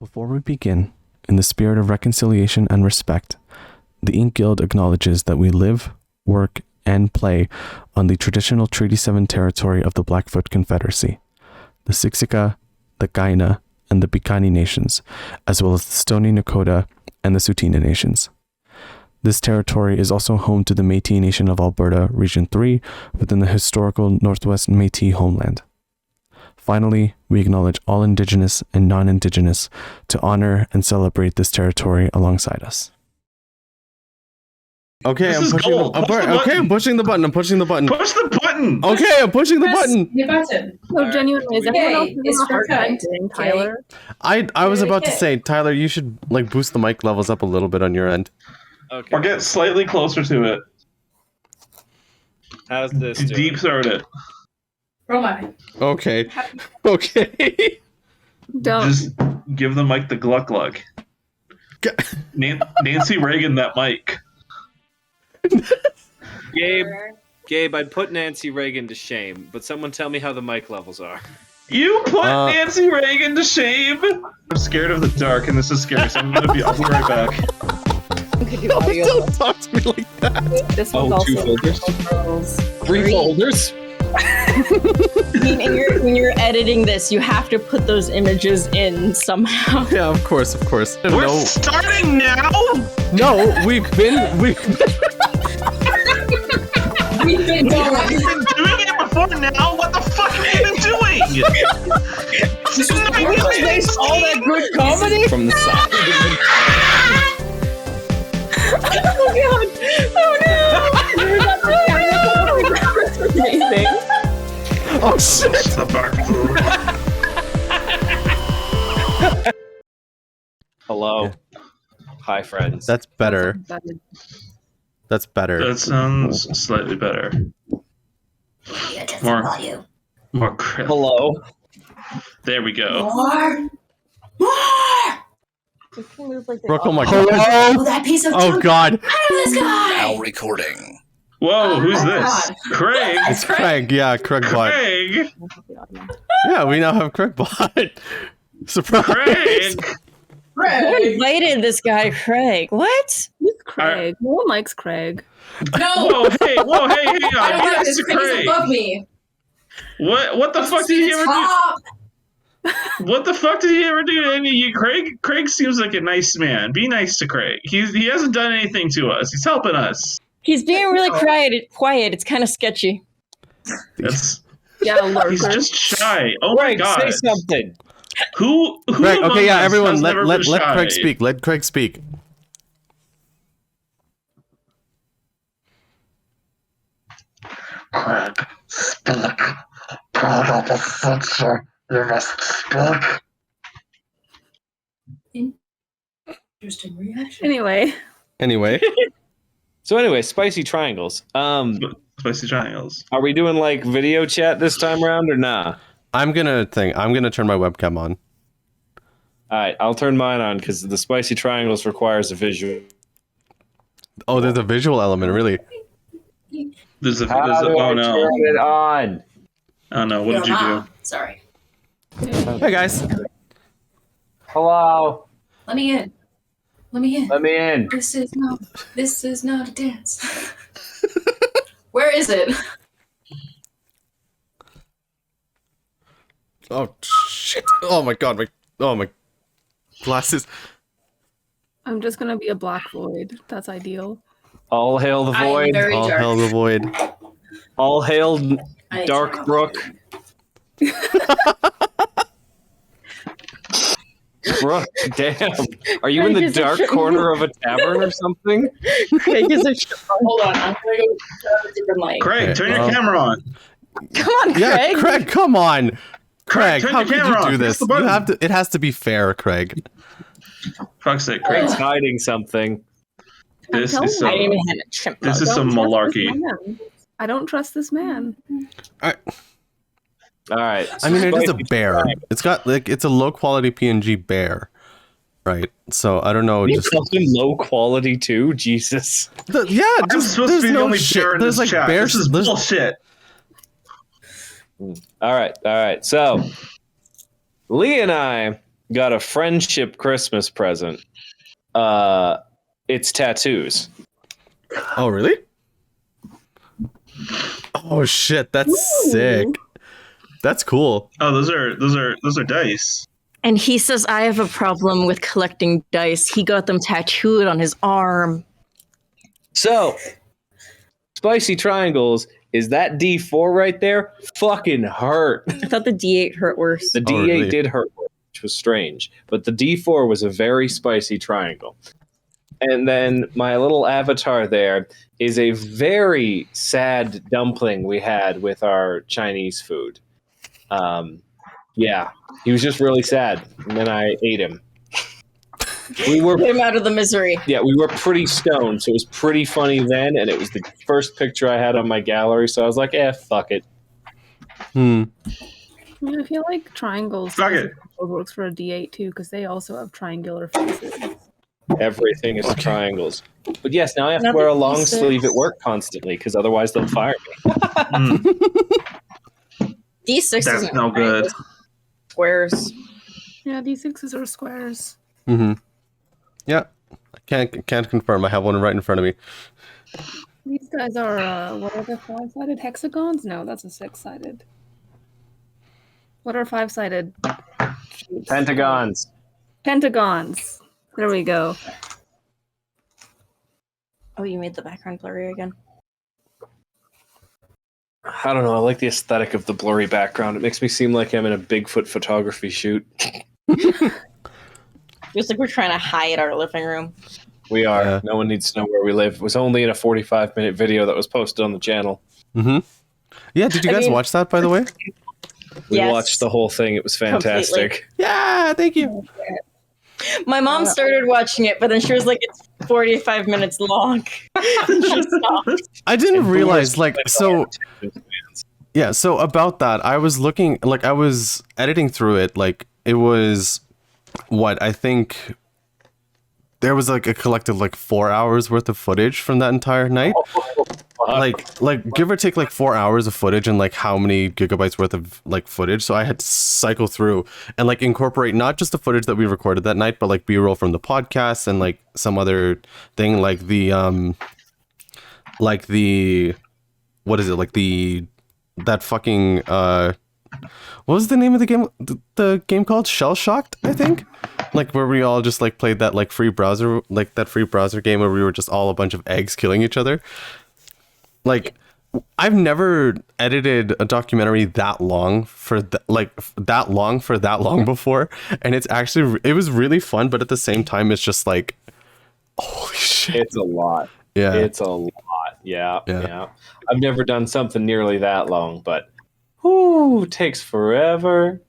Before we begin, in the spirit of reconciliation and respect, the InkGuild acknowledges that we live, work, and play on the traditional Treaty 7 territory of the Blackfoot Confederacy, the Siksika, the Kainai, and the Piikani nations, as well as the Stoney Nakoda and the Tsuut'ina nations. This territory is also home to the Métis Nation of Alberta, Region 3, within the historical Northwest Métis homeland. Finally, we acknowledge all Indigenous and non-Indigenous to honor and celebrate this territory alongside us. Okay, I'm pushing the button. I'm pushing the button. Push the button. Okay, I'm pushing the button. The button. No, genuinely, is everyone else It's having a hard for time cut. doing Tyler? I was about to say, Tyler, you should like boost the mic levels up a little bit on your end. Okay. Or get slightly closer to it. How's this? Deep throat it. Roll my. Okay. Okay. Don't. Just give the mic the gluck gluck. Nancy Reagan that mic. Gabe, I'd put Nancy Reagan to shame, but someone tell me how the mic levels are. You put Nancy Reagan to shame. I'm scared of the dark, and this is scary. So I'll be right back. Don't talk to me like that. This one's also 2 folders. girls. 3 folders. I mean, when you're editing this, you have to put those images in somehow. Yeah, of course. We're starting now. No, we've been We've been going. You've been doing it before now. What the fuck have you been doing? This is All that good comedy From the side. Oh god! Oh no! That's amazing. Oh shit! the back. Hello. Hi, friends. That's better. That's better. That sounds slightly better. More crisp. Hello. There we go. Brooke, oh my god. Oh, that piece of Oh god. this guy. Now recording. Whoa, who's Oh my this? God. Craig. It's Craig. Yeah, Craigbot. Craig. Yeah, we now have Craigbot. Surprise. Craig. Who Craig. invited this guy, Craig? What? He's Craig. No one likes Craig. No. Whoa, hey, hang I on. don't Be like nice this. to Craig's Craig. above me. What the fuck did he ever do? Top. What the fuck did he ever do to any of you? Craig seems like a nice man. Be nice to Craig. He hasn't done anything to us. He's helping us. He's being really quiet. It's kind of sketchy. That's Yeah, lurker. he's just shy. Oh my Craig, god. say something. Who Craig, among okay, yeah, us everyone, has let never been Craig shy? speak. Let Craig speak. Craig, speak. God of the future, you must speak. Interesting reaction. Anyway, So anyway, spicy triangles. Spicy triangles. Are we doing like video chat this time around or nah? I'm gonna turn my webcam on. All right, I'll turn mine on because the spicy triangles requires a visual. Oh, there's a visual element, really. There's a How do oh I no. turn it on? Oh no, what did you do? Sorry. Hey guys. Hello. Let me in. Let me in. Let me in. This is not a dance. Where is it? Oh shit. Oh my god, my glasses. I'm just gonna be a black void. That's ideal. All hail the I am void. very All dark. hell the void. All hail I Dark turn Brooke. Brooke, damn. Are you in the Craig is a dark corner of a tavern or something? Craig is a Hold on. I'm gonna go to a different light. Craig, Okay, turn your camera on. Come on, Yeah, Craig. Craig, come on. Craig, turn how your could camera you on. do Press this? the You button. have to. It has to be fair, Craig. Fuck's sake, Craig's Craig. hiding something. This telling is you. I didn't some even have a chimp. this is Don't some trust this malarkey. man. I don't trust this man. All right. I mean, it is a Spicy bear. triangle. It's got like it's a low quality PNG bear, right? So I don't know. You Just called him low quality too? Jesus. yeah, I'm just supposed to there's be the no only shit. bear in There's this like chat. bears. This is There's, bullshit. All right. So, Lee and I got a friendship Christmas present. It's tattoos. Oh, really? Oh shit, that's sick. That's cool. Oh, those are dice. And he says, I have a problem with collecting dice. He got them tattooed on his arm. So, spicy triangles is that D4 right there? Fucking hurt. I thought the D8 hurt worse. The D8 really? did hurt, which was strange, but the D4 was a very spicy triangle. And then my little avatar there is a very sad dumpling we had with our Chinese food. Yeah, he was just really sad, and then I ate him. We were Get him out of the misery. Yeah, we were pretty stoned, so it was pretty funny then, and it was the first picture I had on my gallery, so I was like, fuck it. Hmm. I feel like triangles Fuck it. works for a D8 too, because they also have triangular faces. Everything is triangles. But yes, now I have to Nothing wear a long pieces. sleeve at work constantly, because otherwise they'll fire me. D6 That's isn't no good. squares. Yeah, D6s are squares. Mm-hmm. Yeah. I can't confirm. I have one right in front of me. These guys are, what are the 5-sided hexagons? No, that's a 6-sided. What are 5-sided? Pentagons. Pentagons. There we go. Oh, you made the background blurry again. I don't know. I like the aesthetic of the blurry background. It makes me seem like I'm in a Bigfoot photography shoot. Just like we're trying to hide our living room. We are. Yeah. No one needs to know where we live. It was only in a 45-minute video that was posted on the channel. Mm-hmm. Yeah, did you guys watch that, by the way? We Yes. watched the whole thing. It was fantastic. Yeah, thank you. My mom started watching it, but then she was like, it's 45 minutes long. She stopped. I didn't And realize, boomers like, so... Yeah, so about that, I was looking, like, I was editing through it, like, it was, what, I think there was, like, a collective, like, 4 hours worth of footage from that entire night. Like, give or take, like, 4 hours of footage and, like, how many gigabytes worth of, like, footage. So I had to cycle through and, like, incorporate not just the footage that we recorded that night, but, like, B-roll from the podcast and, like, some other thing, like the, what is it, like, that fucking what was the name of the game, the game called Shell Shocked, I think, like, where we all just, like, played that, like, free browser game where we were just all a bunch of eggs killing each other. Like, I've never edited a documentary that long for that long before, and it was really fun, but at the same time it's just like, holy shit, It's a lot. yeah. It's a lot. Yeah. I've never done something nearly that long, but takes forever.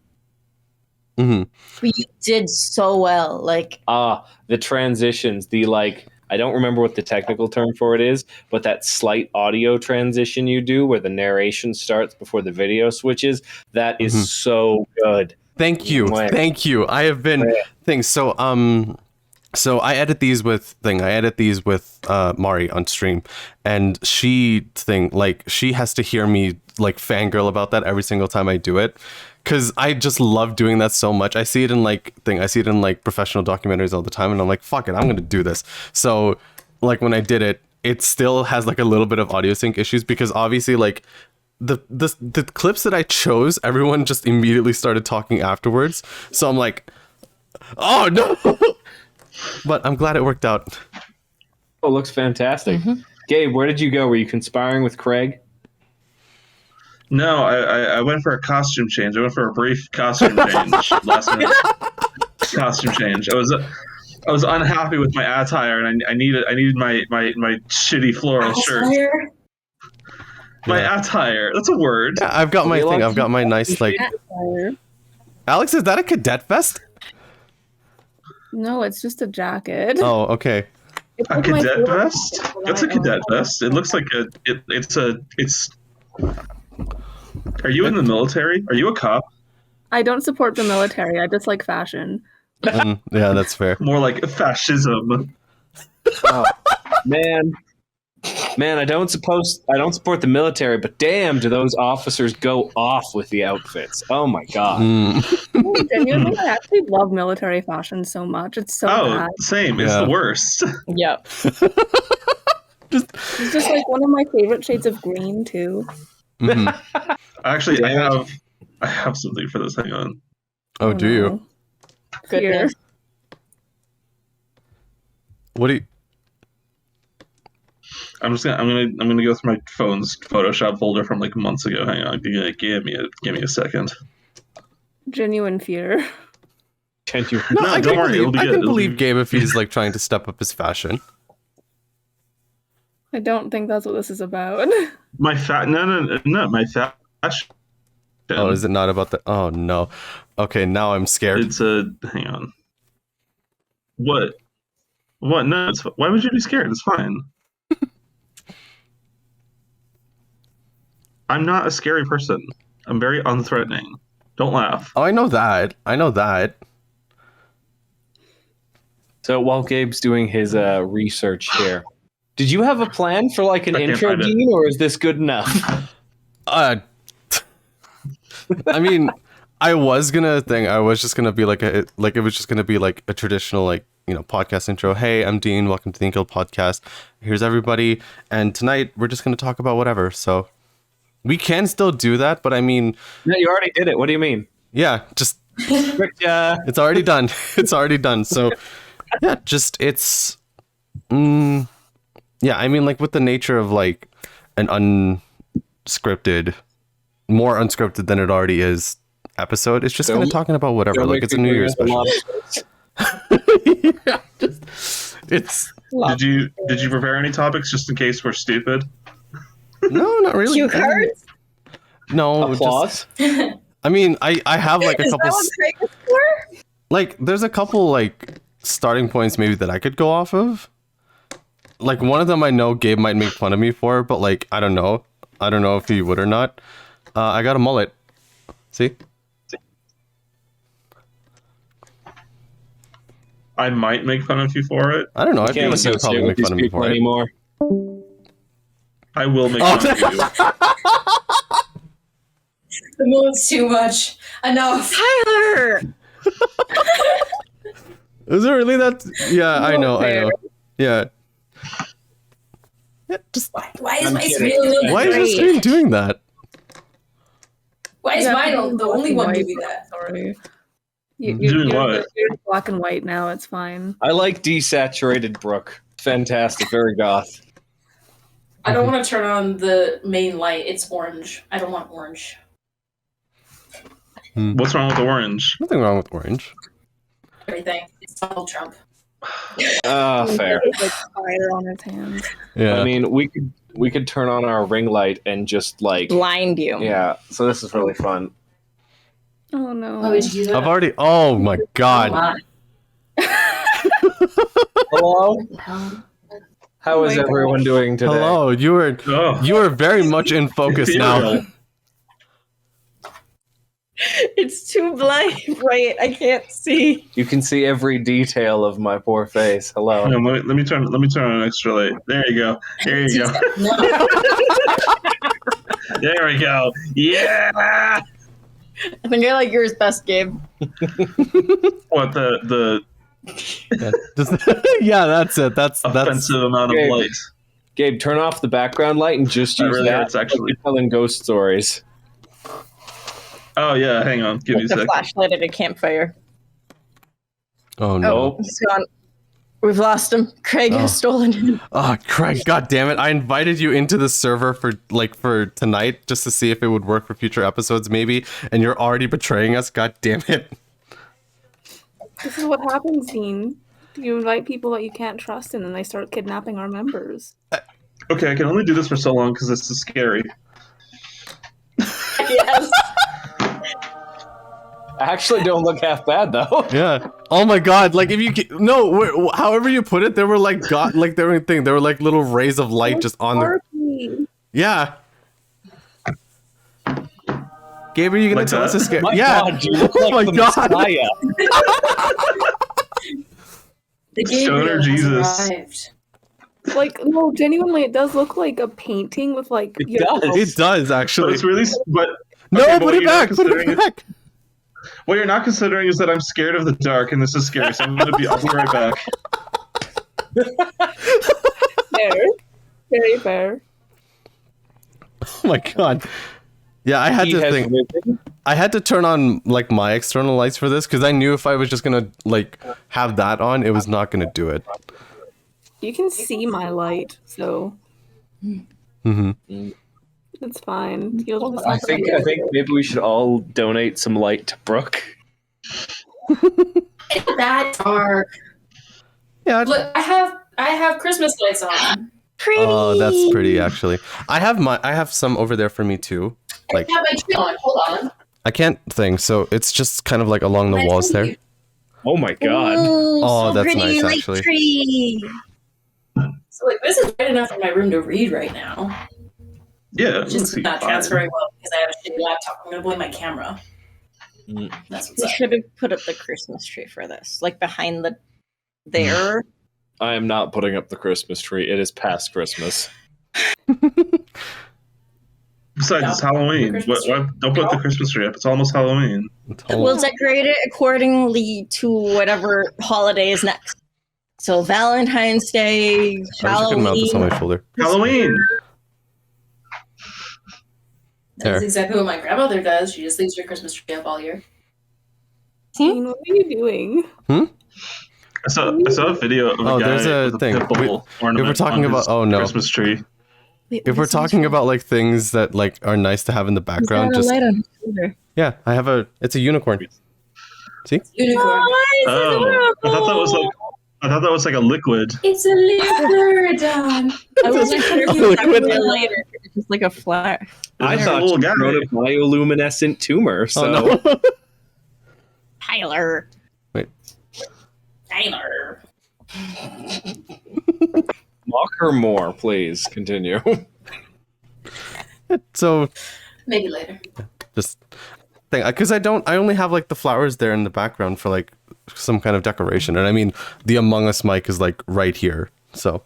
Mm-hmm. But you did so well. Like, The transitions, I don't remember what the technical term for it is, but that slight audio transition you do where the narration starts before the video switches, that is so good. Thank you. I have been things. So I edit these with Mari on stream, and she has to hear me like fangirl about that every single time I do it, because I just love doing that so much. I see it in professional documentaries all the time, and I'm like, fuck it, I'm gonna do this. So like when I did it, it still has like a little bit of audio sync issues, because obviously like the clips that I chose, everyone just immediately started talking afterwards. So I'm like, oh no. But I'm glad it worked out. Oh, it looks fantastic. Gabe, where did you go? Were you conspiring with Craig? No, I went for a costume change. I went for a brief costume change last minute. Costume change. I was unhappy with my attire, and I needed my shitty floral shirt. My attire. That's a word. Yeah, I've got my thing. I've got my nice like. Alex, is that a cadet vest? No, it's just a jacket. Oh, okay. A cadet vest? That's a cadet vest. It looks like it's. Are you in the military? Are you a cop? I don't support the military. I just like fashion. Yeah, that's fair. More like fascism. Oh, man, I don't support the military, but damn, do those officers go off with the outfits? Oh my god. Genuinely, I actually love military fashion so much. It's so bad. Same. It's Yeah. the worst. Yep. It's just like one of my favorite shades of green too. Mhm. Actually, I have something for this. Hang on. Oh, do you? no. Goodness. What do you? I'm gonna go through my phone's Photoshop folder from like months ago. Hang on. Give me a second. Genuine fear. Can't you? No, I don't can worry, it'll believe, be I good. can It'll believe be- Gabe if he's like trying to step up his fashion. I don't think that's what this is about. My fat. No. My fat. Oh, is it not about the? Oh no. Okay, now I'm scared. It's a. Hang on. What? What? No. Why would you be scared? It's fine. I'm not a scary person. I'm very unthreatening. Don't laugh. Oh, I know that. I know that. So while Gabe's doing his research here, did you have a plan for like an I can't intro, find it. Dean, or is this good enough? I mean, I was just gonna be like it was just gonna be like a traditional like podcast intro. Hey, I'm Dean. Welcome to the InkGuild podcast. Here's everybody, and tonight we're just gonna talk about whatever. So we can still do that, but I mean, No, you already did it. What do you mean? yeah, just Yeah. it's already done. It's already done. So yeah, just it's yeah. I mean, like with the nature of like an unscripted, more unscripted than it already is episode. It's just kind of talking about whatever. Like it's a New Year's special. Yeah, it's Did you prepare any topics just in case we're stupid? no, not really. Cue cards? No, Applause. just, I mean, I have like a Is couple. that what Craig is for? Like, there's a couple like starting points maybe that I could go off of. Like one of them, I know Gabe might make fun of me for, but like I don't know if he would or not. I got a mullet. See? I might make fun of you for it. I don't know. I Can't feel like you'd probably associate with make these fun of me people for it. anymore. I will make fun of you. The mood's too much. Enough. Tyler! Is it really that? Yeah, I know. fair. Yeah. Yeah, just Why is I'm my kidding. screen little why is your screen doing that? Why is Yeah, mine because the only one black and doing white, that? Sorry. Doing what? You're black and white now. It's fine. I like desaturated Brooke. Fantastic. Very goth. I don't want to turn on the main light. It's orange. I don't want orange. What's wrong with orange? Nothing wrong with orange. Everything. It's Donald Trump. Ah, fair. There's, like fire on his hands. Yeah. I mean, we could turn on our ring light and just like Blind you. yeah. So this is really fun. Oh no. Why would you do that? I've already. Oh my god. Come Hello. on. How Oh is my everyone doing today? Hello. You are very much in focus now. Ethereal. It's too bright. I can't see. You can see every detail of my poor face. Hello. No, let me turn on an extra light. There you go. There you go. No. There we go. Yeah. I think I like yours best, Gabe. What the Yeah, just- yeah, that's it. That's offensive amount of Gabe. light? Gabe, turn off the background light and just That use really that. hurts, actually. Like you're telling ghost stories. Oh yeah, hang on. Give me a It's a sec. flashlight at a campfire. Oh no. Oh, He's gone. We've lost him. Craig has stolen him. Oh, Craig, god damn it. I invited you into the server for tonight just to see if it would work for future episodes maybe, and you're already betraying us. God damn it. This is what happens, Dean. You invite people that you can't trust, and then they start kidnapping our members. Okay, I can only do this for so long because this is scary. Yes. actually don't look half bad though. Yeah. Oh my god, like if you however you put it, there were like there were like little rays of light just on the Sparky. Yeah. Gabe, are you gonna Like tell us that? a scare? My Yeah. God, you look Oh like my the God. Messiah. The Stoner Gabriel Jesus. has arrived. Like, no, genuinely, it does look like a painting with like. It does. It does But actually. it's really but No, okay, but put it you're not back. Put it considering back. What you're not considering is that I'm scared of the dark, and this is scary. So I'll be right back. Fair. Very fair. Oh my god. Yeah, I had He to has think. risen. I had to turn on like my external lights for this because I knew if I was just gonna like have that on, it was not gonna do it. You can see my light, so Mm-hmm. it's fine. You'll just I think maybe we should all donate some light to Brooke. It's that dark. Yeah. Look, I have Christmas lights on. Pretty. Oh, that's pretty actually. I have some over there for me too. Like I have my tree on. Hold on. I can't think, so it's just kind of like along the My walls there. tree. Oh my god. Ooh, Oh, so that's pretty, nice, like actually. tree. So like this is right enough for my room to read right now. Yeah, It's just not transferring well because I have a shitty laptop. I'm gonna blame my camera. That's what's We up. should have put up the Christmas tree for this, like behind the there. I am not putting up the Christmas tree. It is past Christmas. Besides, it's Halloween. Christmas What, don't put the Christmas tree up. It's almost Halloween. We'll decorate it accordingly to whatever holiday is next. So Valentine's Day, I wish I could mount this on Halloween. my shoulder. Halloween. That's There. exactly what my grandmother does. She just leaves her Christmas tree up all year. Dean, what are you doing? I saw a video of a Oh, guy there's a with thing. a pit bull ornament If we're talking on his about- oh, no. Christmas tree. Wait, If we're talking about like things that like are nice to have in the background, just yeah, I have it's a unicorn. See? Unicorn. Oh, I thought that was like a liquid. It's a liquid. I wasn't sure if you were talking about later. It's just like a flat. I It's a thought little you guy. wrote a bioluminescent tumor, so Oh no. Tyler. Tyler. mock her more, please. Continue. So Maybe later. just thing because I only have like the flowers there in the background for like some kind of decoration, and I mean the Among Us mic is like right here, so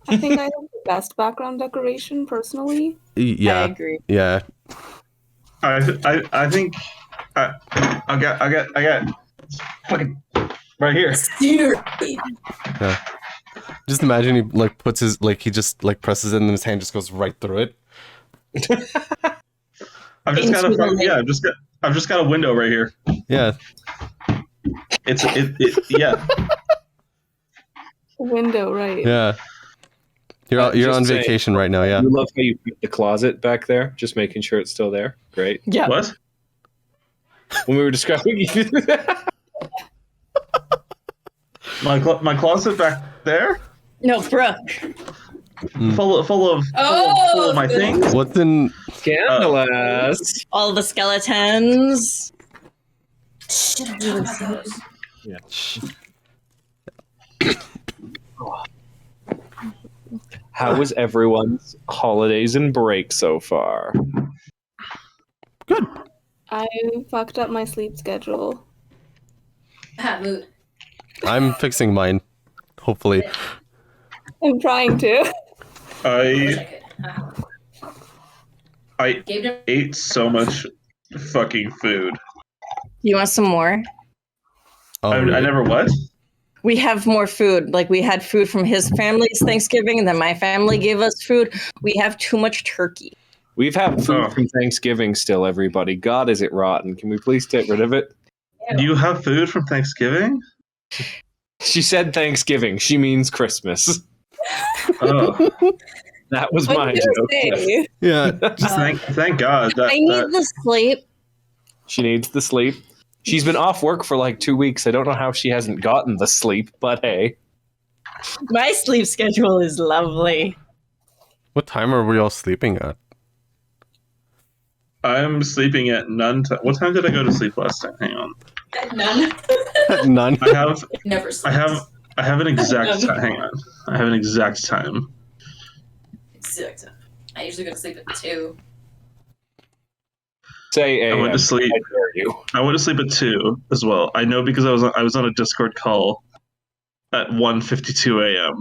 I think I have the best background decoration personally. yeah, I agree. yeah. I think I got fucking right here. Just imagine he like puts his like he just like presses it and his hand just goes right through it. I've just got I've just got a window right here. Yeah. Yeah. Window, right? Yeah. You're Just on saying. vacation right now, yeah. You love how you keep the closet back there, just making sure it's still there. Great. Yeah. What? When we were describing My closet back there, No, Brooke. full of my things. What's in scandalous. All the skeletons. Shit, I really about those. How was everyone's holidays and break so far? I fucked up my sleep schedule. Mood. I'm fixing mine. Hopefully. I'm trying to. Wish I could. I Gabe didn't- ate so much fucking food. You want some more? Oh, I really? never what? We have more food. Like we had food from his family's Thanksgiving, and then my family gave us food. We have too much turkey. We've had food Oh. from Thanksgiving still, everybody. God, is it rotten? Can we please get rid of it? You have food from Thanksgiving? She said Thanksgiving. She means Christmas. Oh, That was What my did you joke. say? Yeah. just thank God. I need the sleep. She needs the sleep. She's been off work for like 2 weeks. I don't know how she hasn't gotten the sleep, but hey. My sleep schedule is lovely. What time are we all sleeping at? I'm sleeping at none. What time did I go to sleep last night? Hang on. None. None. Never I slept. have an exact time. Hang on. I have an exact time. Exact. I usually go to sleep at 2. Say I went to sleep. I dare you. I went to sleep at 2 as well. I know because I was on a Discord call at 1:52 a.m.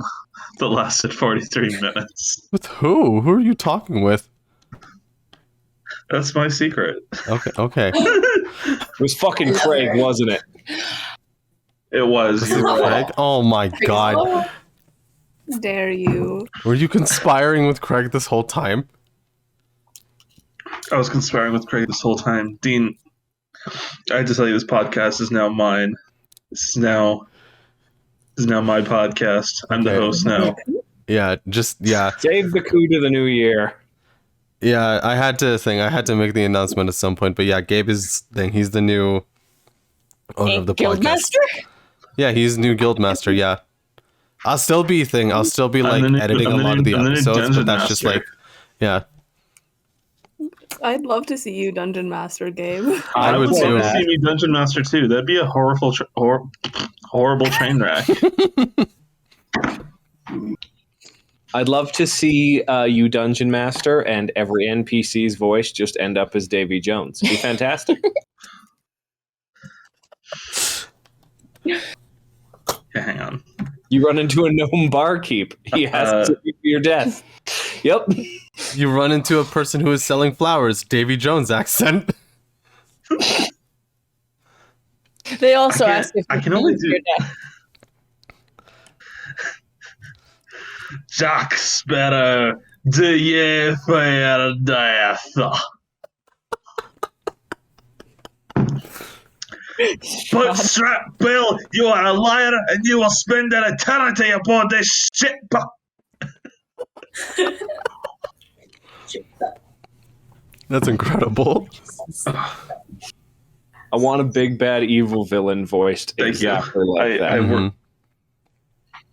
that lasted 43 minutes. With who? Who are you talking with? That's my secret. Okay. Okay. It was fucking love Craig, her. wasn't it? It was. Was You're it right. Craig? Oh my god. Dare you? Were you conspiring with Craig this whole time? I was conspiring with Craig this whole time. Dean, I had to tell you, this podcast is now mine. This is now my podcast. I'm the Okay. host now. Yeah, Save the coup to the new year. Yeah, I had to make the announcement at some point, but yeah, Gabe is he's the new owner of the podcast. Guildmaster? Yeah, he's new guildmaster, yeah. I'll still be like the new- editing I'm a the lot new- of the I'm the new episodes, but dungeon that's just master. like yeah. I'd love to see you dungeon master, Gabe. I would too. love to see me dungeon master too. That'd be a horrible train wreck. I'd love to see you dungeon master and every NPC's voice just end up as Davy Jones. Be fantastic. Yeah, hang on. You run into a gnome barkeep. He has to be your death. Yep. You run into a person who is selling flowers, Davy Jones accent. They also I can't- ask if I you can only use do- your death. Jack Sparrow, do you fear death? Bootstrap Bill, you are a liar and you will spend an eternity aboard this ship. That's incredible. I want a big bad evil villain voiced Thank exactly you. like that. I Mm-hmm. work.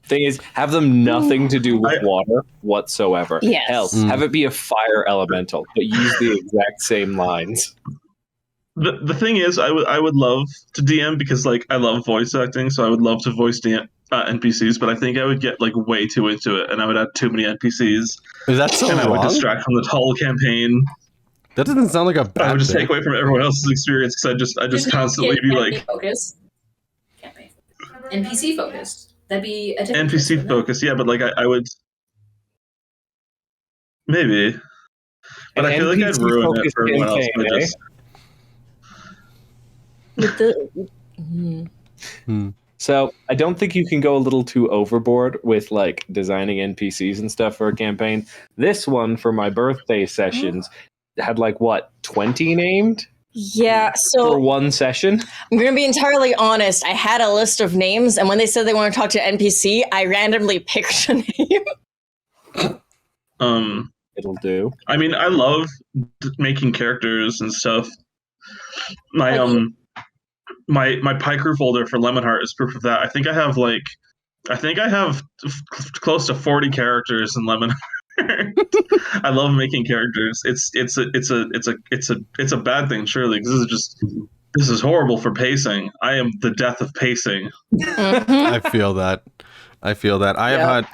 Thing is, have them nothing to do with water whatsoever. Yes. Hell, have it be a fire elemental, but use the exact same lines. The thing is, I would love to DM because like I love voice acting, so I would love to voice NPCs. But I think I would get like way too into it, and I would add too many NPCs, Is that so and I would wrong? distract from the whole campain. That doesn't sound like a I bad would just thing. take away from everyone else's experience because I just constantly be like focused. Campaign. NPC focused. That'd be a different twist, NPC wouldn't it? focus, yeah, but like I would maybe, but An I feel like I'd ruin it NPC-focused for everyone else. campaign, By eh? just With the, So I don't think you can go a little too overboard with like designing NPCs and stuff for a campaign. This one for my birthday sessions had like what 20 named yeah, for so one session. I'm going to be entirely honest. I had a list of names, and when they said they want to talk to NPC, I randomly picked a name. It'll do. I mean, I love making characters and stuff. My my Piker folder for Lemonheart is proof of that. I think I have close to 40 characters in Lemonheart. I love making characters. It's a bad thing, surely, because this is horrible for pacing. I am the death of pacing. I feel that. I have had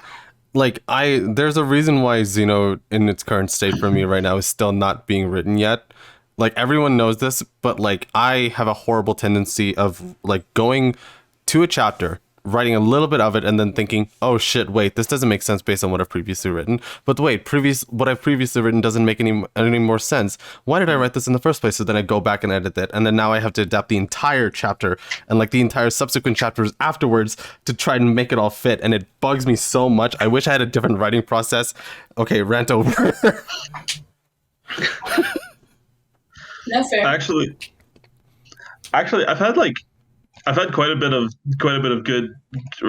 there's a reason why Xeno in its current state for me right now is still not being written yet. Like everyone knows this, but like I have a horrible tendency of like going to a chapter, writing a little bit of it, and then thinking, oh shit, wait, this doesn't make sense based on what I've previously written. But wait, what I've previously written doesn't make any more sense. Why did I write this in the first place? So then I go back and edit it, and then now I have to adapt the entire chapter and like the entire subsequent chapters afterwards to try and make it all fit, and it bugs me so much. I wish I had a different writing process. Okay, rant over. No fair. Actually, I've had quite a bit of good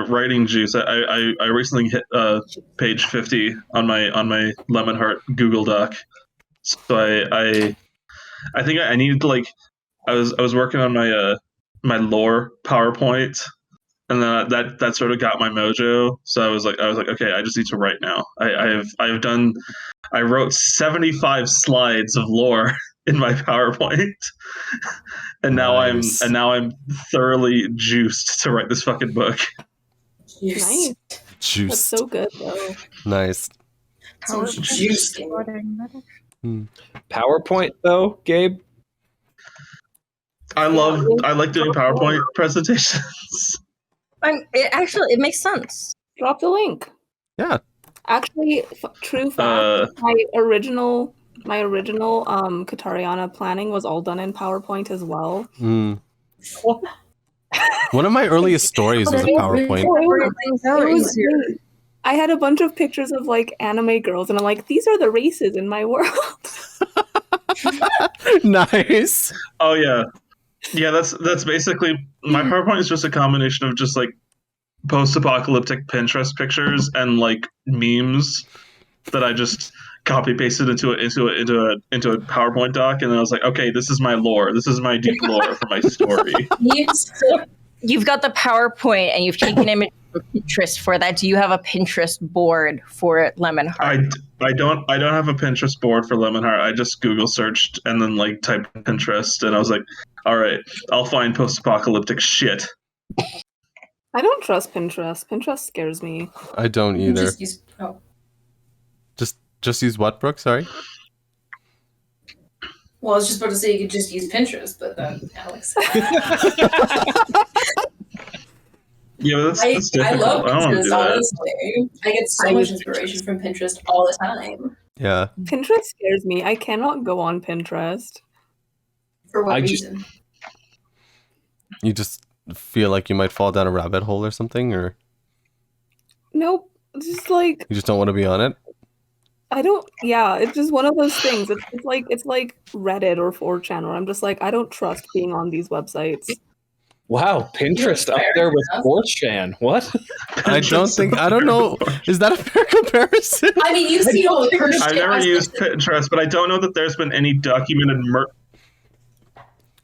writing juice. I recently hit page 50 on my Lemonheart Google Doc. So I think I needed to like I was working on my my lore PowerPoint, and then that sort of got my mojo. So I was like okay, I just need to write now. I wrote 75 slides of lore in my PowerPoint, and Nice. now I'm thoroughly juiced to write this fucking book. Nice. Juice. That's so good, though. Nice. So juicy. PowerPoint though, Gabe. I like doing PowerPoint presentations. It makes sense. Drop the link. Yeah. Actually, true fact, my original my original Katariana planning was all done in PowerPoint as well. Mm. One of my earliest stories was a PowerPoint. It was great. I had a bunch of pictures of like anime girls, and I'm like, these are the races in my world. Nice. Oh yeah, yeah. That's basically my PowerPoint is just a combination of just like post-apocalyptic Pinterest pictures and like memes that I just copy pasted into a PowerPoint doc, and then I was like, okay, this is my lore. This is my deep lore for my story. You've got the PowerPoint and you've taken image from Pinterest for that. Do you have a Pinterest board for Lemonheart? I don't have a Pinterest board for Lemonheart. I just Google searched and then like typed Pinterest, and I was like, all right, I'll find post-apocalyptic shit. I don't trust Pinterest. Pinterest scares me. I don't either. Just use, oh. Just use what, Brooke? Sorry. Well, I was just about to say you could just use Pinterest, but then Alex. Yeah, but that's I difficult. love I don't want to Pinterest, do that. honestly. I get so much inspiration from Pinterest all the time. Yeah. Pinterest scares me. I cannot go on Pinterest. For what I just- reason? You just feel like you might fall down a rabbit hole or something, or Nope. Just like you just don't want to be on it. I don't. Yeah, it's just one of those things. It's like Reddit or 4chan, where I'm just like, I don't trust being on these websites. Wow, Pinterest up there with 4chan. What? I don't know. Is that a fair comparison? I mean, you see all the cursed I've shit. never I used said- Pinterest, but I don't know that there's been any documented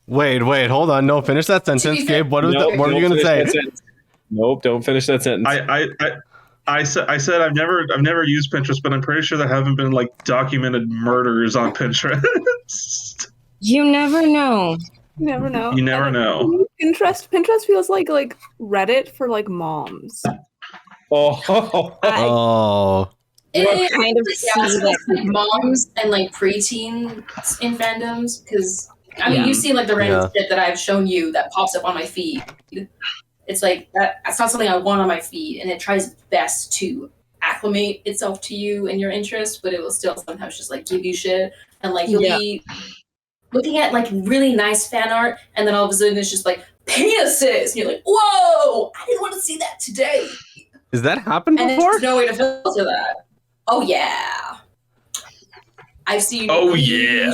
Wait, hold on. No, finish that sentence, fair- Gabe. What are Nope, you don't gonna finish say? that sentence. Nope, don't finish that sentence. I said I've never used Pinterest, but I'm pretty sure there haven't been like documented murders on Pinterest. You never know. You never know. You never And know. Pinterest feels like Reddit for like moms. oh, Oh, It kind of yeah, see it's that. like moms and like preteens in fandoms, because I mean, Yeah. you've seen like the random Yeah. shit that I've shown you that pops up on my feed. It's like that's not something I want on my feed, and it tries its best to acclimate itself to you and your interests, but it will still sometimes just like give you shit, and like you'll be looking at like really nice fan art, and then all of a sudden it's just like penises, and you're like, whoa, I didn't want to see that today, has that happened and before? there's no way to filter that. Oh yeah, I've seen. Oh, yeah.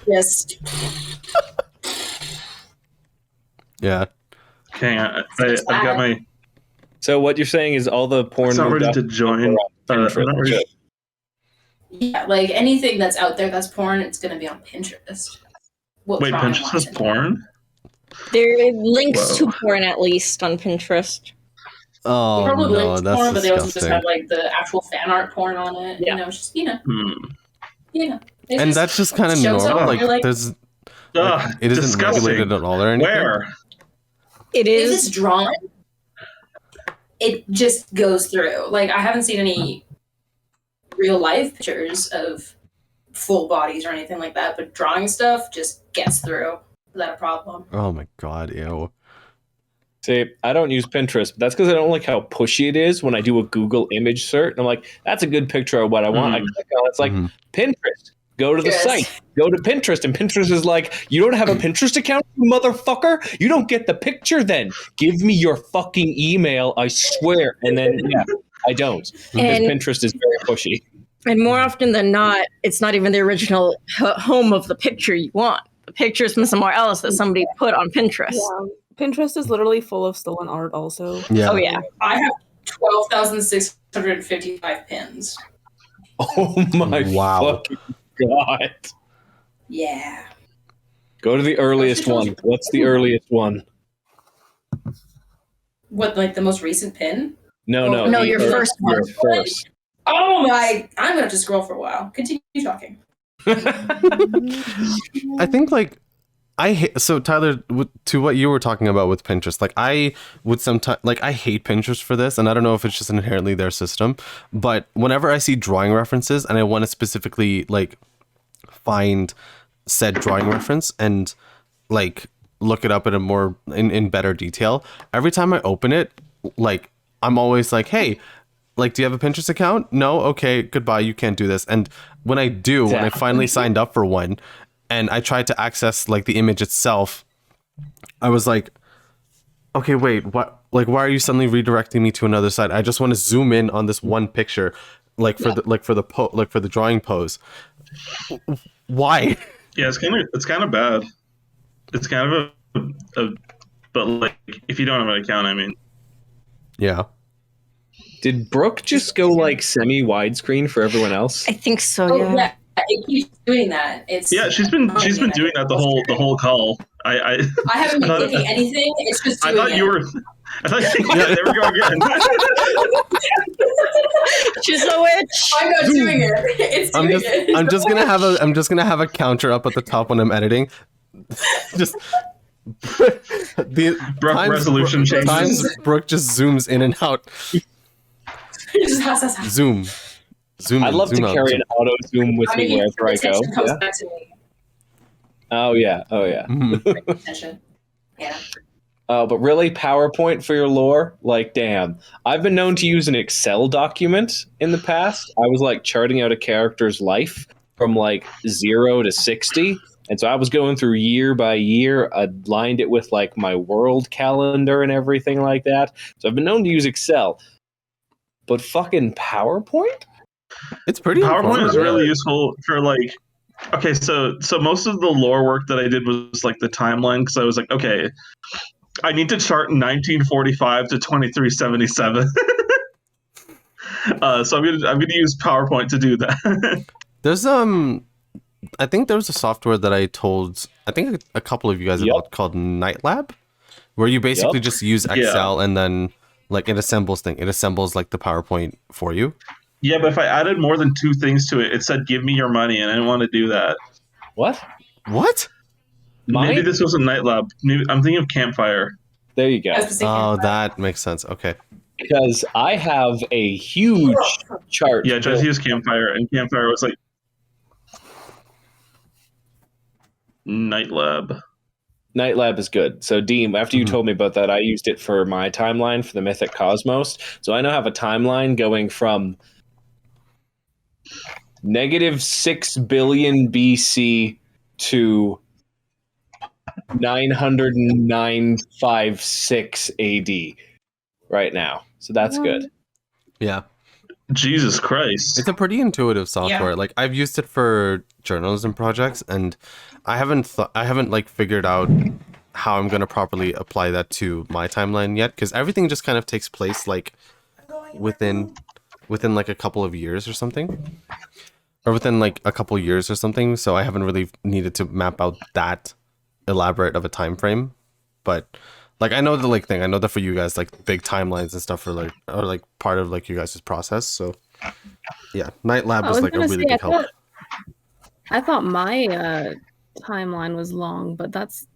Just Yeah. Hang on, I've got my. so what you're saying is all the porn It's not moved ready up to join. on I'm Pinterest. not ready- yeah, like anything that's out there that's porn, it's gonna be on Pinterest. We'll Wait, try and Pinterest watch has it. porn? There are links Whoa. to porn at least on Pinterest. Oh They probably no, link that's porn, but they also just disgusting. have like the actual fan art porn on it. Yeah. You know, it's just Hmm. It And that's just kind of shows up, normal. and you're Like, there's Ugh, it isn't disgusting. regulated at all or anything. Where? It if it's is. drawn, it just goes through. Like I haven't seen any real life pictures of full bodies or anything like that, but drawing stuff just gets through without a problem. Oh my god, ew. See, I don't use Pinterest, but that's because I don't like how pushy it is when I do a Google image search. And I'm like, that's a good picture of what I want. I click on it. It's like, Mhm. Pinterest. Go to the Yes. site. Go to Pinterest. And Pinterest is like, you don't have a Pinterest account, you motherfucker? You don't get the picture then. Give me your fucking email, I swear. And then, yeah, I don't. Because And- Pinterest is very pushy. And more often than not, it's not even the original home of the picture you want. The picture is from somewhere else that somebody put on Pinterest. Yeah. Pinterest is literally full of stolen art also. Yeah. Oh yeah. I have 12,655 pins. Oh my Wow. fucking God. Yeah. Go to the earliest one. What's the earliest one? What, like the most recent pin? No, No, the your first one. Your first. Oh my! I'm gonna have to scroll for a while. Continue talking. I think like I hate, so Tyler, to what you were talking about with Pinterest, like I would sometimes, like I hate Pinterest for this, and I don't know if it's just inherently their system, but whenever I see drawing references and I want to specifically like find said drawing reference and like look it up in a more in better detail, every time I open it, like I'm always like, hey, like, do you have a Pinterest account? No? Okay, goodbye. You can't do this. And when I do, when I finally signed up for one and I tried to access like the image itself, I was like, okay, wait, what? Like, why are you suddenly redirecting me to another site? I just want to zoom in on this one picture, like for the drawing pose. Why? Yeah, it's kind of bad. It's kind of but like if you don't have an account, I mean. Yeah. Did Brooke just go like semi widescreen for everyone else? I think so. Oh Yeah. yeah, it keeps doing that. It's She's been doing that the whole call. I haven't been thinking anything. It's just doing I thought it. you were. I thought there we go again. She's a witch. I'm not doing it. It's doing it. I'm just gonna have a counter up at the top when I'm editing. Just the Brooke resolution changes. Times Brooke just zooms in and out. Zoom. I'd love to carry an auto zoom with me wherever I go. Comes back to me. Oh yeah. Attention. Yeah. But really, PowerPoint for your lore? Like, damn. I've been known to use an Excel document in the past. I was like charting out a character's life from like 0 to 60. And so I was going through year by year. I lined it with like my world calendar and everything like that. So I've been known to use Excel. But fucking PowerPoint? It's pretty PowerPoint is really useful for like, okay, so most of the lore work that I did was like the timeline, because I was like, okay, I need to chart 1945 to 2377. So I'm gonna use PowerPoint to do that. There's I think there was a software that I told a couple of you guys about called NightLab, where you basically just use Excel and then like it assembles like the PowerPoint for you. Yeah, but if I added more than 2 things to it, it said give me your money, and I didn't want to do that. What? Maybe this was a NightLab. I'm thinking of Campfire. There you go. Oh, that makes sense. Okay. Because I have a huge chart. Yeah, just use Campfire, and Campfire was like NightLab. NightLab is good. So, Deem, after you told me about that, I used it for my timeline for the Mythic Cosmos. So I now have a timeline going from -6 billion BC to 90956 AD right now. So that's good. Yeah. Jesus Christ. It's a pretty intuitive software. Yeah. Like I've used it for journalism projects, and I haven't like figured out how I'm going to properly apply that to my timeline yet, because everything just kind of takes place like within like a couple of years or something, or within like a couple of years or something. So I haven't really needed to map out that elaborate of a time frame. But like I know the like thing, I know that for you guys like big timelines and stuff are like part of like you guys' process. So yeah, NightLab was like a really big help. I thought my timeline was long, but that's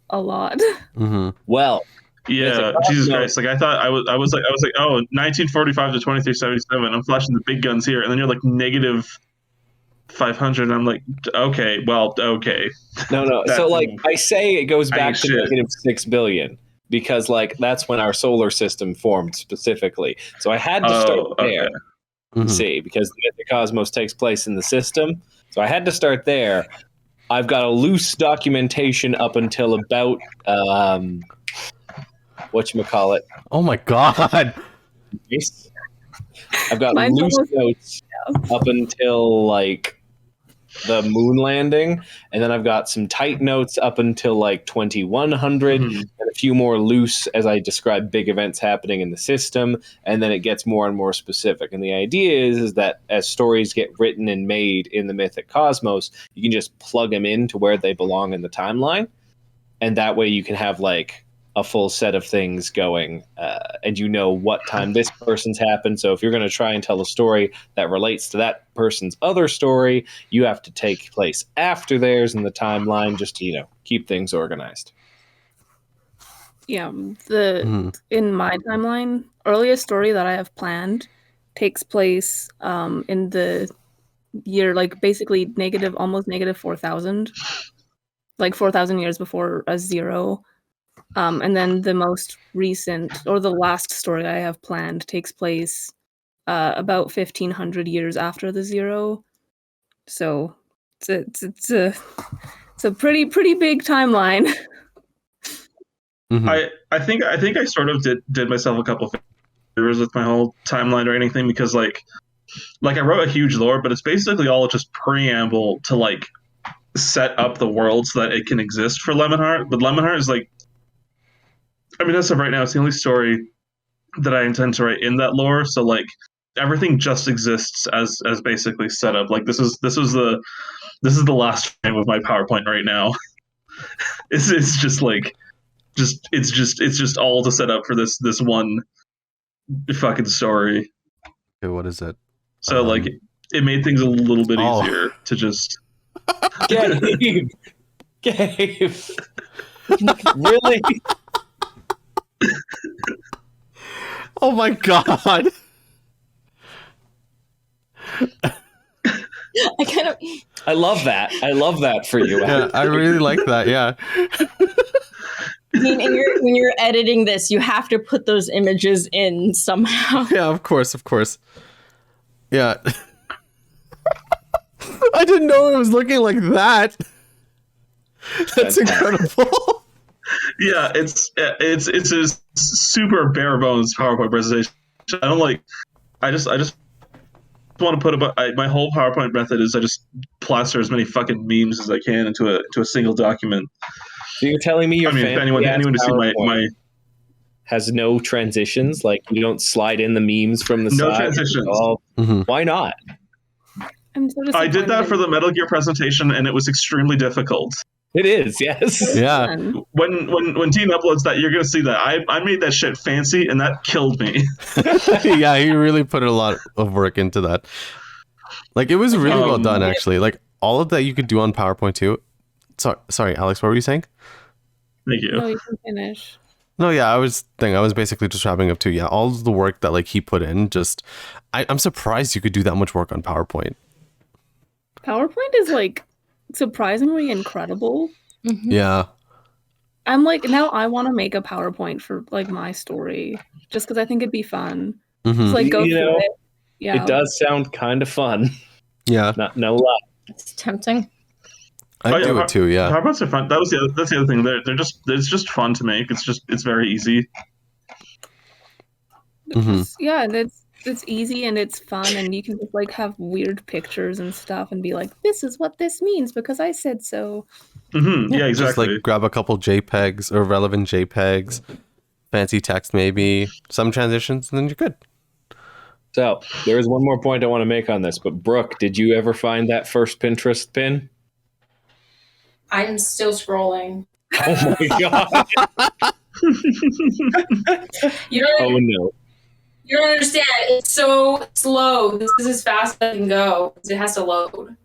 a lot. Mm-hmm. Well, yeah, Jesus Christ! Like I thought I was like, oh, 1945 to 2377. I'm flashing the big guns here, and then you're like -500. I'm like, okay, well, okay. No. So like I say, it goes back to -6 billion because like that's when our solar system formed specifically. So I had to start there. Mm-hmm. See, because the cosmos takes place in the system, so I had to start there. I've got a loose documentation up until about whatchamacallit. Oh my god. I've got loose notes up until like the moon landing, and then I've got some tight notes up until like 2100, and a few more loose as I describe big events happening in the system, and then it gets more and more specific. And the idea is that as stories get written and made in the Mythic Cosmos, you can just plug them into where they belong in the timeline, and that way you can have like a full set of things going, and you know what time this person's happened. So if you're going to try and tell a story that relates to that person's other story, you have to take place after theirs in the timeline, just to, keep things organized. Yeah, in my timeline, earliest story that I have planned takes place in the year, like basically almost -4,000, like 4,000 years before a zero. And then the most recent, or the last story I have planned takes place about 1500 years after the zero. So it's a pretty big timeline. Mhm. I think I sort of did myself a couple favors with my whole timeline or anything, because like I wrote a huge lore, but it's basically all just preamble to like set up the world so that it can exist for Lemonheart. But Lemonheart is like, I mean, as of right now, it's the only story that I intend to write in that lore. So like everything just exists as basically set up. Like this is the last frame of my PowerPoint right now. It's just like it's just all to set up for this one fucking story. Okay, what is it? So like it made things a little bit Oh. easier to just Gabe, Gabe, really? Oh my god. I kind of. I love that. I love that for you. Yeah, I really like that. Yeah. I mean, when you're editing this, you have to put those images in somehow. Yeah, of course. Yeah. I didn't know it was looking like that. That's incredible. yeah, it's a super bare bones PowerPoint presentation. I don't like. I just want to put my whole PowerPoint method is I just plaster as many fucking memes as I can into a single document. So you're telling me your I mean, if anyone to see my has no transitions, like you don't slide in the memes from the side? No transitions. Why not? I'm so I did that disappointed. for the Metal Gear presentation, and it was extremely difficult. It is, yes. Yeah. When Dean uploads that, you're gonna see that I made that shit fancy, and that killed me. Yeah, he really put a lot of work into that. Like it was really well done, actually. Like all of that you could do on PowerPoint too. Sorry, Alex, what were you saying? Thank you. No, you can finish. No, yeah, I was basically just wrapping up too. Yeah, all of the work that like he put in, I'm surprised you could do that much work on PowerPoint. PowerPoint is like surprisingly incredible. Mm-hmm. Yeah. I'm like, now I want to make a PowerPoint for like my story, just because I think it'd be fun. Mhm. Just like go You through know, it. Yeah, It does sound kind of fun. Yeah, No lie. It's tempting. I do it too. Yeah. PowerPoints are fun. That's the other thing. It's just fun to make. It's very easy. Mhm. Yeah, and it's easy and it's fun, and you can just like have weird pictures and stuff, and be like, this is what this means because I said so. Mm-hmm. Yeah, exactly. Just like grab a couple JPEGs or relevant JPEGs, fancy text maybe, some transitions, and then you're good. So there is one more point I want to make on this, but Brooke, did you ever find that first Pinterest pin? I'm still scrolling. Oh my god. You don't, Oh no. you don't understand. It's so slow. This is as fast as I can go. It has to load.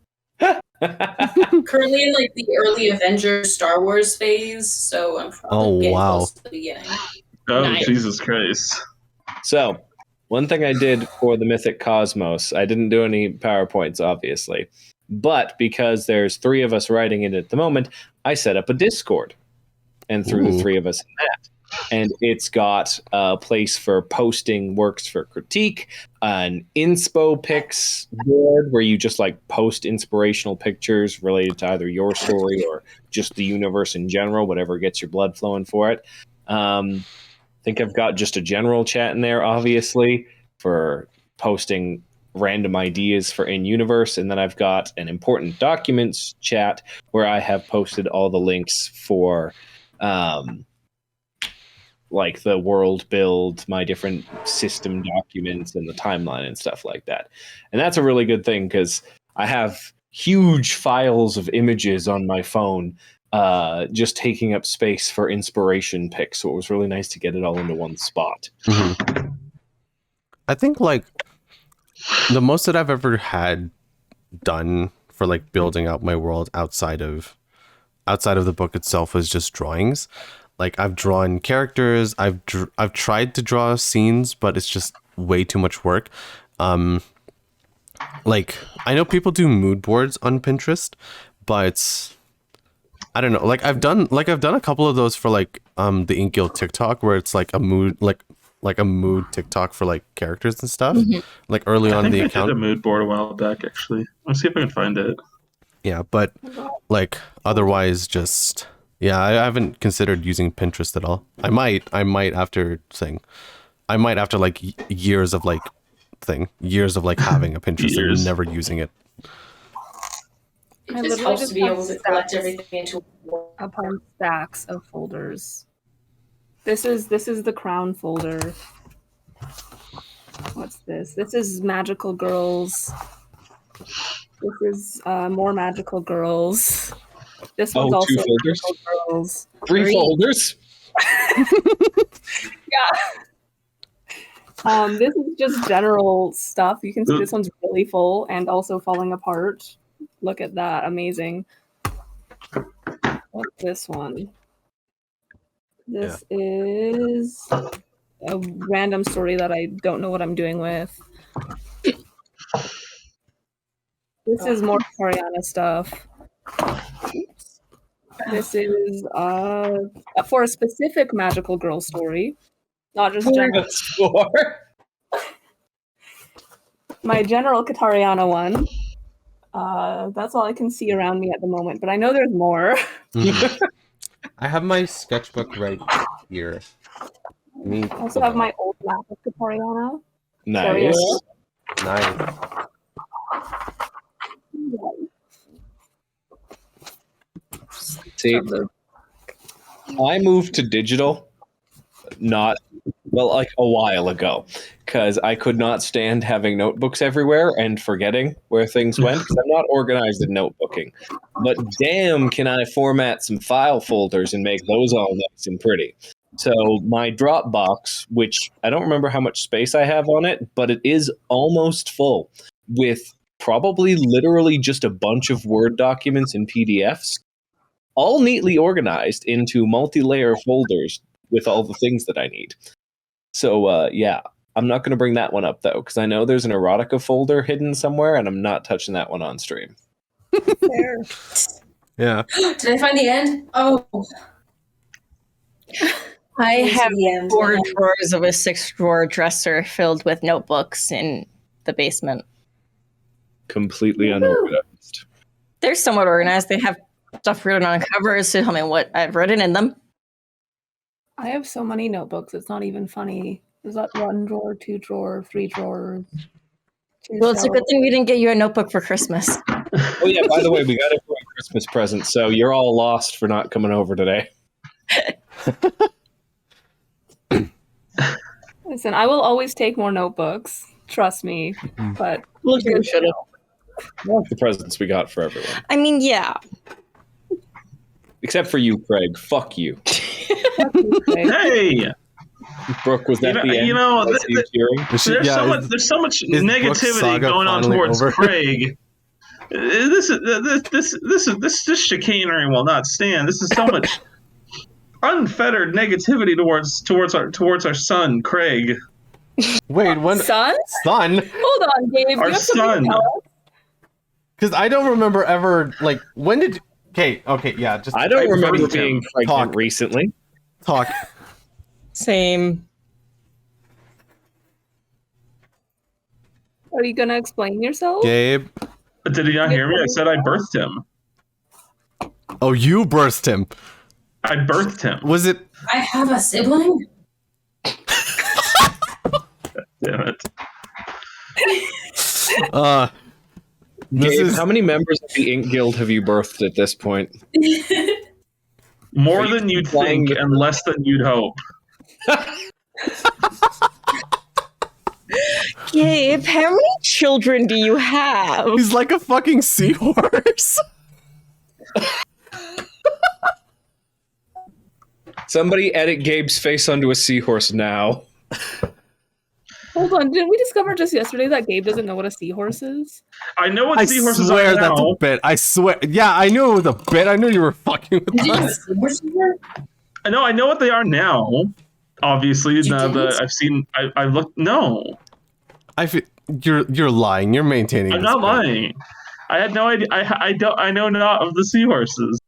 Currently in like the early Avengers Star Wars phase, so I'm probably getting close to the beginning. Oh, Nice. Jesus Christ. So, one thing I did for the Mythic Cosmos, I didn't do any PowerPoints, obviously. But because there's 3 of us writing it at the moment, I set up a Discord and threw the 3 of us in that. And it's got a place for posting works for critique, an inspo pics board where you just like post inspirational pictures related to either your story or just the universe in general, whatever gets your blood flowing for it. I think I've got just a general chat in there, obviously, for posting random ideas for in-universe, and then I've got an important documents chat where I have posted all the links for like the world build, my different system documents, and the timeline and stuff like that. And that's a really good thing because I have huge files of images on my phone just taking up space for inspiration pics, so it was really nice to get it all into one spot. Mm-hmm. I think like the most that I've ever had done for like building out my world outside of the book itself was just drawings. Like I've drawn characters, I've tried to draw scenes, but it's just way too much work. Like I know people do mood boards on Pinterest, but I don't know. Like I've done a couple of those for like the InkGuild TikTok where it's like a mood, like like a mood TikTok for like characters and stuff. Like early on in the account. I did a mood board a while back, actually. Let's see if I can find it. Yeah, but like otherwise, just I haven't considered using Pinterest at all. I might after like years of like having a Pinterest and never using it. It just helps to be able to collect everything into upon stacks of folders. This is the crown folder. What's this? This is magical girls. This is more magical girls. This one's also 2 folders. magical girls. 3 folders. Yeah. This is just general stuff. You can see this one's really full and also falling apart. Look at that. Amazing. What's this one? This is a random story that I don't know what I'm doing with. This is more Coriana stuff. Oops. This is for a specific magical girl story. Not just general. My general Katariana one. That's all I can see around me at the moment, but I know there's more. I have my sketchbook right here. I also have my old map of Katariana. Nice. Nice. See, I moved to digital like a while ago, because I could not stand having notebooks everywhere and forgetting where things went, because I'm not organized in notebooking. But damn, can I format some file folders and make those all nice and pretty. So my Dropbox, which I don't remember how much space I have on it, but it is almost full with probably literally just a bunch of Word documents and PDFs, all neatly organized into multi-layer folders with all the things that I need. So, I'm not going to bring that one up, though, because I know there's an erotica folder hidden somewhere, and I'm not touching that one on stream. There. Yeah. Did I find the end? Oh. I have 4 drawers of a 6-drawer dresser filled with notebooks in the basement. Completely unorganized. They're somewhat organized. They have stuff written on covers to tell me what I've written in them. I have so many notebooks, it's not even funny. Is that 1 drawer, 2 drawer, 3 drawers? Well, it's a good thing we didn't get you a notebook for Christmas. Oh, yeah, by the way, we got it for a Christmas present, so you're all lost for not coming over today. Listen, I will always take more notebooks. Trust me. But Look, you should have. The presents we got for everyone. I mean, yeah. Except for you, Craig. Fuck you. Hey! Brooke, was that the end? There's so much negativity going on towards Craig. This chicanery will not stand. This is so much unfettered negativity towards our son, Craig. Wait, when son? Son? Hold on, Gabe. Our son. Because I don't remember ever like when did. Okay, yeah. Just I don't remember being pregnant recently. Talk. Same. Are you gonna explain yourself? Gabe. Did you not hear me? I said I birthed him. Oh, you birthed him. I birthed him. Was it? I have a sibling? Damn it. Gabe, how many members of the Ink Guild have you birthed at this point? More than you'd think and less than you'd hope. Gabe, how many children do you have? He's like a fucking seahorse. Somebody edit Gabe's face onto a seahorse now. Hold on, didn't we discover just yesterday that Gabe doesn't know what a seahorse is? I know what seahorses are. I swear now. that's a bit. I swear. Yeah, I knew it was a bit. I knew you were fucking with us. I know what they are now. Obviously, I've seen. I've looked. No, I feel you're lying. You're maintaining. I'm not lying. I had no idea. I know not of the seahorses.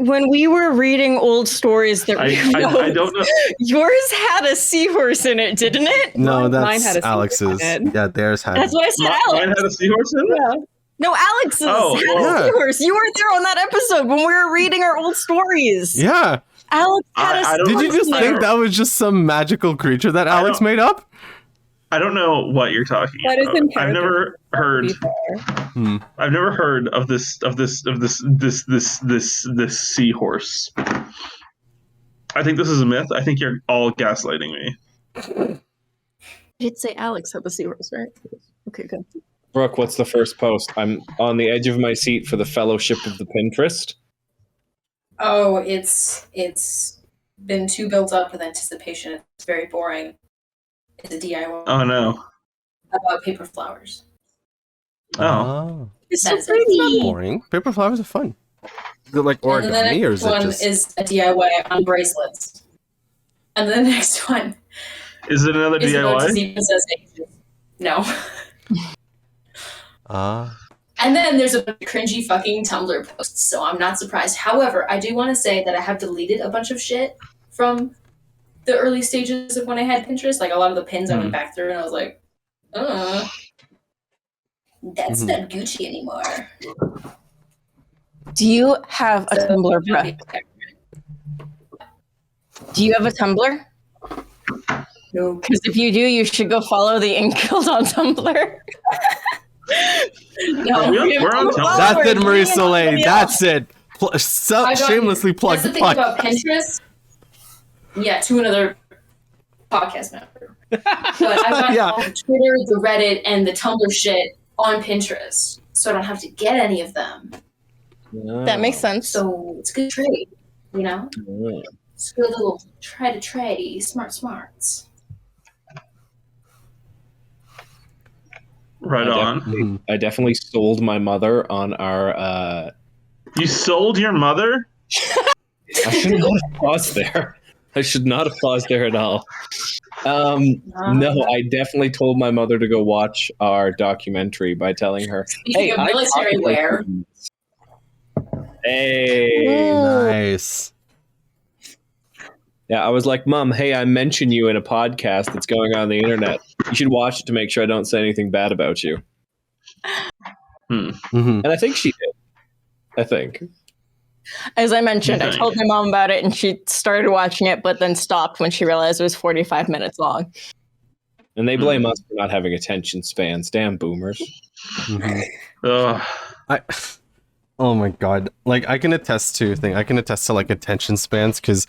when we were reading old stories that we I don't know. yours had a seahorse in it, didn't it? No, Mine that's had a Alex's. seahorse in it. Yeah, theirs had. That's why I said Mine Alex. had a seahorse in it? Yeah. No, Alex's Oh, had yeah. a seahorse. You were there on that episode when we were reading our old stories. Yeah. Alex had I a don't- Did you seahorse just in think there. that was just some magical creature that Alex don't- made up? I don't know what you're talking That is about. in I've never heard. Hmm. I've never heard of this seahorse. I think this is a myth. I think you're all gaslighting me. You did say Alex had the seahorse, right? Okay, good. Brooke, what's the first post? I'm on the edge of my seat for the Fellowship of the Pinterest. Oh, it's been too built up with anticipation. It's very boring. It's a DIY Oh no. about paper flowers. Oh. It's That so is pretty. Boring. Paper flowers are fun. Is it like And then the origami or next is it one just? is a DIY on bracelets. And then the next one Is it another is about to DIY? see Princess Ages. No. And then there's a bunch of cringy fucking Tumblr posts, so I'm not surprised. However, I do want to say that I have deleted a bunch of shit from the early stages of when I had Pinterest. Like a lot of the pins I went back through and I was like, that's not Gucci anymore. Do you have a Tumblr, Brooke? Do you have a Tumblr? No. Because if you do, you should go follow the InkGuild on Tumblr. No. We're on Tumblr. That's it, We're Marie-Soleil. doing That's it. I got- Shamelessly plug That's the the thing about podcast. Pinterest. Yeah, to another podcast member. But I've got Yeah. all the Twitter, the Reddit, and the Tumblr shit on Pinterest, so I don't have to get any of them. That makes sense. So it's a good trade, you know? It's a good little try to trade, smarts. Right on. I definitely sold my mother on our. You sold your mother? I should not have paused there. I should not have paused there at all. No, I definitely told my mother to go watch our documentary by telling her, Speaking of military wear, Hey. Nice. Yeah, I was like, Mom, hey, I mentioned you in a podcast that's going on the internet. You should watch it to make sure I don't say anything bad about you. And I think she did. I think. As I mentioned, I told my mom about it and she started watching it, but then stopped when she realized it was 45 minutes long. And they blame us for not having attention spans. Damn boomers. Oh my god! Like I can attest to like attention spans because,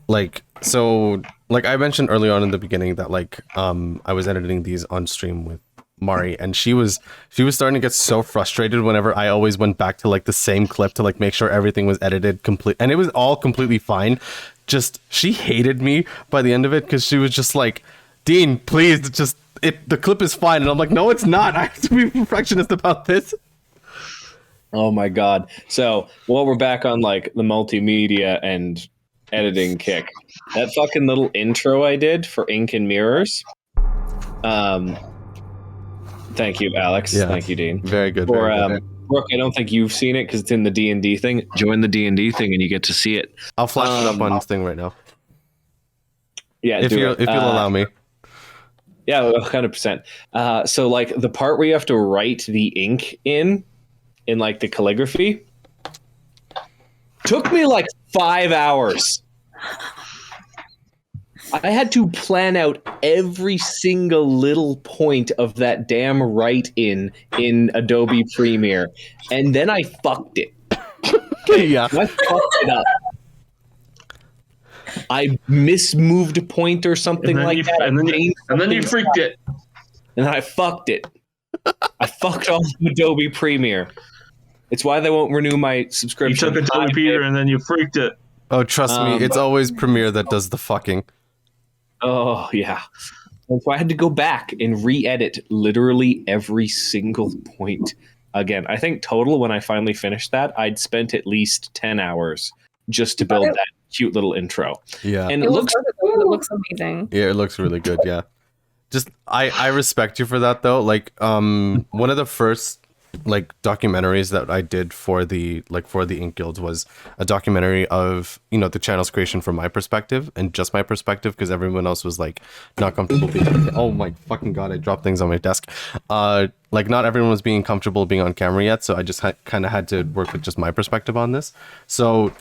like, so like I mentioned early on in the beginning that like I was editing these on stream with Mari, and she was starting to get so frustrated whenever I always went back to like the same clip to like make sure everything was edited complete, and it was all completely fine. Just she hated me by the end of it because she was just like, Dean, please, just the clip is fine, and I'm like, no, it's not. I have to be perfectionist about this. Oh my god. So while we're back on like the multimedia and editing kick, that fucking little intro I did for Ink and Mirrors. Thank you, Alex. Yeah. Thank you, Dean. Very good. Or Very good. Brooke, I don't think you've seen it because it's in the D&D thing. Join the D&D thing and you get to see it. I'll flash it up on this thing right now. Yeah, If you'll allow me. Yeah, 100%. So like the part where you have to write the ink in like the calligraphy took me like 5 hours. I had to plan out every single little point of that damn write in Adobe Premiere, and then I fucked it. Yeah. I fucked it up. I mismoved a point or something like that. And then you freaked it. And then I fucked it. I fucked all of Adobe Premiere. It's why they won't renew my You subscription. took Adobe Peter and then you freaked it. Oh, trust me, it's always Premiere that does the fucking. Oh, yeah. And so I had to go back and re-edit literally every single point again. I think total, when I finally finished that, I'd spent at least 10 hours just to build that cute little intro. Yeah. And It it looks looks amazing. Yeah, it looks really good. Yeah. Just I respect you for that though. Like one of the first documentaries that I did for the Ink Guild was a documentary of, you know, the channel's creation from my perspective and just my perspective, because everyone else was like not comfortable being, oh my fucking god, I dropped things on my desk. Like not everyone was being comfortable being on camera yet, so I just kind of had to work with just my perspective on this. So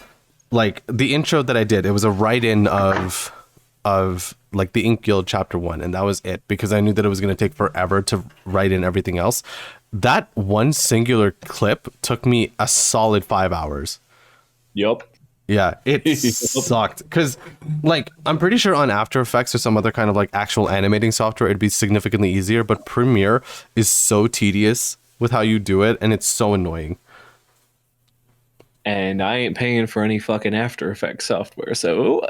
like the intro that I did, it was a write-in of like the Ink Guild chapter 1, and that was it, because I knew that it was going to take forever to write in everything else. That one singular clip took me a solid 5 hours. Yup. Yeah, it sucked, because like I'm pretty sure on After Effects or some other kind of like actual animating software it'd be significantly easier, but Premiere is so tedious with how you do it, and it's so annoying. And I ain't paying for any fucking After Effects software, so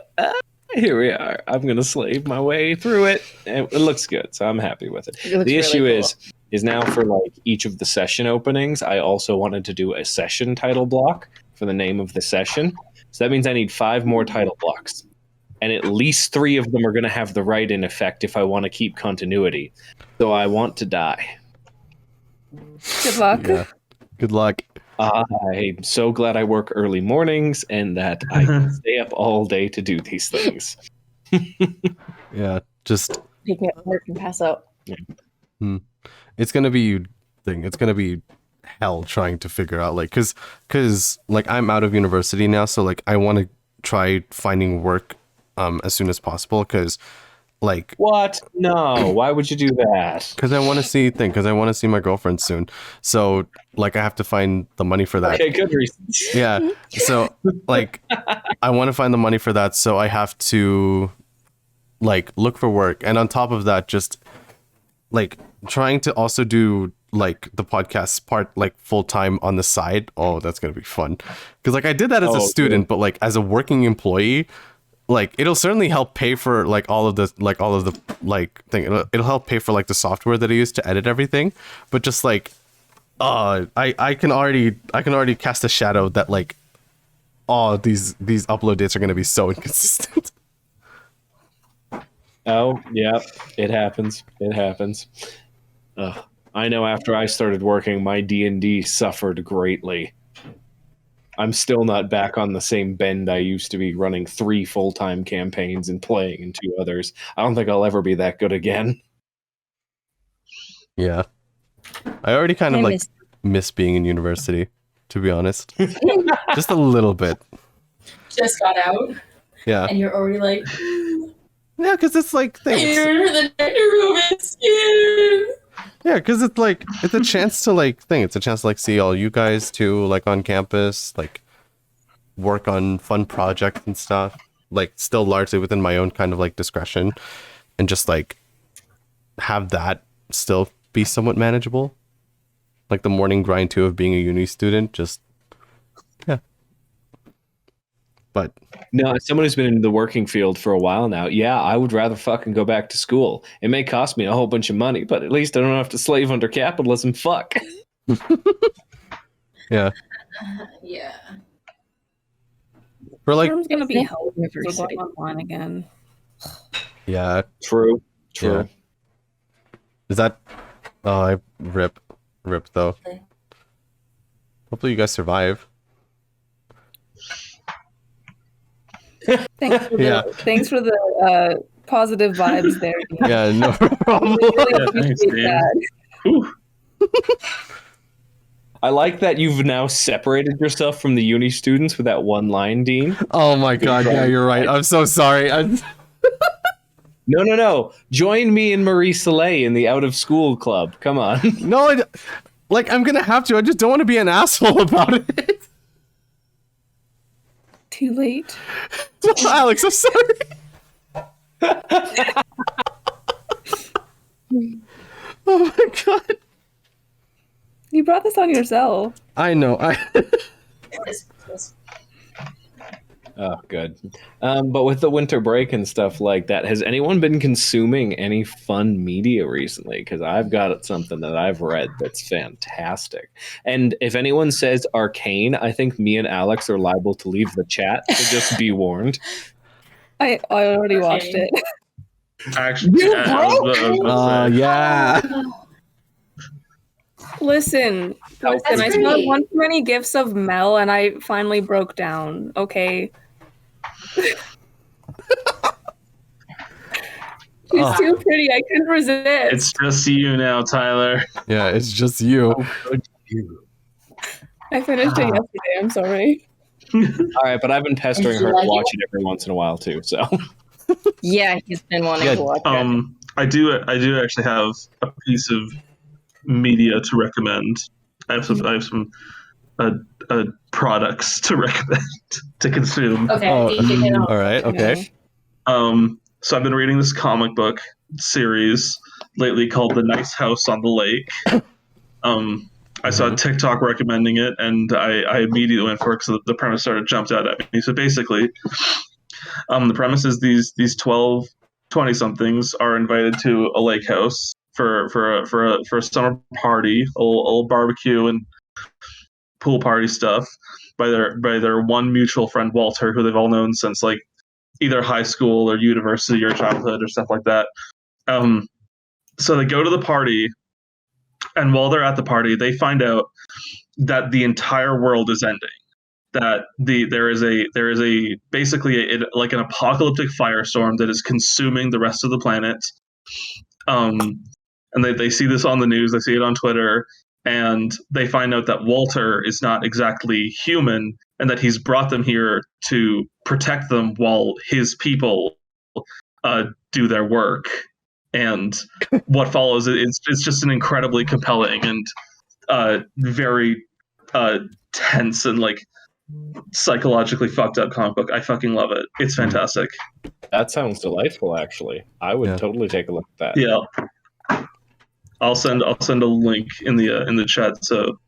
here we are. I'm gonna slave my way through it, and it looks good, so I'm happy with it. The issue is now for like each of the session openings, I also wanted to do a session title block for the name of the session. So that means I need 5 more title blocks, and at least 3 of them are gonna have the write-in effect if I want to keep continuity. So I want to die. Good luck. Yeah. Good luck. I'm so glad I work early mornings and that I can stay up all day to do these things. Yeah, just You can get work and pass out. it's gonna be it's gonna be hell trying to figure out, like, because like I'm out of university now, so like I want to try finding work as soon as possible, because like What? No. Why would you do that? because I want to see my girlfriend soon, so like I have to find the money for that. Okay, good reasons. Yeah, so like I want to find the money for that, so I have to like look for work, and on top of that, just like trying to also do like the podcast part like full time on the side. Oh, that's gonna be fun, because like I did that as a student, but like as a working employee, like it'll certainly help pay for like all of the thing. It'll help pay for like the software that I use to edit everything, but just like I can already cast a shadow that like these upload dates are going to be so inconsistent. Oh, yeah, it happens. I know after I started working, my D&D suffered greatly. I'm still not back on the same bend I used to be, running 3 full-time campaigns and playing in 2 others. I don't think I'll ever be that good again. Yeah. I already kind of like miss being in university, to be honest. Just a little bit. Just got out. Yeah. And you're already like, Yeah, because it's like things. here the room is skin. Yeah, because it's like it's a chance to like it's a chance to like see all you guys too, like on campus, like work on fun projects and stuff, like still largely within my own kind of like discretion, and just like have that still be somewhat manageable. Like the morning grind too of being a uni student, just yeah. But no, as someone who's been in the working field for a while now, yeah, I would rather fucking go back to school. It may cost me a whole bunch of money, but at least I don't have to slave under capitalism. Fuck. Yeah. Yeah. For like, Term's gonna be held for University. going online again. yeah. True. Yeah. Is that? Oh, I rip though. Hopefully you guys survive. Thanks for the positive vibes there. Yeah, no problem. Really thanks, appreciate Dave. that. I like that you've now separated yourself from the uni students with that one line, Dean. Oh my god, yeah, you're right. I'm so sorry. No. Join me and Marie-Soleil in the out of school club. Come on. No, I'm gonna have to. I just don't want to be an asshole about it. Too late. Alex, I'm sorry. Oh my god. You brought this on yourself. I know. Oh, good. But with the winter break and stuff like that, has anyone been consuming any fun media recently? Because I've got something that I've read that's fantastic. And if anyone says arcane, I think me and Alex are liable to leave the chat, so just be warned. I already watched Okay. it. Actually, yeah. yeah. Listen, That's I saw great. one too many gifs of Mel, and I finally broke down. Okay. She's too pretty. I couldn't resist. It's just you now, Tyler. Yeah, it's just you. I finished it yesterday. I'm sorry. All right, but I've been pestering Did you her to like watch it every once in a while too. So Yeah, he's been wanting Yeah, to watch it. I do actually have a piece of media to recommend. I have some products to recommend to consume. Okay, Oh, you can hit on. all right, okay. So I've been reading this comic book series lately called The Nice House on the Lake. I saw a TikTok recommending it, and I immediately went for it because the premise jumped out at me. So basically, the premise is these 20-somethings are invited to a lake house for a summer party, a little barbecue and pool party stuff by their one mutual friend Walter, who they've all known since like either high school or university or childhood or stuff like that. So they go to the party, and while they're at the party, they find out that the entire world is ending. That there is a basically like an apocalyptic firestorm that is consuming the rest of the planet. And they see this on the news, they see it on Twitter, and they find out that Walter is not exactly human, and that he's brought them here to protect them while his people do their work. And what follows, it's just an incredibly compelling and very tense and like psychologically fucked up comic book. I fucking love it. It's fantastic. that sounds delightful. Actually, I would totally take a look at that. Yeah, I'll send a link in the chat. So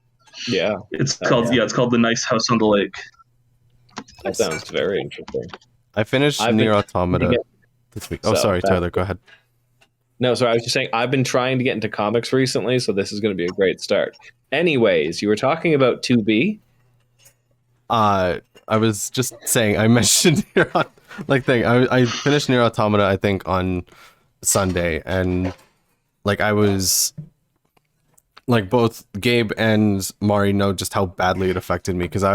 Yeah, it's called The Nice House on the Lake. that sounds very interesting. I finished Nier Automata this week. Oh, So, sorry, Tyler, go ahead. No, sorry, I was just saying I've been trying to get into comics recently, so this is going to be a great start. Anyways, you were talking about 2B. I was just saying, I mentioned I finished Nier Automata, I think, on Sunday, and like I was like, both Gabe and Mari know just how badly it affected me, because I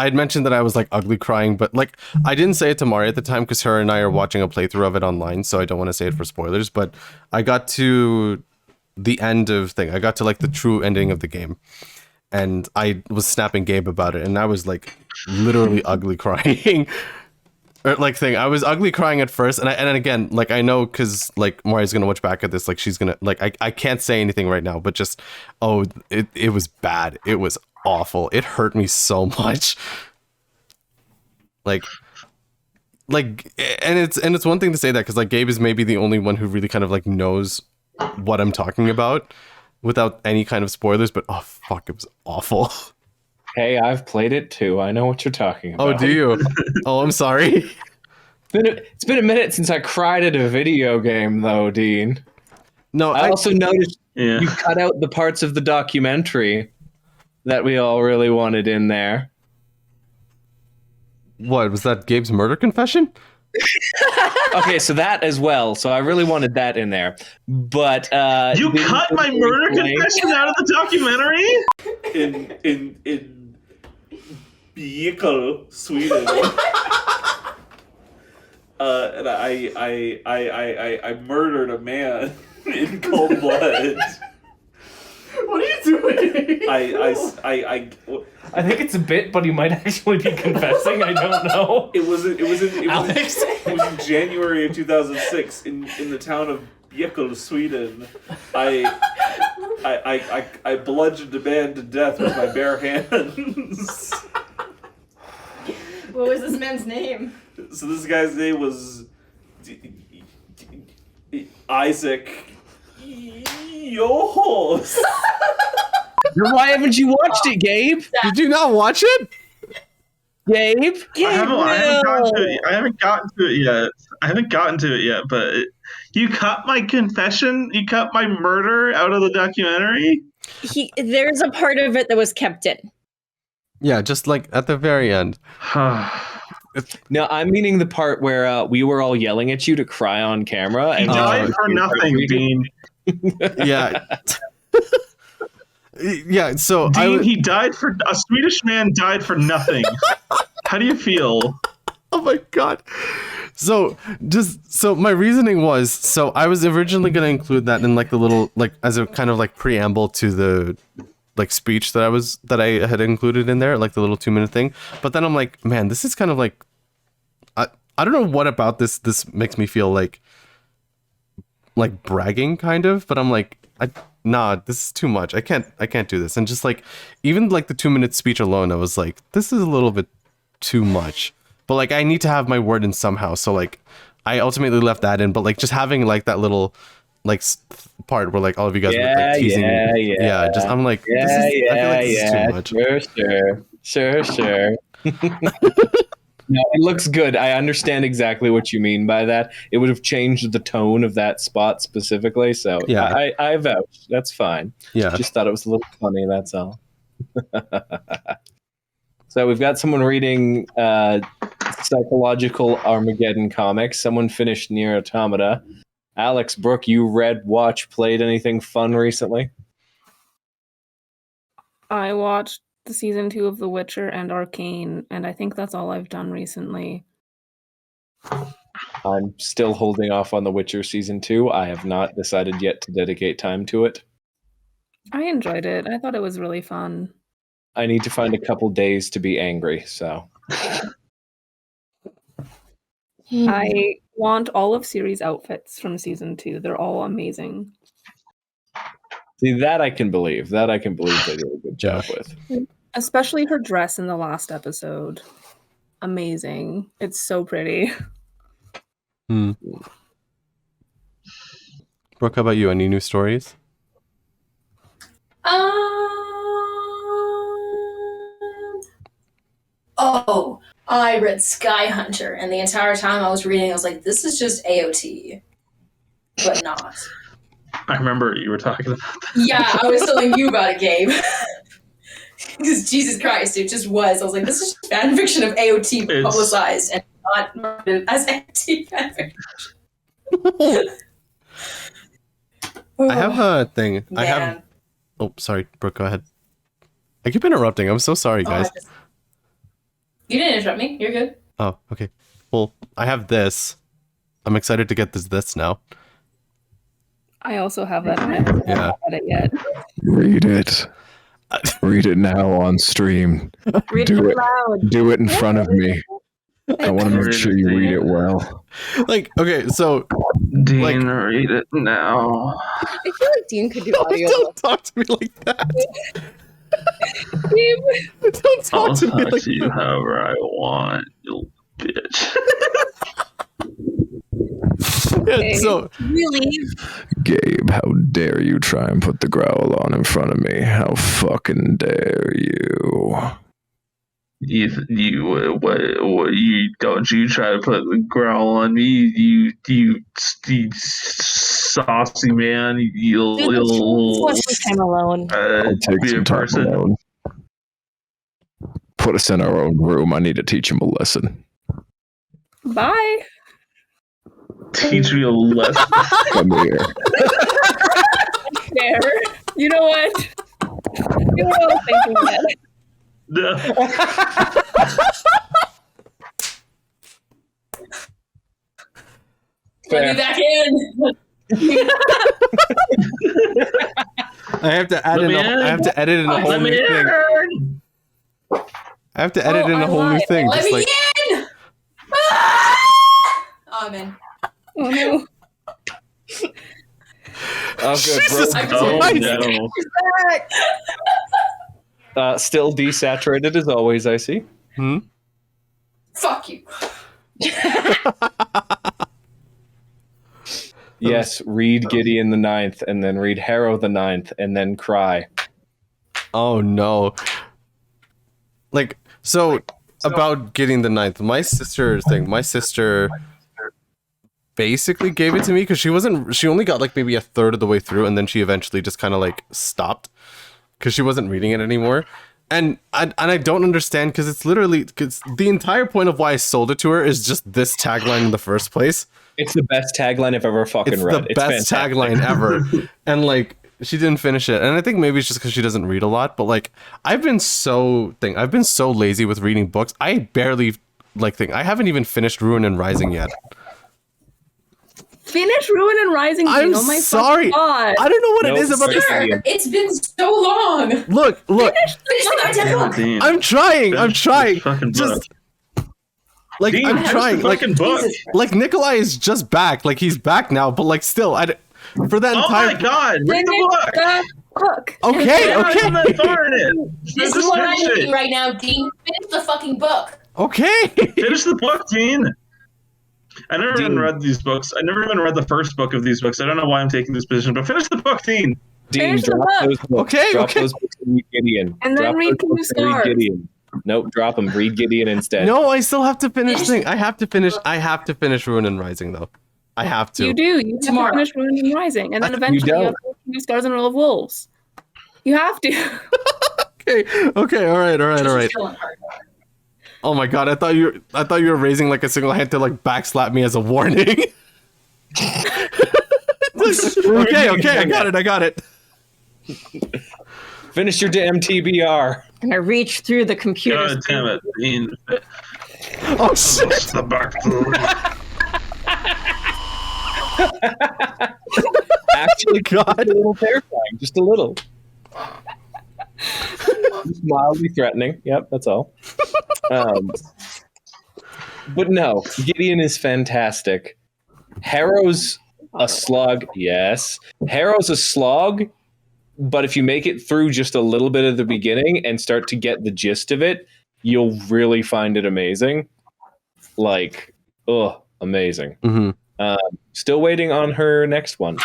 had mentioned that I was like ugly crying, but like I didn't say it to Mari at the time because her and I are watching a playthrough of it online, so I don't want to say it for spoilers. But I got to the end of thing. I got to like the true ending of the game, and I was snapping Gabe about it, and I was like literally ugly crying. Or like thing, I was ugly crying at first, and then again, like I know because like Mari's gonna watch back at this, like she's gonna like I can't say anything right now, but just it was bad. It was awful. It hurt me so much. Like and it's one thing to say that because like Gabe is maybe the only one who really kind of like knows what I'm talking about without any kind of spoilers, but oh fuck, it was awful. Hey, I've played it too. I know what you're talking about. Oh, do you? Oh, I'm sorry. It's been a minute since I cried at a video game, though, Dean. No, I also noticed Yeah. you cut out the parts of the documentary that we all really wanted in there. What was that? Gabe's murder confession? Okay, so that as well. So I really wanted that in there. But You cut my murder confession out of the documentary? in Björkle, Sweden. And I murdered a man in cold blood. What are you doing? I think it's a bit, but he might actually be confessing. I don't know. It was Alex? it was in January of 2006 in the town of Björkle, Sweden. I bludgeoned a man to death with my bare hands. What was this man's name? So this guy's name was Isaac Yohos. why haven't you watched it, Gabe? Did you not watch it? Gabe? I haven't gotten to it yet. But you cut my confession. You cut my murder out of the documentary. There's a part of it that was kept in. Yeah, just like at the very end. No, I'm meaning the part where we were all yelling at you to cry on camera. He And died for nothing, Dean. Yeah. Yeah, so Dean, he died for a Swedish man died for nothing. How do you feel? Oh my god. So my reasoning was, so I was originally going to include that in like the little, like as a kind of like preamble to the like speech that I had included in there, like the little 2-minute thing. But then I'm like, man, this is kind of like, I don't know what about this makes me feel like bragging kind of, but I'm like, nah, this is too much. I can't do this. And just like, even like the 2-minute speech alone, I was like, this is a little bit too much. But like, I need to have my word in somehow. So like, I ultimately left that in. But like, just having like that little like part where like all of you guys were like teasing. Yeah. Just I'm like, I feel like this is too much. Sure. No, it looks good. I understand exactly what you mean by that. It would have changed the tone of that spot specifically. So yeah, I vouch. That's fine. Yeah. Just thought it was a little funny. That's all. So we've got someone reading Psychological Armageddon comics. Someone finished Nier Automata. Alex, Brooke, you read, watched, played anything fun recently? I watched the season 2 of The Witcher and Arcane, and I think that's all I've done recently. I'm still holding off on The Witcher season 2. I have not decided yet to dedicate time to it. I enjoyed it. I thought it was really fun. I need to find a couple days to be angry, so. I want all of Ciri's outfits from season 2. They're all amazing. See, that I can believe. They did a good job with. Especially her dress in the last episode. Amazing. It's so pretty. Brooke, how about you? Any new stories? Oh, I read Sky Hunter, and the entire time I was reading, I was like, this is just AOT. But not. I remember you were talking about that. Yeah, I was telling you about it, Gabe. Because Jesus Christ, it just was. I was like, this is just fan fiction of AOT publicized and not marketed as AOT fan fiction. I have a thing. Man. Oh, sorry, Brooke, go ahead. I keep interrupting. I'm so sorry, guys. You didn't interrupt me. You're good. Oh, okay. Well, I have this. I'm excited to get this now. I also have that. I haven't read it yet. Read it. Read it now on stream. Read it loud. Do it in front of me. I want to make sure you read it well. Like, okay, so Dean, read it now. I feel like Dean could do audio. Don't talk to me like that. Don't talk I'll to me talk like to you however I want, you bitch. Yeah, so Really? Gabe, how dare you try and put the growl on in front of me? How fucking dare you? You don't you try to put the growl on me, you saucy man. You'll want some time alone. I'll take be some a time person. alone. Put us in our own room. I need to teach him a lesson. Bye. Teach me a lesson. Come here. There. You know what? You know what I was thinking that. No. Let me back in. I have to add I have to edit in a whole new thing. I have to edit in a whole new thing. Let Just me like in. Oh, I'm in. Oh no. Oh, good. Jesus Oh Christ. no. Still desaturated as always, I see. Fuck you. Yes, read Gideon the Ninth, and then read Harrow the Ninth, and then cry. Oh no. Like, so about getting the ninth, my sister basically gave it to me because she only got like maybe a third of the way through, and then she eventually just kind of like stopped because she wasn't reading it anymore. And I don't understand because it's literally, because the entire point of why I sold it to her is just this tagline in the first place. It's the best tagline I've ever fucking read. It's the best tagline ever. And like, She didn't finish it, and I think maybe it's just because she doesn't read a lot. But like, I've been so lazy with reading books. I barely I haven't even finished Ruin and Rising yet. Finish Ruin and Rising. I'm oh my sorry. God. I don't know what it is about this. It's been so long. Look. Finish the goddamn book. Dean, I'm trying. this fucking book. Like Dean, I'm trying. finish the fucking book. Like Nikolai is just back. Like he's back now, but like still, for that Oh entire. my god! Read the book. Okay. I'm that far in it. This is what I'm doing right now, Dean. Finish the fucking book. Okay. Finish the book, Dean. I never even read these books. I never even read the first book of these books. I don't know why I'm taking this position, but finish the book, Dean. Dean, drop those books. Drop those books and read Gideon. And then read King of Stars. Gideon. Nope, drop them. Read Gideon instead. No, I still have to finish I have to finish Ruin and Rising though. I have to. You do. You tomorrow. Finish Ruin and Rising, and then eventually you have King of Stars and Rule of Wolves. You have to. Okay. All right. Oh my god! I thought you were raising like a single hand to like backslap me as a warning. Okay, I got it. Finish your damn TBR. And I reach through the computer. God damn it, Dean. Oh shit! The back. Actually, God, a little terrifying. Just a little. Just mildly threatening. Yep, that's all. But no, Gideon is fantastic. Harrow's a slog. Yes. Harrow's a slog, but if you make it through just a little bit of the beginning and start to get the gist of it, you'll really find it amazing. Like, amazing. Mm-hmm. Still waiting on her next one.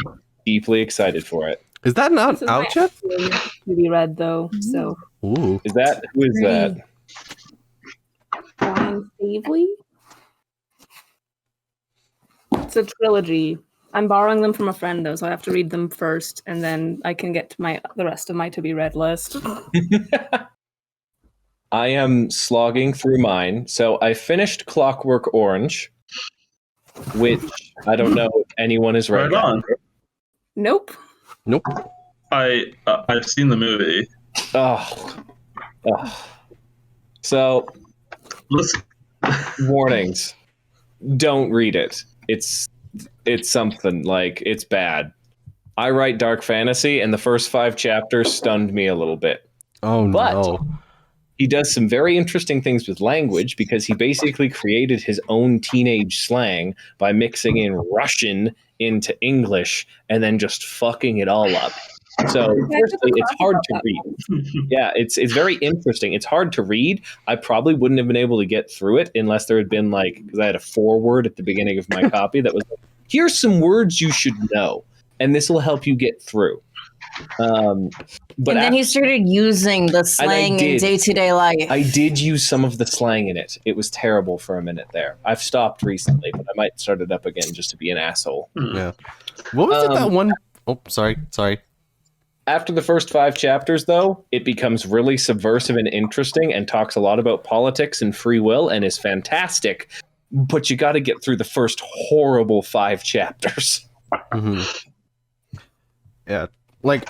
Deeply excited for it. Is that not out yet? To be read though, so. Ooh. Who is that? Brian Stavely? It's a trilogy. I'm borrowing them from a friend though, so I have to read them first, and then I can get to the rest of my to be read list. I am slogging through mine. So I finished Clockwork Orange, which I don't know if anyone is read. Right on. Nope. I've seen the movie. So, listen. Warnings. Don't read it. It's something like it's bad. I write dark fantasy, and the first 5 chapters stunned me a little bit. Oh but no. He does some very interesting things with language because he basically created his own teenage slang by mixing in Russian into English and then just fucking it all up. So firstly, it's hard to read. Yeah, it's very interesting. It's hard to read. I probably wouldn't have been able to get through it unless there had been because I had a foreword at the beginning of my copy that was here's some words you should know, and this will help you get through. But then he started using the slang in day-to-day life. I did use some of the slang in it. It was terrible for a minute there. I've stopped recently, but I might start it up again just to be an asshole. Yeah. What was it that one? Oh, sorry. After the first 5 chapters, though, it becomes really subversive and interesting and talks a lot about politics and free will and is fantastic. But you got to get through the first horrible 5 chapters. Mm-hmm. Yeah.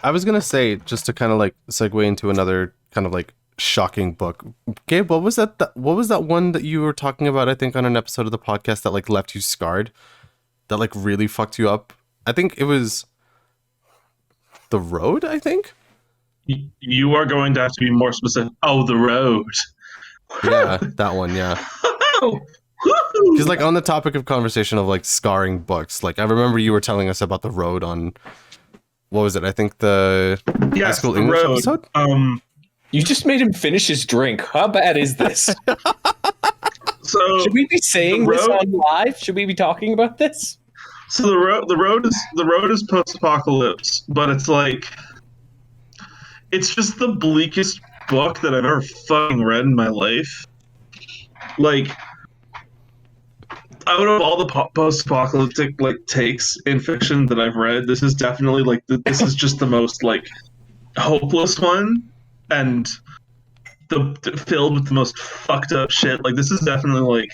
I was going to say, just to kind of segue into another kind of shocking book. Gabe, what was that one that you were talking about, I think, on an episode of the podcast that left you scarred? That really fucked you up? I think it was The Road, I think? You are going to have to be more specific. Oh, The Road. Yeah, that one, yeah. Because on the topic of conversation of scarring books, I remember you were telling us about The Road on... What was it? I think the high school English episode? You just made him finish his drink. How bad is this? So should we be saying this on live? Should we be talking about this? So the road is post-apocalypse, but it's just the bleakest book that I've ever fucking read in my life. Out of all the post-apocalyptic takes in fiction that I've read, this is definitely this is just the most hopeless one, and filled with the most fucked up shit. This is definitely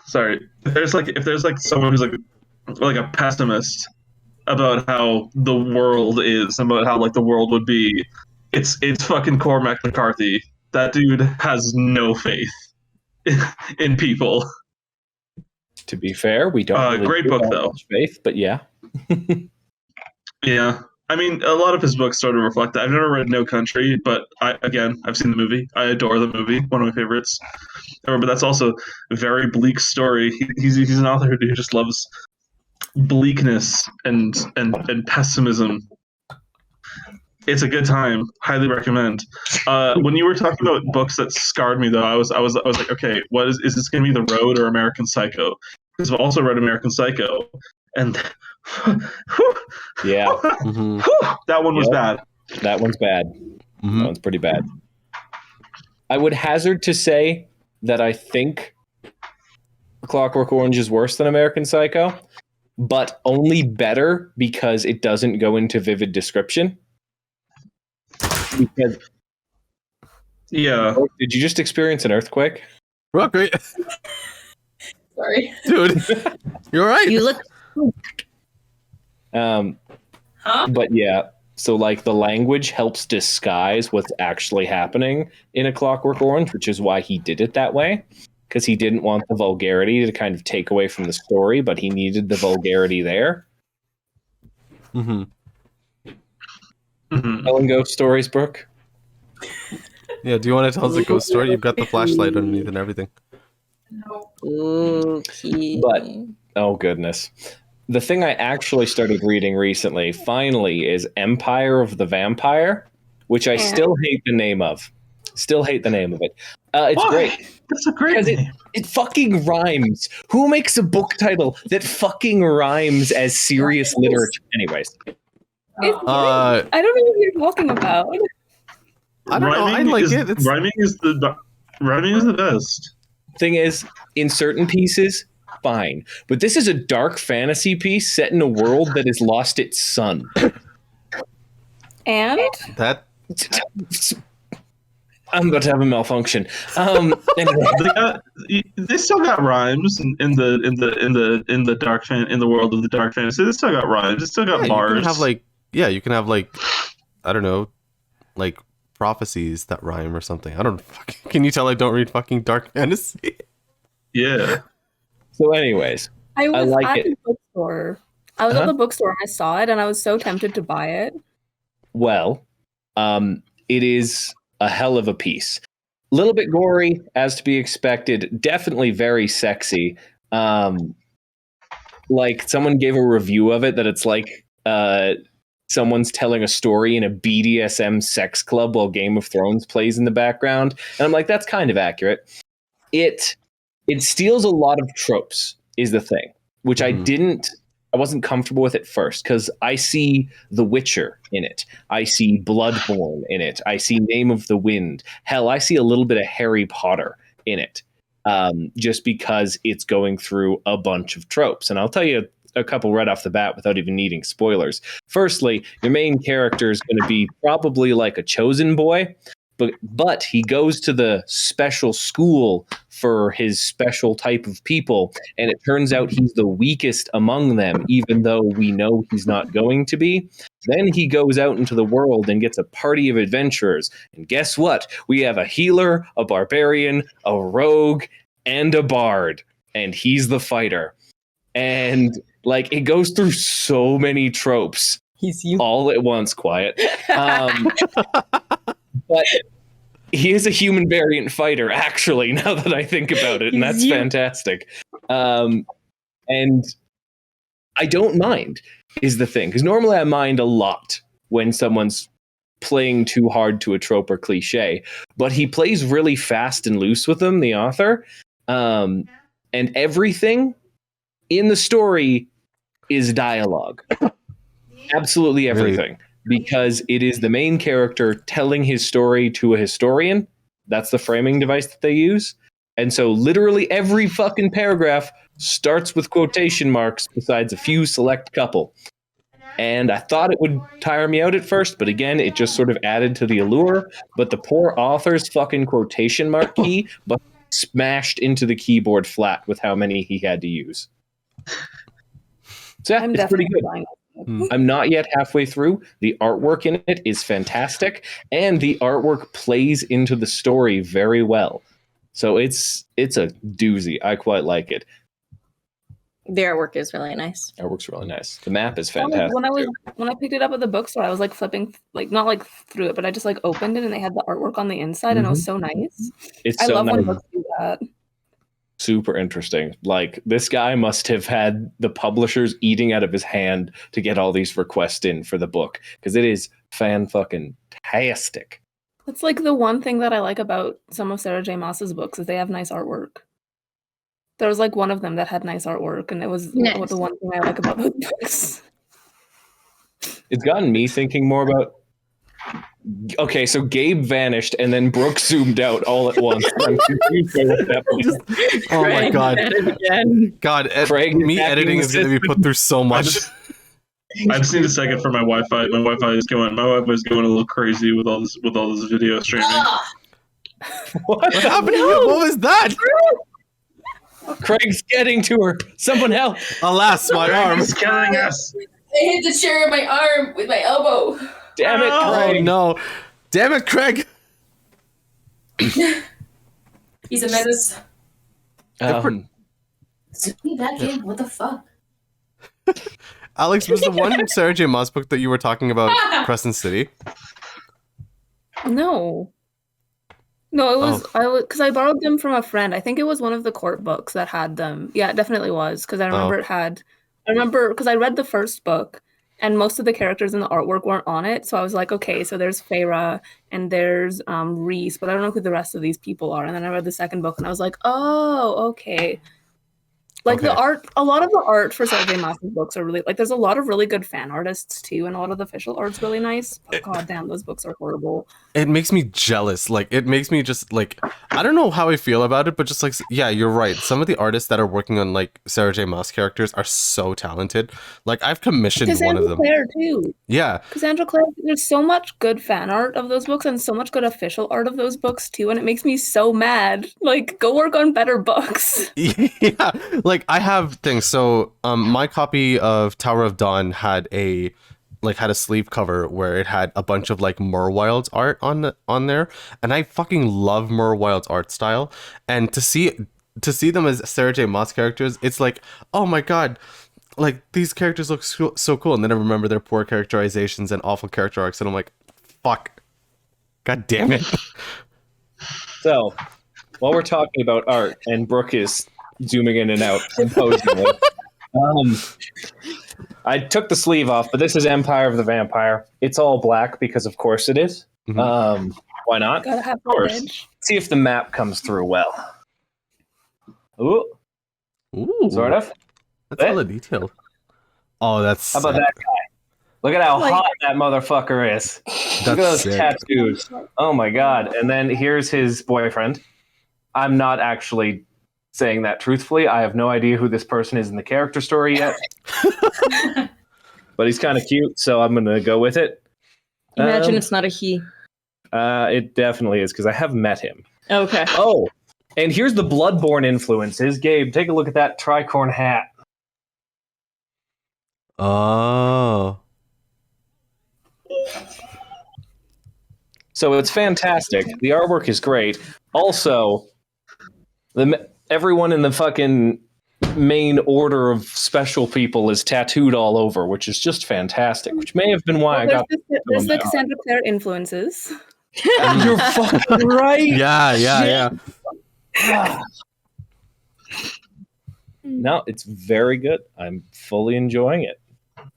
sorry. If there's someone who's a pessimist, about how the world is, about how like the world would be. It's fucking Cormac McCarthy. That dude has no faith in people. To be fair, we don't really great do book have though. much faith, but yeah. Yeah. I mean, a lot of his books sort of reflect that. I've never read No Country, but I've seen the movie. I adore the movie. One of my favorites. But that's also a very bleak story. He's an author who just loves bleakness and pessimism. It's a good time. Highly recommend. When you were talking about books that scarred me, though, I was like, okay, what is this going to be, The Road or American Psycho? Because I've also read American Psycho, and yeah, that one was bad. That one's bad. That one's pretty bad. I would hazard to say that I think Clockwork Orange is worse than American Psycho, but only better because it doesn't go into vivid description. Because, yeah. Did you just experience an earthquake? Brooke, Sorry. dude, you're right. You look. But yeah, so like the language helps disguise what's actually happening in A Clockwork Orange, which is why he did it that way, because he didn't want the vulgarity to kind of take away from the story, but he needed the vulgarity there. Telling ghost stories, Brooke? Yeah, do you want to tell us a ghost story? You've got the flashlight underneath and everything. No. Okay. But, oh goodness. The thing I actually started reading recently, finally, is Empire of the Vampire, which I still hate the name of. Still hate the name of it. It's great. That's a great name. It fucking rhymes. Who makes a book title that fucking rhymes as serious literature? Anyways. I don't know what you're talking about. I don't know. I like it. Rhyming is the best. Thing is, in certain pieces, fine. But this is a dark fantasy piece set in a world that has lost its sun. And that I'm about to have a malfunction. Anyway. They still got rhymes in the dark in the world of the dark fantasy. They still got rhymes. They still got bars. You can have I don't know, like prophecies that rhyme or something. I don't fucking. Can you tell I don't read fucking dark fantasy? Yeah. So, anyways, I was like at it. the bookstore. I was at the bookstore and I saw it, and I was so tempted to buy it. Well, it is a hell of a piece. A little bit gory, as to be expected. Definitely very sexy. Like someone gave a review of it that it's like someone's telling a story in a BDSM sex club while Game of Thrones plays in the background, and I'm like, that's kind of accurate. It steals a lot of tropes, is the thing, which I wasn't comfortable with at first, because I see The Witcher in it. I see Bloodborne in it. I see Name of the Wind. Hell, I see a little bit of Harry Potter in it, just because it's going through a bunch of tropes. And I'll tell you a couple right off the bat without even needing spoilers. Firstly, your main character is going to be probably like a chosen boy, but he goes to the special school for his special type of people, and it turns out he's the weakest among them, even though we know he's not going to be. Then he goes out into the world and gets a party of adventurers, and guess what? We have a healer, a barbarian, a rogue, and a bard, and he's the fighter. And like, it goes through so many tropes. He's you. All at once. Quiet. But he is a human variant fighter, actually, now that I think about it, and that's fantastic. And I don't mind, is the thing, because normally I mind a lot when someone's playing too hard to a trope or cliche, but he plays really fast and loose with them, the author, and everything in the story is dialogue. Absolutely everything. Because it is the main character telling his story to a historian. That's the framing device that they use. And so literally every fucking paragraph starts with quotation marks besides a few select couple. And I thought it would tire me out at first, but again, it just sort of added to the allure. But the poor author's fucking quotation mark key but smashed into the keyboard flat with how many he had to use. So yeah, it's pretty good. I'm not yet halfway through. The artwork in it is fantastic, and the artwork plays into the story very well. So it's a doozy. I quite like it. The artwork is really nice. Artwork's really nice. The map is fantastic. When I picked it up at the bookstore, I was like flipping, like not like through it, but I just like opened it and they had the artwork on the inside, and it was so nice. It's I so love nice. when books do that. Super interesting. Like, this guy must have had the publishers eating out of his hand to get all these requests in for the book, because it is fan-fucking-tastic. That's like the one thing that I like about some of Sarah J. Maas's books is they have nice artwork. There was like one of them that had nice artwork, and it was the one thing I like about those books. It's gotten me thinking more about... Okay, so Gabe vanished, and then Brooke zoomed out all at once. I'm confused by what happened. Oh my god. God, Craig me editing is going to be put through so much. I just need a second for my Wi-Fi. My Wi-Fi is going a little crazy with all this video streaming. What happened to you? What was that? Craig's getting to her. Someone help. Alas, my arm. He's killing us. I hit the chair in my arm with my elbow. Damn it, Craig. Oh no. Damn it, Craig. He's a menace. Zoom me back in. What the fuck? Alex, was the one Sarah J. Maas book that you were talking about Crescent City? No, it was because I borrowed them from a friend. I think it was one of the court books that had them. Yeah, it definitely was, because I remember it had. I remember because I read the first book, and most of the characters in the artwork weren't on it. So I was like, okay, so there's Feyre and there's Reese, but I don't know who the rest of these people are. And then I read the second book, and I was like, oh, okay. Like the art, a lot of the art for Sarah J. Maas's books are really, like, there's a lot of really good fan artists too, and a lot of the official art's really nice. But god damn, those books are horrible. It makes me jealous. Like, it makes me just, like, I don't know how I feel about it, but just, like, yeah, you're right. Some of the artists that are working on, like, Sarah J. Maas characters are so talented. Like, I've commissioned one of them. Claire too. Yeah. Cassandra Clare, there's so much good fan art of those books and so much good official art of those books too, and it makes me so mad. Like, go work on better books. Yeah. Like, I have things. So, my copy of Tower of Dawn had a sleeve cover where it had a bunch of like Murwild's art on there, and I fucking love Murwild's art style. And to see them as Sarah J. Maas characters, it's like, oh my god, like these characters look so cool. And then I remember their poor characterizations and awful character arcs, and I'm like, fuck, god damn it. So, while we're talking about art, and Brooke is zooming in and out composingly, I took the sleeve off, but this is Empire of the Vampire. It's all black because, of course, it is. Mm-hmm. Why not? Gotta have Of course. edge. See if the map comes through well. Ooh, sort of. That's hella detailed. Oh, that's How about sick. that guy? Look at how hot that motherfucker is. Look at those sick. tattoos. Oh my god. And then here's his boyfriend. I'm not actually saying that truthfully. I have no idea who this person is in the character story yet. But he's kind of cute, so I'm going to go with it. Imagine it's not a he. It definitely is, because I have met him. Okay. Oh, and here's the Bloodborne influences. Gabe, take a look at that tricorn hat. Oh. So it's fantastic. The artwork is great. Also, everyone in the fucking main order of special people is tattooed all over, which is just fantastic, which may have been why I got... There's the Cassandra Clare influences. You're fucking right. Yeah. No, it's very good. I'm fully enjoying it.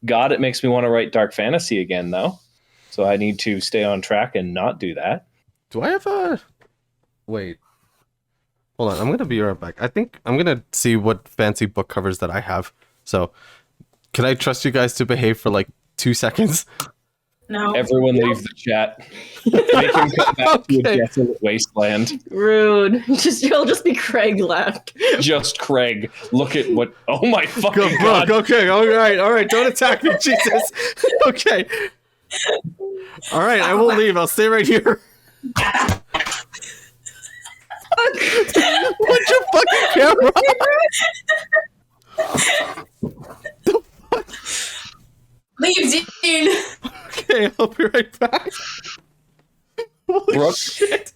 God, it makes me want to write dark fantasy again, though. So I need to stay on track and not do that. Do I have a... Wait. Hold on, I'm going to be right back. I think I'm going to see what fancy book covers that I have. So, can I trust you guys to behave for like 2 seconds? No. Everyone leave the chat. Make him come back to a desolate wasteland. Rude. It'll just be Craig left. Just Craig. Look at what... Oh my fucking god. Brooke, okay, all right. Don't attack me, Jesus. Okay. All right, I won't leave. I'll stay right here. Put your fucking camera on. Leave, Dean. Okay, I'll be right back. Holy Brooke, shit.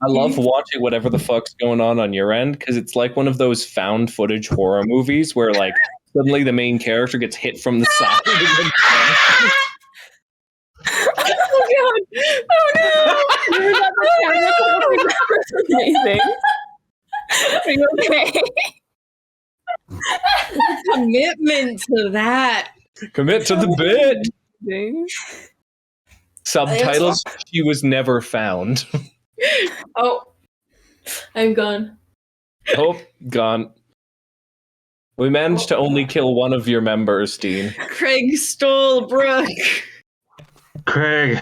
I love watching whatever the fuck's going on your end because it's like one of those found footage horror movies where like suddenly the main character gets hit from the side. Oh god! Oh no! Amazing. Are you okay? Commitment to that. Commit to the bit. Amazing. Subtitles: She was never found. Oh, I'm gone. Oh, gone. We managed to only kill one of your members, Dean. Craig stole Brooke. Craig,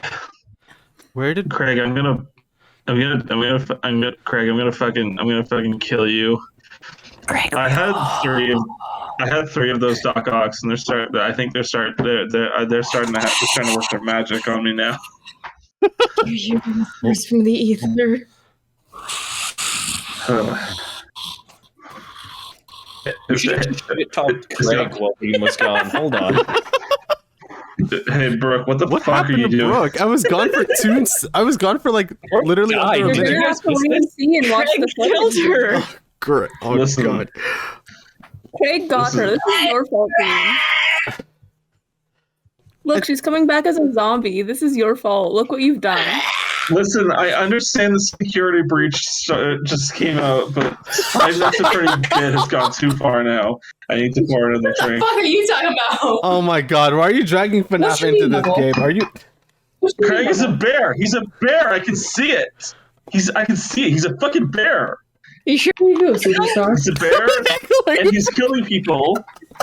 Where did Craig, I'm gonna fucking kill you. Craig, I had three of those Doc Ox, and they're starting to work their magic on me now. you're the first from the ether. We should have talked to Craig while Dean was gone. Hold on. Hey Brooke, what fuck are happened you to doing? Brooke? I was gone for I was gone for like literally died. under a Did You're minute. gonna have to wait and see and watch the Killed footage. her. Great. Oh Listen. god. Craig got her. This is your fault, Dean. Look, she's coming back as a zombie. This is your fault. Look what you've done. Listen, I understand the security breach just came out, but Five Nights at Freddy's bit has gone too far now. I need to pour another What the drink. fuck are you talking about? Oh my god, why are you dragging FNAF What's your into name, this Michael? game? Are you Craig is a bear. He's a bear. I can see it. I can see it. He's a fucking bear. You sure you do, superstar? He's a bear, and he's killing people.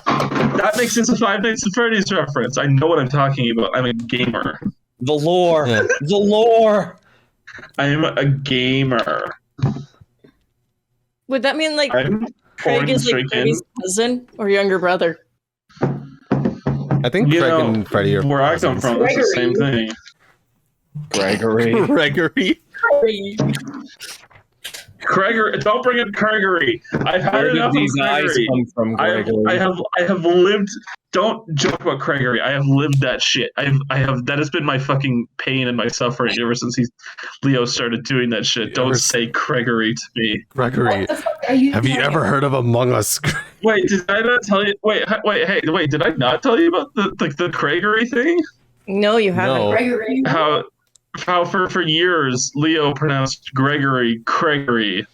That makes sense. A Five Nights at Freddy's reference. I know what I'm talking about. I'm a gamer. The lore. Yeah. The lore. I am a gamer. Would that mean like I'm Craig pouring is like drink in. Freddy's cousin or younger brother? I think You Craig know, and Freddy are where I come from, it's the same thing. Gregory. Gregory. Craigory, don't bring up Craigory. I've had Where did enough of these eyes Craigory. come from, Gregory? I have lived. Don't joke about Craigory. I have lived that shit. I have. That has been my fucking pain and my suffering ever since Leo started doing that shit. Don't say Craigory to me. Gregory. What the fuck are you Have you talking ever about? heard of Among Us? Wait, did I not tell you? Wait, did I not tell you about the Craigory thing? No, you haven't. No. Gregory. How for years Leo pronounced Gregory Craigory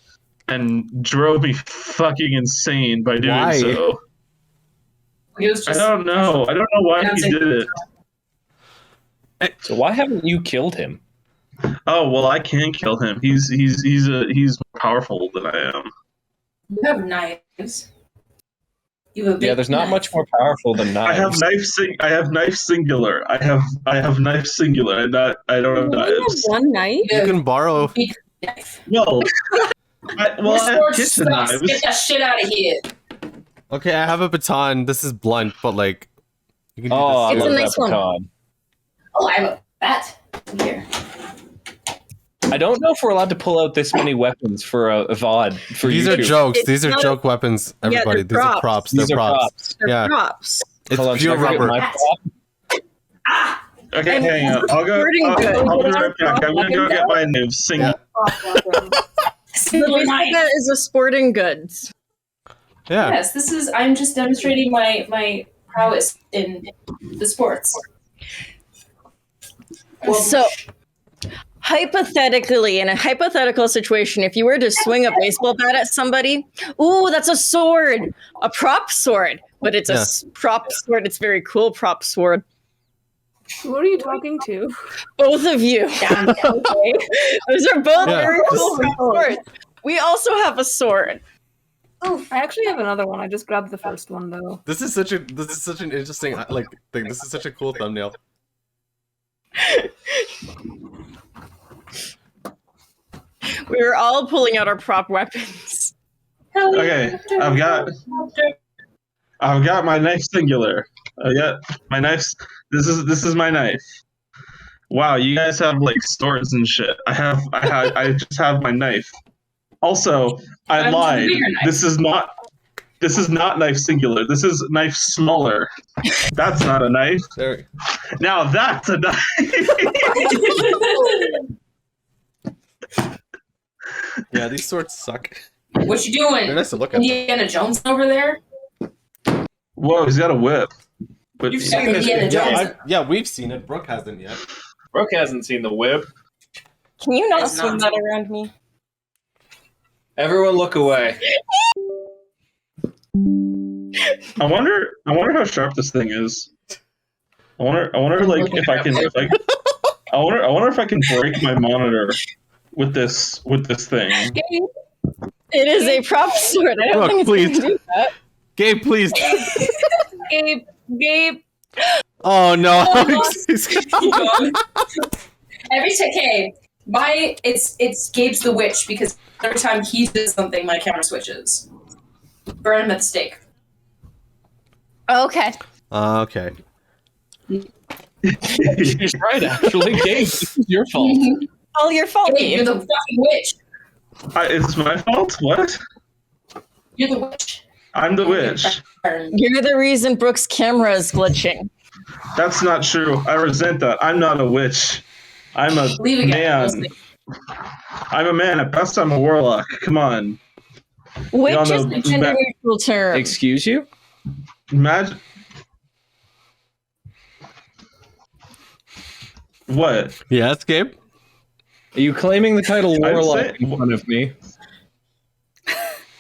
and drove me fucking insane by doing Why? so. He was I just don't know. I don't know why he did it. So why haven't you killed him? Oh well, I can kill him. He's more powerful than I am. You have knives. You have a big Yeah, there's not knife. much more powerful than I have knives. I have knife singular. I have knife singular. I don't have You only have knives. one night? You can borrow. Big knife. Well, I Your have sword kitchen sucks. knives. Get that shit out of here. Okay, I have a baton. This is blunt, but like you can do Oh, I this. It's a love nice that one. pecan. Oh, I have a bat here. I don't know if we're allowed to pull out this many weapons for a VOD for These are YouTube. jokes. It's These are not joke weapons. Yeah, Everybody, they're these are props. These They're are props. props. They're Yeah. props. It's Hold on, pure can I get rubber. my prop? Okay, And hang on. I'll sporting be goods. right back. I'm gonna go get my knives. Yeah. Single knife. That is a sporting goods. Yeah. Yes, this is. I'm just demonstrating my prowess in the sports. Well, So, hypothetically, in a hypothetical situation, if you were to swing a baseball bat at somebody, ooh, that's a sword, a prop sword, but it's Yeah. prop sword. It's very cool prop sword. Who are you talking to? Both of you. Okay. Those are both Yeah. very cool prop swords. We also have a sword. I actually have another one. I just grabbed the first one though. This is such an interesting like thing. This is such a cool thumbnail. We were all pulling out our prop weapons. Okay, I've got my knife singular. I got my knife. This is my knife. Wow, you guys have like swords and shit. I just have my knife. Also, I I'm just a lied. bigger knife. This is not. This is not knife singular. This is knife smaller. That's not a knife. There. Now that's a knife. Yeah, these swords suck. What you doing? They're nice to look at. Indiana Jones over there? Whoa, he's got a whip. But You've seen Indiana Jones. Yeah, we've seen it. Brooke hasn't yet. Brooke hasn't seen the whip. Can you not It's swing not. that around me? Everyone look away. I wonder how sharp this thing is. I wonder like if I can I wonder if I can break my monitor with this thing. It is a prop sword. I don't Brooke, think it's please. gonna do that. Gabe, please. Gabe. Oh no. Every okay, it's Gabe's the witch because every time he does something, my camera switches. Burn him at the stake. Okay. Okay. She's right, actually. Gabe, this is your fault. All your fault, Gabe, you're Gabe. the fucking witch. It's my fault? What? You're the witch. I'm the witch. You're the reason Brooke's camera is glitching. That's not true. I resent that. I'm not a witch. I'm a Leave again. man. I'm a man. At best, I'm a warlock. Come on. Witch Y'all is know a gender neutral term. Excuse you? Imagine. What? Yes, Gabe? Are you claiming the title I'd Warlock say- in front of me?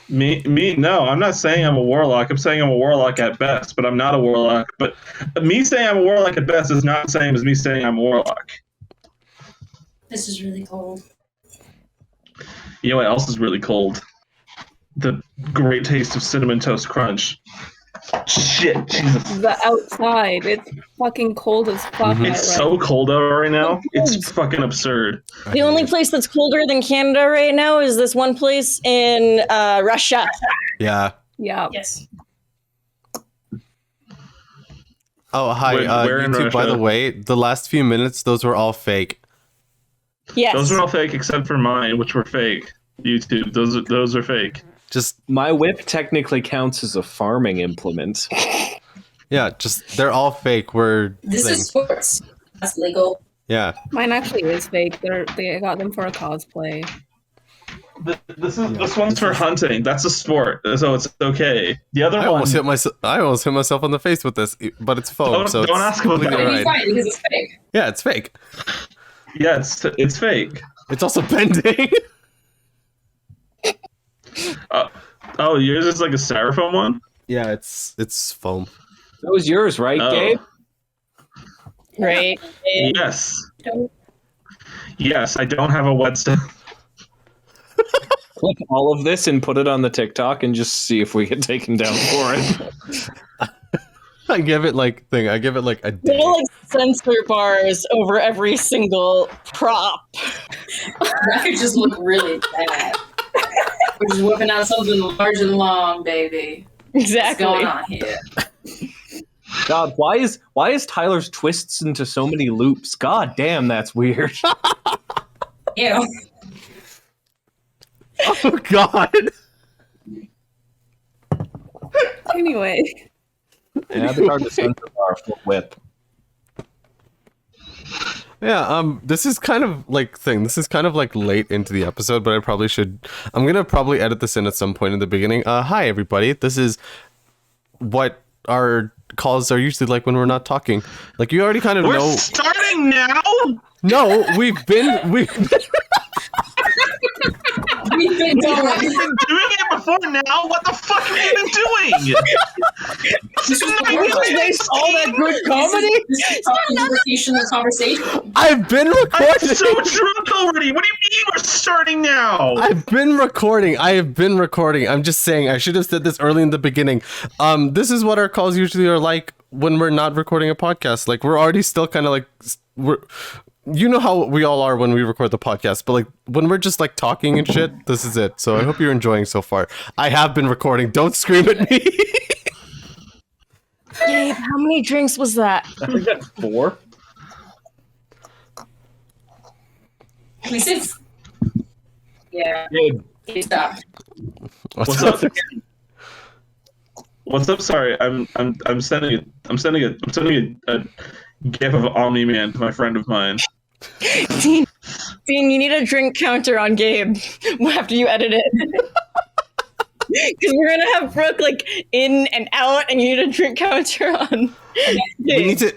Me? No, I'm not saying I'm a warlock. I'm saying I'm a warlock at best, but I'm not a warlock. But me saying I'm a warlock at best is not the same as me saying I'm a warlock. This is really cold. You know what else is really cold? The great taste of Cinnamon Toast Crunch. Shit, Jesus. The outside, it's fucking cold as fuck. It's so cold out right now. It's fucking absurd. The only place that's colder than Canada right now is this one place in Russia. Yeah. Yeah. Yes. Oh, hi. Where in YouTube, by Russia? the way, the last few minutes, those were all fake. Yes. Those are all fake except for mine, which were fake. YouTube, those are fake. Just My whip technically counts as a farming implement. yeah, just they're all fake. This is sports. That's legal. Yeah. Mine actually is fake. I got them for a cosplay. This one's for hunting. That's a sport, so it's okay. The other I one. almost hit myself on the face with this, but it's foam, Don't- so it's don't ask about completely that. It'd be alright. fine because it's fake. Yeah, it's fake. Yeah, it's fake. It's also bending. Oh, yours is like a styrofoam one? Yeah, it's foam. That was yours, right, Oh. Gabe? Right. Yes. Yes, I don't have a whetstone. Clip all of this and put it on the TikTok and just see if we get taken down for it. I give it like a day. Little like sensor bars over every single prop. That could just look really bad. We're just whipping out something large and long, baby. Exactly. What's going on here? God, why is Tyler's twists into so many loops? God damn, that's weird. Ew. Oh God. Anyway. Yeah, the card is center bar full whip. Yeah, this is kind of like late into the episode, but I'm gonna probably edit this in at some point in the beginning. Hi everybody, this is what our calls are usually like when we're not talking. Like you already kind of We're know. starting now? No, we've been We've been going. Have you been doing it before now? What the fuck have you been doing? This is All that good comedy? the conversation. I've been I'm recording. so drunk already. What do you mean we're starting now? I have been recording. I'm just saying I should have said this early in the beginning. This is what our calls usually are like when we're not recording a podcast. Like we're already still kind of like you know how we all are when we record the podcast, but like when we're just like talking and shit, this is it. So I hope you're enjoying so far. I have been recording. Don't scream at me. Gabe, how many drinks was that? I think that's 4. We said, yeah. Gabe, Stop. What's up? What's up? Sorry, I'm sending a gif of Omni-Man to my friend of mine. Dean, you need a drink counter on Gabe after you edit it. Because we're gonna have Brooke like in and out, and you need a drink counter on. We need to.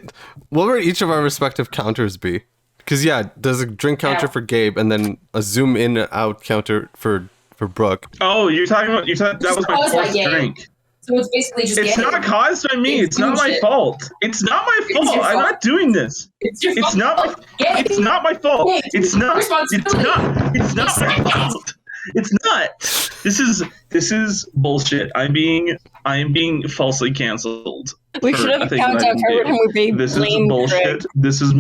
What would each of our respective counters be? Because there's a drink counter for Gabe, and then a zoom in and out counter for Brooke. Oh, that was my fourth drink. So it's basically just. It's not caused by me. It's not my fault. It's not my fault. I'm not doing this. It's not my fault. It's not my fault. It's not my fault. It's not. This is bullshit. I am being falsely canceled. We should have a countdown for every time we're being blamed. This is bullshit. Craig. This is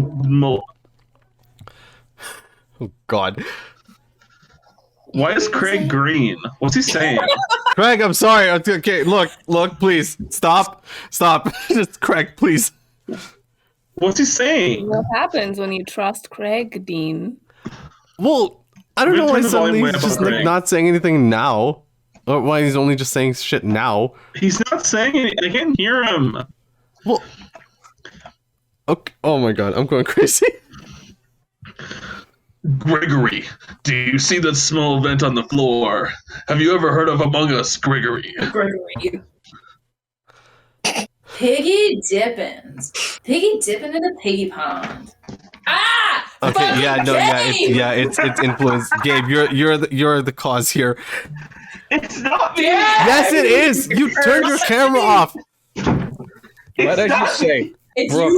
Oh God. Why is Craig green? What's he saying? Craig, I'm sorry. Okay, look, please stop. Just Craig, please. What's he saying? What happens when you trust Craig, Dean? Well, I don't know why suddenly he's just like not saying anything now. Or why he's only just saying shit now. He's not saying anything. I can't hear him. Well, okay. Oh my God, I'm going crazy. Gregory, do you see that small vent on the floor? Have you ever heard of Among Us, Gregory? Gregory. Piggy dippins. Piggy dipping in a piggy pond. Ah! Okay, it's influence. Gabe, you're the cause here. It's not me. Yes, it is. You turned your camera off. What did you say? It's Brooke.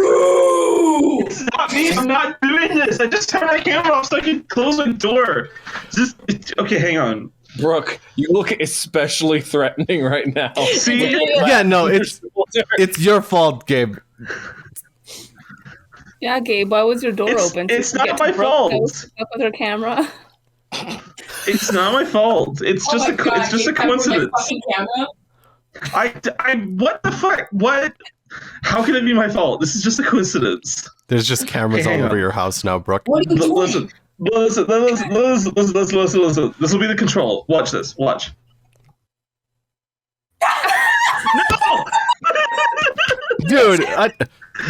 you! It's not me. I'm not doing this. I just turned my camera off so I can close my door. Okay, hang on. Brooke, you look especially threatening right now. See? Yeah, no, it's your fault, Gabe. Yeah, Gabe, why was your door open? It's not my fault. Stuck with her camera. It's not my fault. It's just a coincidence. What the fuck? What? How can it be my fault? This is just a coincidence. There's just cameras all over your house now, Brooke. Listen. This will be the control. Watch this. Watch. No!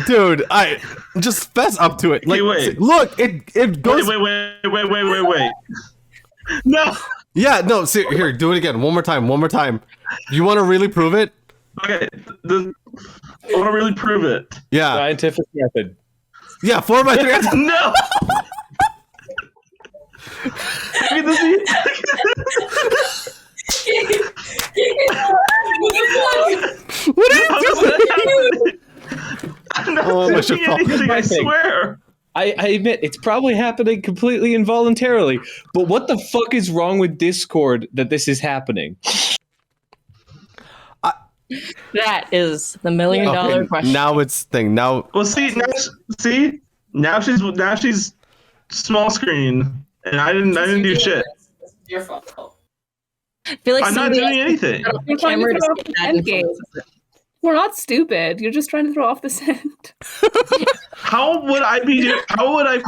Dude, I just fess up to it. Like, hey, wait. Look, it goes. Wait. No. Yeah, no. See, here, do it again. One more time. You want to really prove it? Okay. I want to really prove it. Yeah. Scientific method. Yeah, 4x3. No. I mean, What are you doing? I'm not doing anything, I swear. I admit it's probably happening completely involuntarily, but what the fuck is wrong with Discord that this is happening? That is the $1 million question. Now it's thing. Now. Well, now she's small screen, and I didn't do shit. It's your fault. I feel like I'm not doing anything. You're trying to throw off the scent, Gabe. We're not stupid. You're just trying to throw off the scent. How would I be? How would I?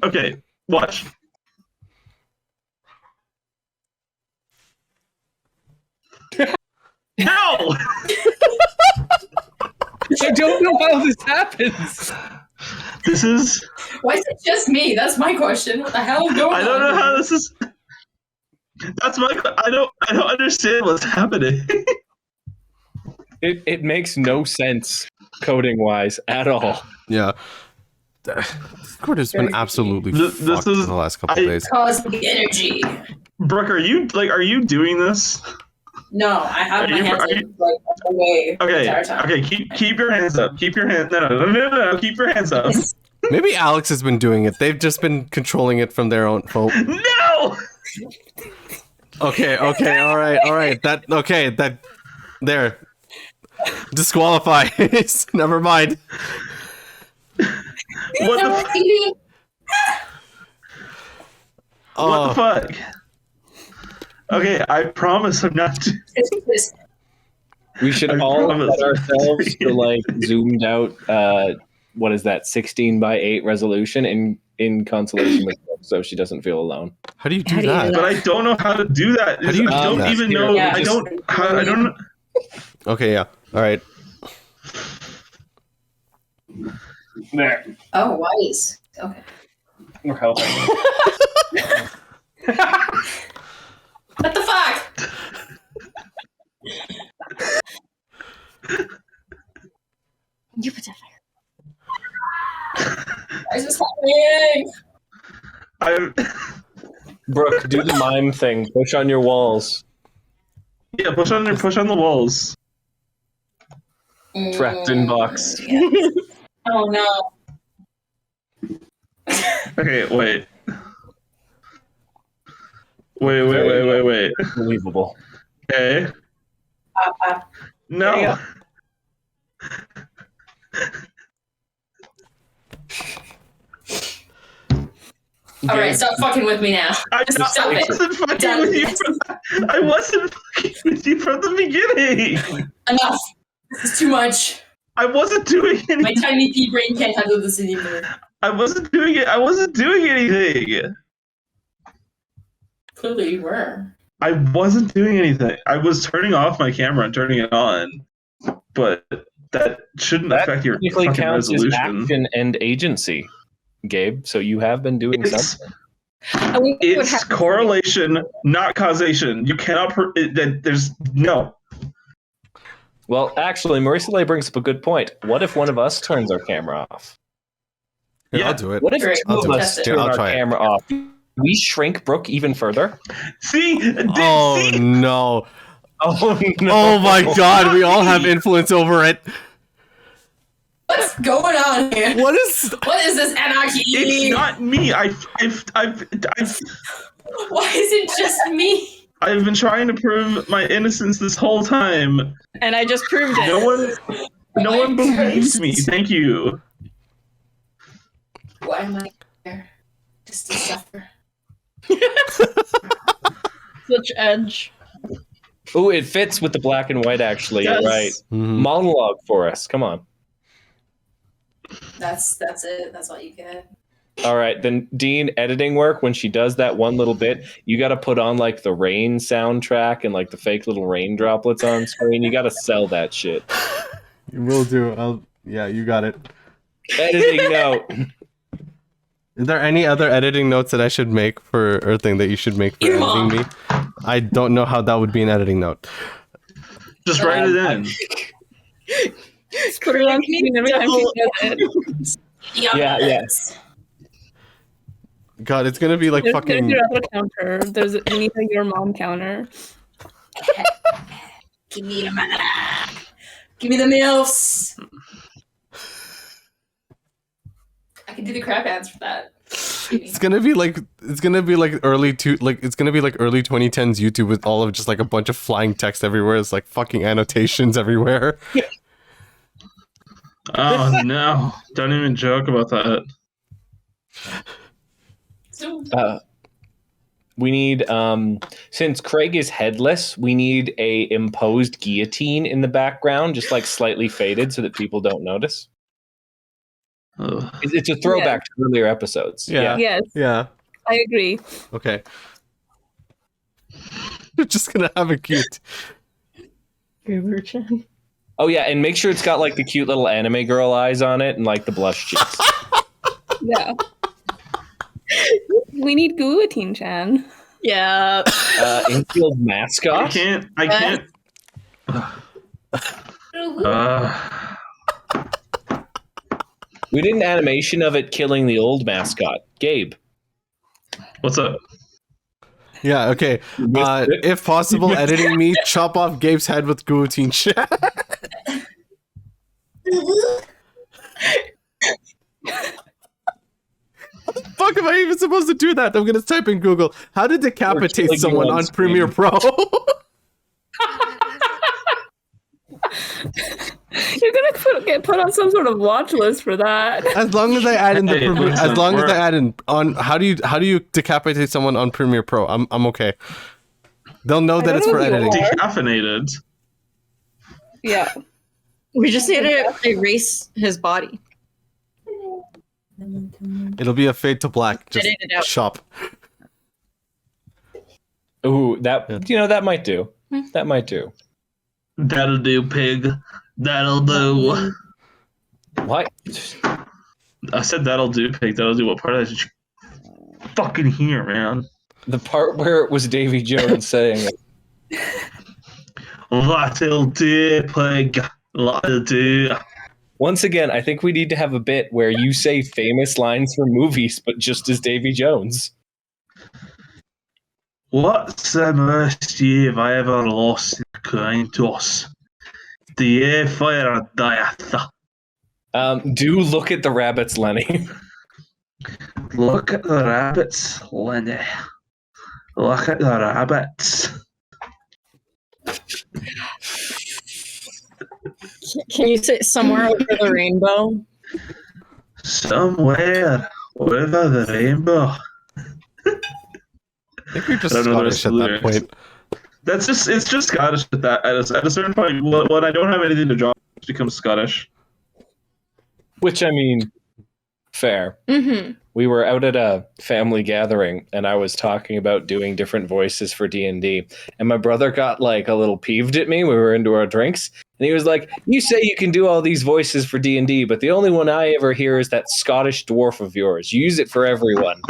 Okay. Watch. No. I don't know how this happens. This is. Why is it just me? That's my question. What the hell is going on? I don't know how this is. That's my. I don't understand what's happening. It makes no sense coding wise at all. Yeah. Discord has been absolutely fucked in the last couple of days. Cosmic energy. Brooke, are you doing this? No, I have my hands away the entire time. Okay, keep your hands up. Keep your hands. No. Keep your hands up. Maybe Alex has been doing it. They've just been controlling it from their own phone. No. Okay, all right. That there. Disqualifies. Never mind. What the fuck? Okay, I promise I'm not. We should all set ourselves to like zoomed out. What is that? 16:8 resolution in consolation with Brooke, so she doesn't feel alone. How do you do that? But I don't know how to do that. How do you I don't even know. Yeah. I don't. Okay, yeah. All right. There. Oh, wise. Okay. We're helping. What the fuck? You put that Why is this happening? Brooke, do the mime thing. Push on your walls. Yeah, push on the walls. Trapped in box. Yes. Oh no. Okay, wait. Wait. Unbelievable. Okay. No. All right, stop fucking with me now. I Stop it. wasn't fucking with you. I wasn't fucking with you from the beginning. Enough. This is too much. I wasn't doing anything. My tiny pea brain can't handle this anymore. I wasn't doing it. I wasn't doing anything. Clearly you were. I wasn't doing anything. I was turning off my camera and turning it on, but that shouldn't affect your technically fucking counts as resolution. action and agency, Gabe. So you have been doing something. It's correlation, not causation. You cannot. There's no. Well, actually, Marie-Soleil brings up a good point. What if one of us turns our camera off? Here, I'll do it. What if Great. two of I'll us do it. turn I'll our try it. camera off? We shrink Brooke even further? See? Oh no. Oh no. Oh my god, we all have influence over it. What's going on here? What is this anarchy? It's not me. Why is it just me? I've been trying to prove my innocence this whole time. And I just proved it. No one believes me. Thank you. Why am I here? Just to suffer. Such edge. Oh, it fits with the black and white, actually. Yes. You're right. Monologue for us. Come on. That's it. That's all you get. All right. Then, Dean, editing work, when she does that one little bit, you got to put on like the rain soundtrack and like the fake little rain droplets on screen. You got to sell that shit. You will do. Yeah, you got it. Editing note. Is there any other editing notes that I should make or thing that you should make for editing me? I don't know how that would be an editing note. Just write it in. Put it on screen every time she does it. Yeah, yes. God, it's gonna be like There's fucking. your other counter. We need a your mom counter. Give me the Give me the MILFs. I can do the crap ads for that. It's gonna be like early 2010s YouTube with all of just like a bunch of flying text everywhere. It's like fucking annotations everywhere. Oh no! Don't even joke about that. We need, since Craig is headless, we need a imposed guillotine in the background, just like slightly faded so that people don't notice. It's a throwback to earlier episodes. Yeah. Yes. Yeah. I agree. Okay. You're just gonna have a cute. Oh yeah, and make sure it's got like the cute little anime girl eyes on it and like the blush cheeks. Yeah. We need Guwutine Chan. Yeah. InkGuild mascot. I can't. We did an animation of it killing the old mascot, Gabe. What's up? Yeah. Okay. If possible, editing me, chop off Gabe's head with Guwutine Chan. Fuck, am I even supposed to do that? I'm gonna type in Google how to decapitate someone on Premiere Pro. You're gonna get put on some sort of watch list for that. As long as I add in on how do you decapitate someone on Premiere Pro, I'm okay. They'll know that it's for editing. Decaffeinated. Yeah. We just need to erase his body. It'll be a fade to black. Just Edit it out. chop. Ooh, that that might do. That might do. That'll do, pig. That'll do. What? I said that'll do, pig. That'll do. What part of that did you fucking hear, man? The part where it was Davy Jones saying it. That'll do, pig. That'll do. Once again, I think we need to have a bit where you say famous lines from movies, but just as Davy Jones. What's the most you've ever lost in a coin toss? The year fire or death? Do look at the rabbits, Lenny. Look at the rabbits, Lenny. Look at the rabbits. Can you say somewhere over the rainbow? Somewhere over the rainbow. I think you're just Scottish at that point. It's just Scottish at that. At a certain point, when I don't have anything to draw, it becomes Scottish. Which, I mean, fair. Mm-hmm. We were out at a family gathering, and I was talking about doing different voices for D&D, and my brother got, like, a little peeved at me. We were into our drinks, and he was like, you say you can do all these voices for D&D, but the only one I ever hear is that Scottish dwarf of yours. You use it for everyone.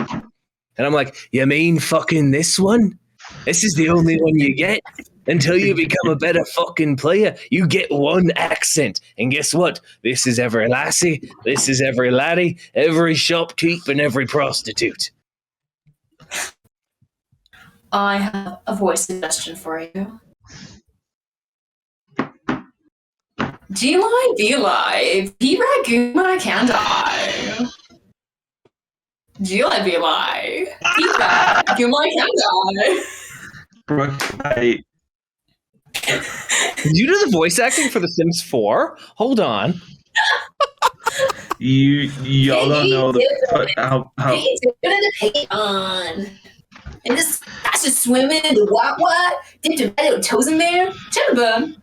And I'm like, you mean fucking this one? This is the only one you get? Until you become a better fucking player, you get one accent. And guess what? This is every lassie, this is every laddie, every shopkeep, and every prostitute. I have a voice suggestion for you. Be live. Be ragu my can die. Be live. Be ragu my can die. Brooke, I... Did you do the voice acting for The Sims 4? Hold on. Y'all don't know how Piggy on. And this guy's just swimming in the what? Dipped your little toes in there. Charbel.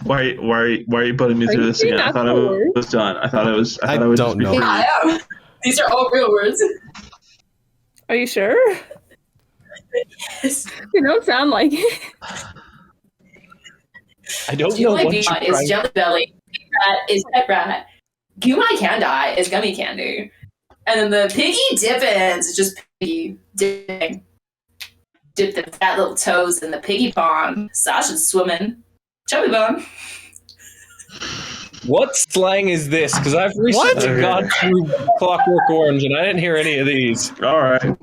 Why are you putting me through this again? I thought it was done. I don't know. Yeah, I am. These are all real words. Are you sure? Yes. You don't sound like it. I don't know what you're trying. Is jelly belly. Rat is pet rat. Guwutine can die is gummy candy. And then the piggy dippins is just piggy dipping. Dip the fat little toes in the piggy pond. Sasha's swimming. Chubby bum. What slang is this? Because I've recently gone through Clockwork Orange and I didn't hear any of these. All right.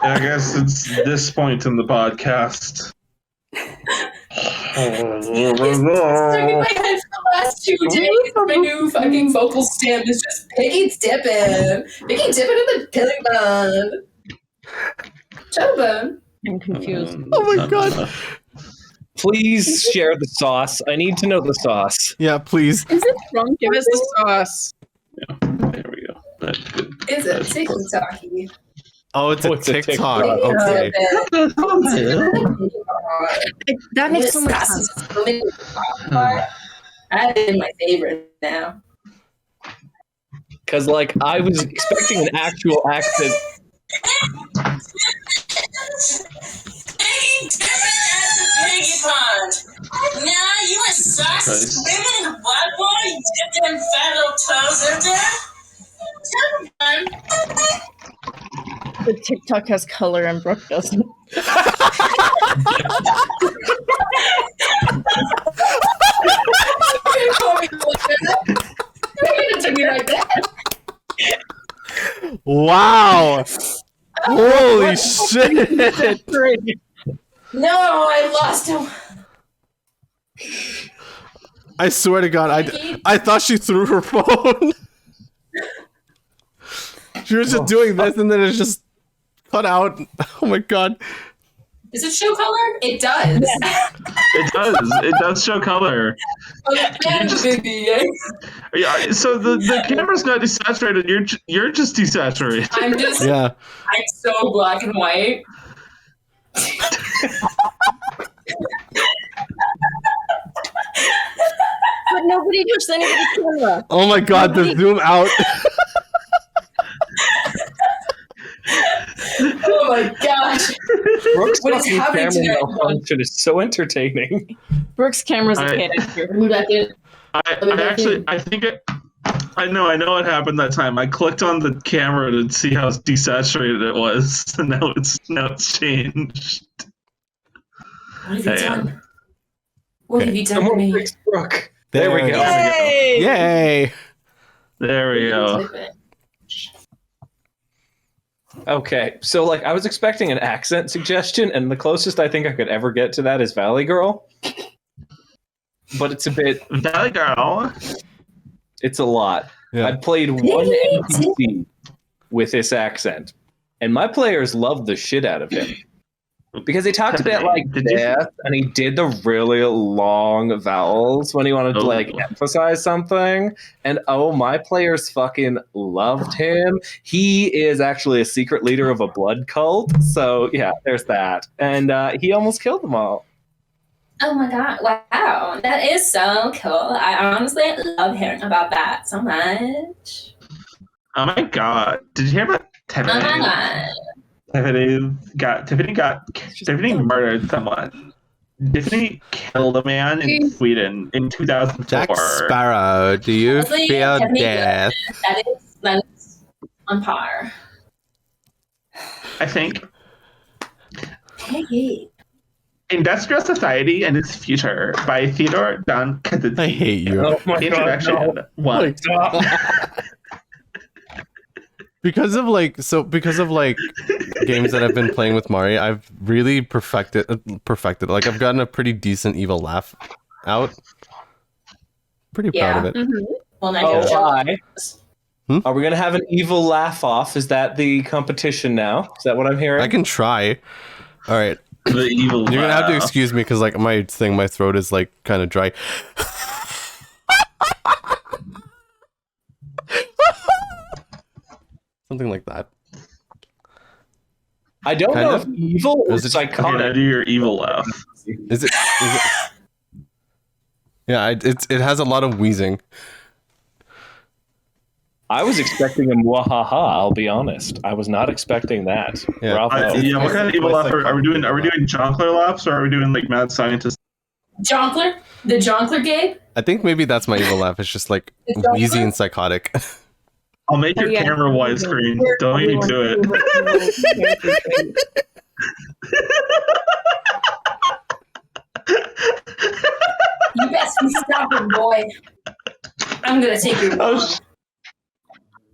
I guess it's this point in the podcast. It's stuck in my head for the last 2 days. My new fucking vocal stem is just piggy dipping. Piggy dipping in the piggy bun. Chubby bun. I'm confused. Oh my god. Please share the sauce. I need to know the sauce. Yeah, please. Is it drunk? Give us the sauce. Yeah, there we go. It's a TikTok-y. Oh, it's a TikTok. Piggy Okay. dipping. That makes so much Sassy sense. swimming in the pond. I have it in my favorite now. Because, like, I was expecting an actual accent. Piggy pond. Now you a sauce swimming in the water boy? You dip them fat little toes in there? The TikTok has color and Brooke doesn't. Wow. Holy shit. No, I lost him. I swear to God, I thought she threw her phone. She was just doing this and then it just cut out. Oh my God. Does it show color? It does. It does show color. Yeah, so the camera's not desaturated. You're just desaturated. I'm so black and white. But nobody touched anybody's camera. Oh my God, the zoom out. Oh my gosh. Brooke's What is fucking happening camera tonight? malfunction is so entertaining. Brooke's camera's a I- hit. I know what happened that time. I clicked on the camera to see how desaturated it was, and now it's changed. What have you Damn. done? What have you done to me? Brooke. There we go. Yay! Yay! There we go. Okay, so like I was expecting an accent suggestion, and the closest I think I could ever get to that is Valley Girl. But it's a bit Valley Girl. It's a lot. Yeah. I played one NPC with this accent, and my players loved the shit out of him. Because he talked a bit like this, and he did the really long vowels when he wanted to like emphasize something. And my players fucking loved him. He is actually a secret leader of a blood cult. So yeah, there's that. And he almost killed them all. Oh my god! Wow, that is so cool. I honestly love hearing about that so much. Oh my god! Did you hear about Tiffany? Oh my god! Tiffany murdered someone. Tiffany killed a man in Sweden in 2004. Jack Sparrow, do you Honestly, fear Tiffany, death? That's on par. I think Hey. Industrial Society and Its Future by Theodore Don Kaczynski. I hate you. Oh my Introduction. God, no. 1. Because of games that I've been playing with Mari, I've really perfected. Like I've gotten a pretty decent evil laugh out. Pretty proud of it. Mm-hmm. Well, now Oh, you're jealous. Are we gonna have an evil laugh off? Is that the competition now? Is that what I'm hearing? I can try. All right. The evil You're gonna have to laugh. excuse me because like my throat is like kind of dry. Something like that. I don't Kind know of? if evil or Is it- psychotic. Okay, now do your evil laugh. Is it? Yeah, it has a lot of wheezing. I was expecting a mwahaha. I'll be honest. I was not expecting that. Yeah. Bravo. What kind of evil laugh are we doing? Are we doing Jonkler laughs or are we doing like mad scientist? Jonkler? The Jonkler, Gabe? I think maybe that's my evil laugh. It's just like Is that wheezy one? and psychotic. I'll make your Yeah. camera widescreen. Don't even do it. You best be stopping, boy. I'm gonna take your walk.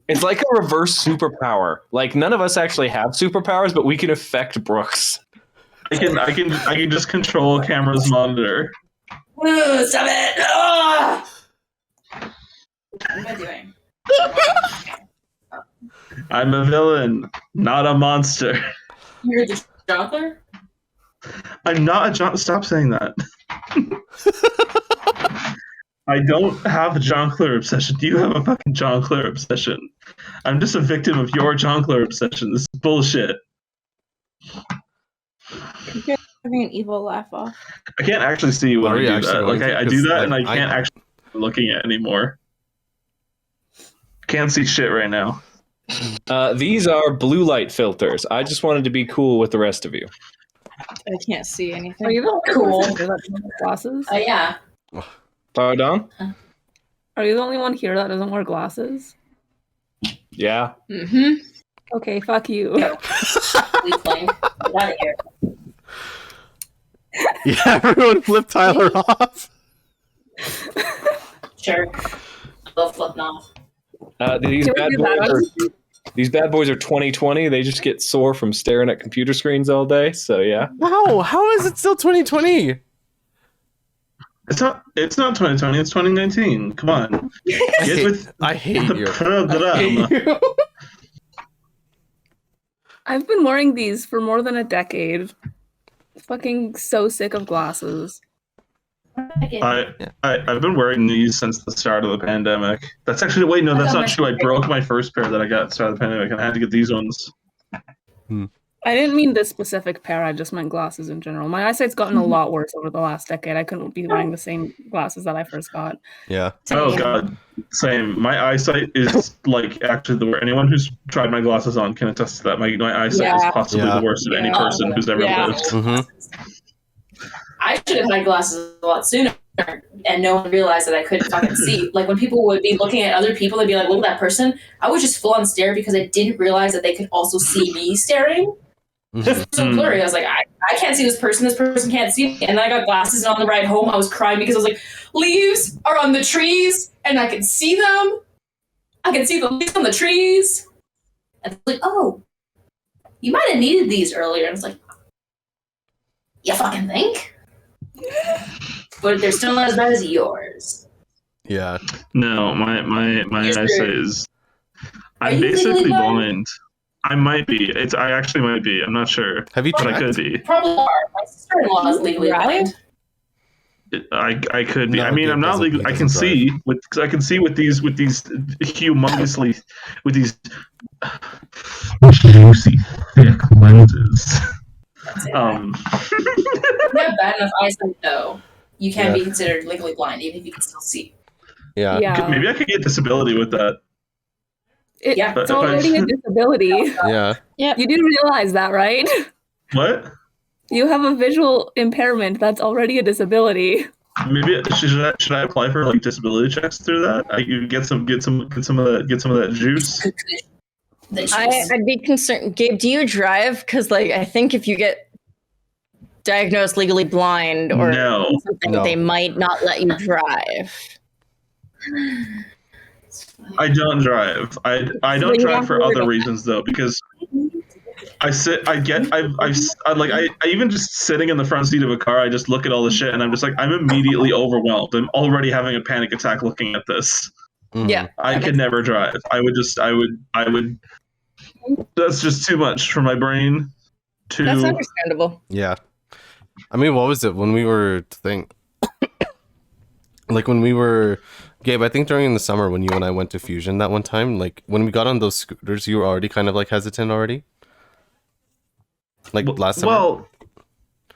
It's like a reverse superpower. Like none of us actually have superpowers, but we can affect Brooks. I can just control a camera's monitor. Ooh, stop it! Ah! What am I doing? I'm a villain, not a monster. You're the Jonkler? I'm not a Stop saying that. I don't have a Jonkler obsession. You have a fucking Jonkler obsession. I'm just a victim of your Jonkler obsession. This is bullshit. You're having an evil laugh off. I can't actually see you when Are I you do actually that. going Like to? I do 'Cause, that and I like, can't actually looking at it anymore. Can't see shit right now. These are blue light filters. I just wanted to be cool with the rest of you. I can't see anything. Are you the only Cool. one here that doesn't wear glasses? Yeah. Pardon? Are you the only one here that doesn't wear glasses? Yeah. Mm-hmm. Okay, fuck you. Please play. Get out of here. Yeah, everyone flip Tyler off. Sure. I'll flip off. These Can we bad do that boys are these bad boys are 2020. They just get sore from staring at computer screens all day. So yeah. Wow, how is it still 2020? It's not 2020, it's 2019. Come on. Get with I hate the you. program. I've been wearing these for more than a decade. Fucking so sick of glasses. I've been wearing these since the start of the pandemic. That's actually wait, no, that's not true. I broke my first pair that I got at the start of the pandemic, and I had to get these ones. I didn't mean this specific pair, I just meant glasses in general. My eyesight's gotten a lot worse over the last decade. I couldn't be wearing the same glasses that I first got. Yeah. Oh god, same. My eyesight is like actually the worst. Anyone who's tried my glasses on can attest to that. My eyesight is possibly the worst of any person who's ever lived. Mm-hmm. I should have had glasses a lot sooner, and no one realized that I couldn't fucking see. Like when people would be looking at other people, they'd be like, "Look at that person." I would just full on stare because I didn't realize that they could also see me staring. It's so blurry. I was like, I can't see this person. This person can't see me. And then I got glasses, and on the ride home, I was crying because I was like, leaves are on the trees, and I can see them. I can see the leaves on the trees. And it's like, oh, you might have needed these earlier. And it's like, you fucking think? But they're still not as bad as yours. Yeah. No, my eyesight is. Are I'm you basically legally blind? blind. I might be. I actually might be. I'm not sure. Have you But I checked? could be. Probably are. My sister-in-law is legally blind. I could be. No, I mean, Gabe I'm not doesn't- legal. he I can doesn't see with these humongously with these juicy thick lenses. You have bad enough eyesight, though. You can be considered legally blind, even if you can still see. Yeah. Yeah. Maybe I could get disability with that. Yeah. It's already a disability. Yeah. Yeah. You do realize that, right? What? You have a visual impairment. That's already a disability. Maybe should I apply for like disability checks through that? I could get some of that juice. I'd be concerned. Gabe, do you drive? Because like I think if you get diagnosed legally blind or something, they might not let you drive. I don't drive. I don't drive for other reasons though, because I even just sitting in the front seat of a car, I just look at all the shit and I'm just like, I'm immediately overwhelmed. I'm already having a panic attack looking at this. Yeah. I could never drive. I would that's just too much for my brain to. That's understandable. Yeah. I mean, what was it when we were when we were Gabe, I think during the summer when you and I went to Fusion that one time, like when we got on those scooters, you were already kind of like hesitant already? Like last summer? Well,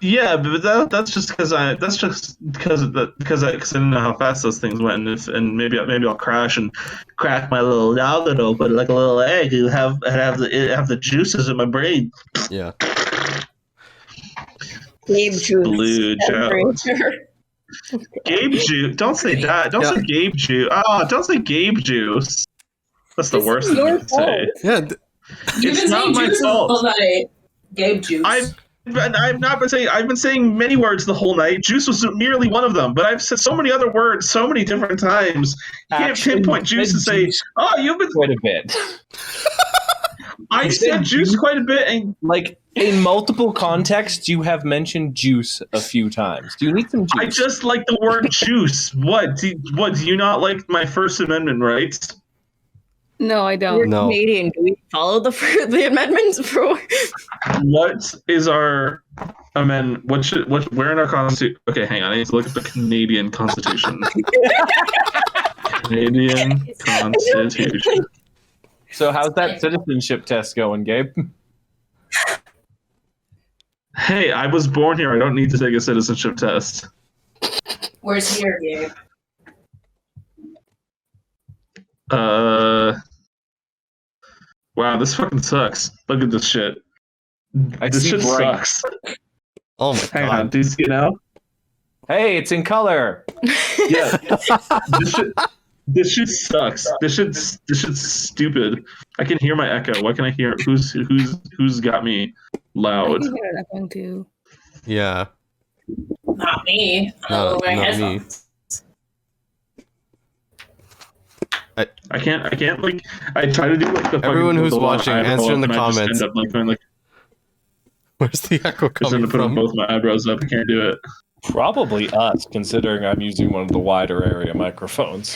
yeah, but that's just because I didn't know how fast those things went, and maybe I'll crash and crack my little noggin open like a little egg. You have the juices in my brain. Yeah. Gabe juice. Blue Jones. Gabe juice. Don't say that. Don't say Gabe juice. Oh, don't say Gabe juice. That's the worst thing you can say. Yeah. You've been saying juice the whole night. Gabe juice. I've not been saying. I've been saying many words the whole night. Juice was merely one of them, but I've said so many other words so many different times. You can't pinpoint juice and say, "Oh, you've been quite a bit." I said juice quite a bit, and like in multiple contexts, you have mentioned juice a few times. Do you need some juice? I just like the word juice. What? Do you not like my First Amendment rights? No, I don't. We're Canadian. Do we follow the amendments, bro? What is our amendment? Where in our constitution? Okay, hang on. I need to look at the Canadian Constitution. Canadian Constitution. So how's that citizenship test going, Gabe? Hey, I was born here. I don't need to take a citizenship test. Where's here, Gabe? Wow, this fucking sucks. Look at this shit. This shit sucks. Oh my Hang on, do you see it now? Hey, it's in color. Yeah. This shit sucks. This shit's stupid. I can hear my echo. Why can I hear? Who's got me loud? I can hear that one too. Yeah. Not me. No, my not me. headphones. I can't like. I try to do like the. Everyone who's the watching, eyebrow answer in the and I just comments. end up, like, going, like, Where's the echo just end coming up putting from? both my eyebrows up. I can't do it. Probably us, considering I'm using one of the wider area microphones.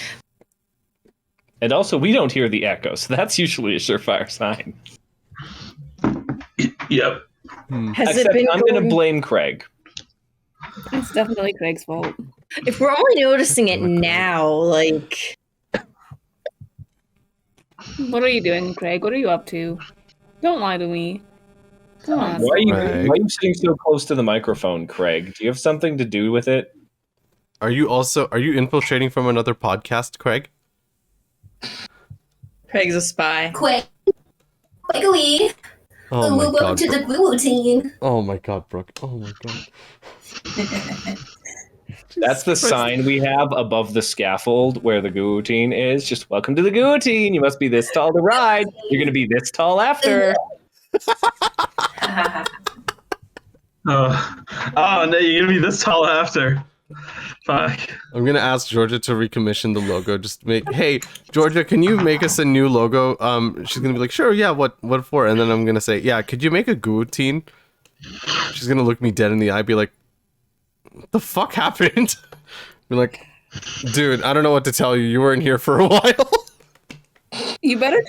And also, we don't hear the echo, so that's usually a surefire sign. Yep. Has Except it been I'm going to blame Craig. It's definitely Craig's fault. If we're only noticing it now, like... What are you doing, Craig? What are you up to? Don't lie to me. Come on. Why are you sitting so close to the microphone, Craig? Do you have something to do with it? Are you infiltrating from another podcast, Craig? Craig's a spy. Quick. Quickly. Oh my welcome god. to the Guwutine. Oh my god, Brooke. Oh my god. That's the sign we have above the scaffold where the Guwutine is. Just welcome to the Guwutine. You must be this tall to ride. You're going to be this tall after. Oh no, you're gonna be this tall after. Fuck. I'm gonna ask Georgia to recommission the logo. Just make, hey, Georgia, can you make us a new logo? She's gonna be like, sure, yeah, what for? And then I'm gonna say, yeah, could you make a Guwutine? She's gonna look me dead in the eye, be like, what the fuck happened? Be like, dude, I don't know what to tell you. You weren't here for a while. You better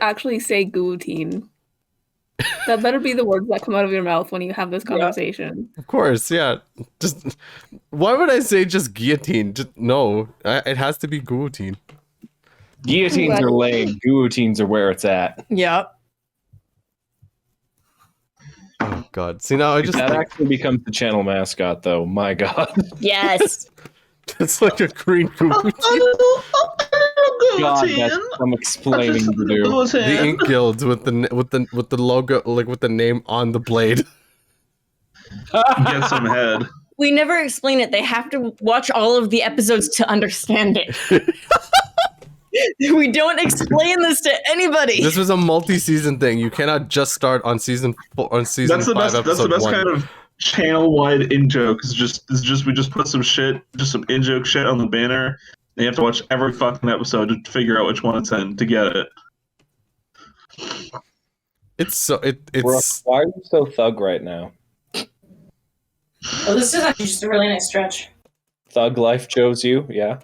actually say Guwutine. That better be the words that come out of your mouth when you have this conversation. Of course, yeah. Just why would I say just guillotine? No, it has to be Guwutine. Guillotines are lame. Guillotines are where it's at. Yep. Oh god. See, now I just that actually becomes the channel mascot, though. My god. Yes. It's like a green Guwutine. God, that's some explaining to do. The Ink Guild with the logo, like with the name on the blade. Get some head. We never explain it. They have to watch all of the episodes to understand it. We don't explain this to anybody. This was a multi-season thing. You cannot just start on season 4, on season 5. That's the best kind of channel-wide in joke. We just put some shit, just some in joke shit on the banner. And you have to watch every fucking episode to figure out which one it's in to get it. It's Brooke, why are you so thug right now? Oh, this is actually just a really nice stretch. Thug life chose you, yeah?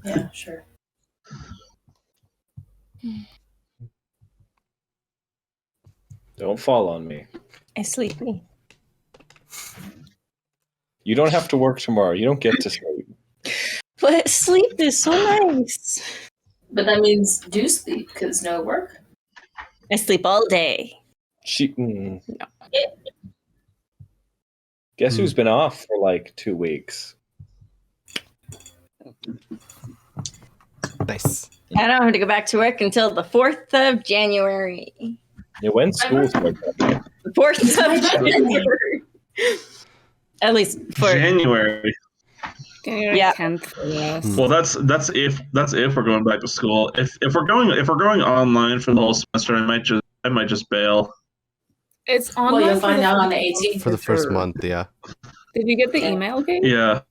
Yeah, sure. Don't fall on me. I sleepy. You don't have to work tomorrow. You don't get to sleep. But sleep is so nice. But that means do sleep because no work. I sleep all day. Guess who's been off for like 2 weeks? Nice. I don't have to go back to work until the 4th of January. Yeah, when school starts? The 4th of January. At least for January. January 10th. Yes. Well, that's if we're going back to school. If we're going online for the whole semester, I might just bail. It's online. Well, you'll find out on the 18th. For the first month, yeah. Did you get the email, Gabe? Yeah,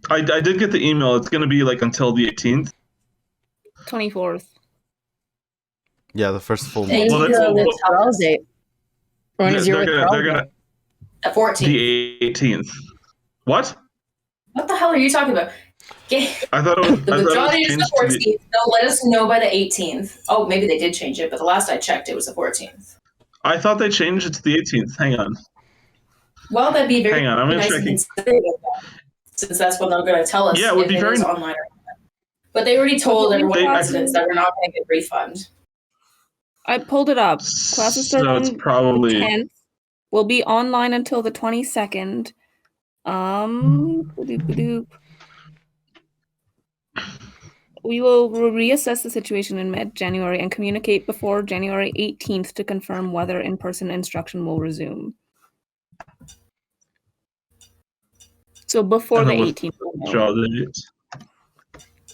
I did get the email. It's going to be like until the 18th. 24th. Yeah, the first full month. Well, withdrawal date. When is your withdrawal date? The 14th. The 18th. What? What the hell are you talking about? I thought it was. The withdrawal date is the 14th. They'll let us know by the 18th. Oh, maybe they did change it, but the last I checked, it was the 14th. I thought they changed it to the 18th. Hang on. Well, that'd be very Hang on, I'm nice checking. and considerate of them, since that's what they're going to tell us. Yeah, it would if be very is online. But they already told everyone residents that we're not going to get refund. I pulled it up. Classes start So it's on probably 10th. Will be online until the 22nd. We will reassess the situation in mid-January and communicate before January 18th to confirm whether in-person instruction will resume. So before the 18th.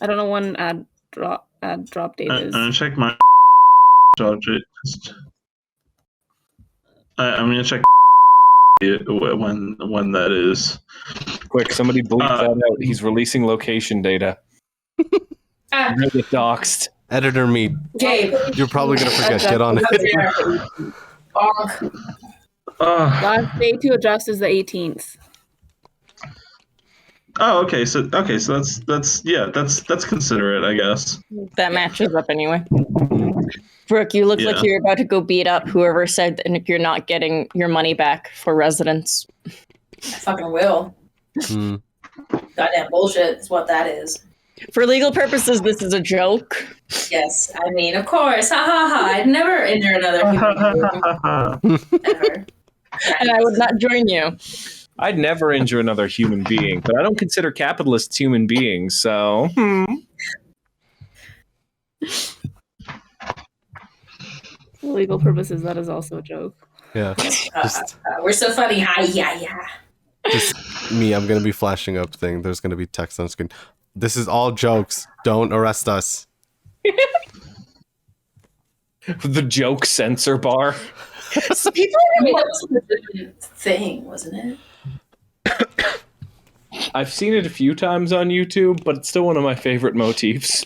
I don't know when ad drop date is. I'm gonna check my job date. I'm gonna check when that is. Quick, somebody bleep that out. He's releasing location data. You're gonna get doxxed. Editor me. Gabe. You're probably gonna forget. Get on it. Last day to adjust is the 18th. Oh, okay. So that's considerate, I guess. That matches up anyway. Brooke, you look like you're about to go beat up whoever said that you're not getting your money back for residents. I fucking will. Goddamn bullshit is what that is. For legal purposes, this is a joke. Yes, I mean, of course. Ha ha ha. I'd never injure another human being. Ever. And I would not join you. I'd never injure another human being, but I don't consider capitalists human beings, so... legal purposes, that is also a joke. Yeah. Just, We're so funny. Hi, yeah. just me. I'm gonna be flashing up thing. There's gonna be text on screen. This is all jokes. Don't arrest us. The joke censor bar. People, I mean, that was a legitimate thing, wasn't it? I've seen it a few times on YouTube, but it's still one of my favorite motifs.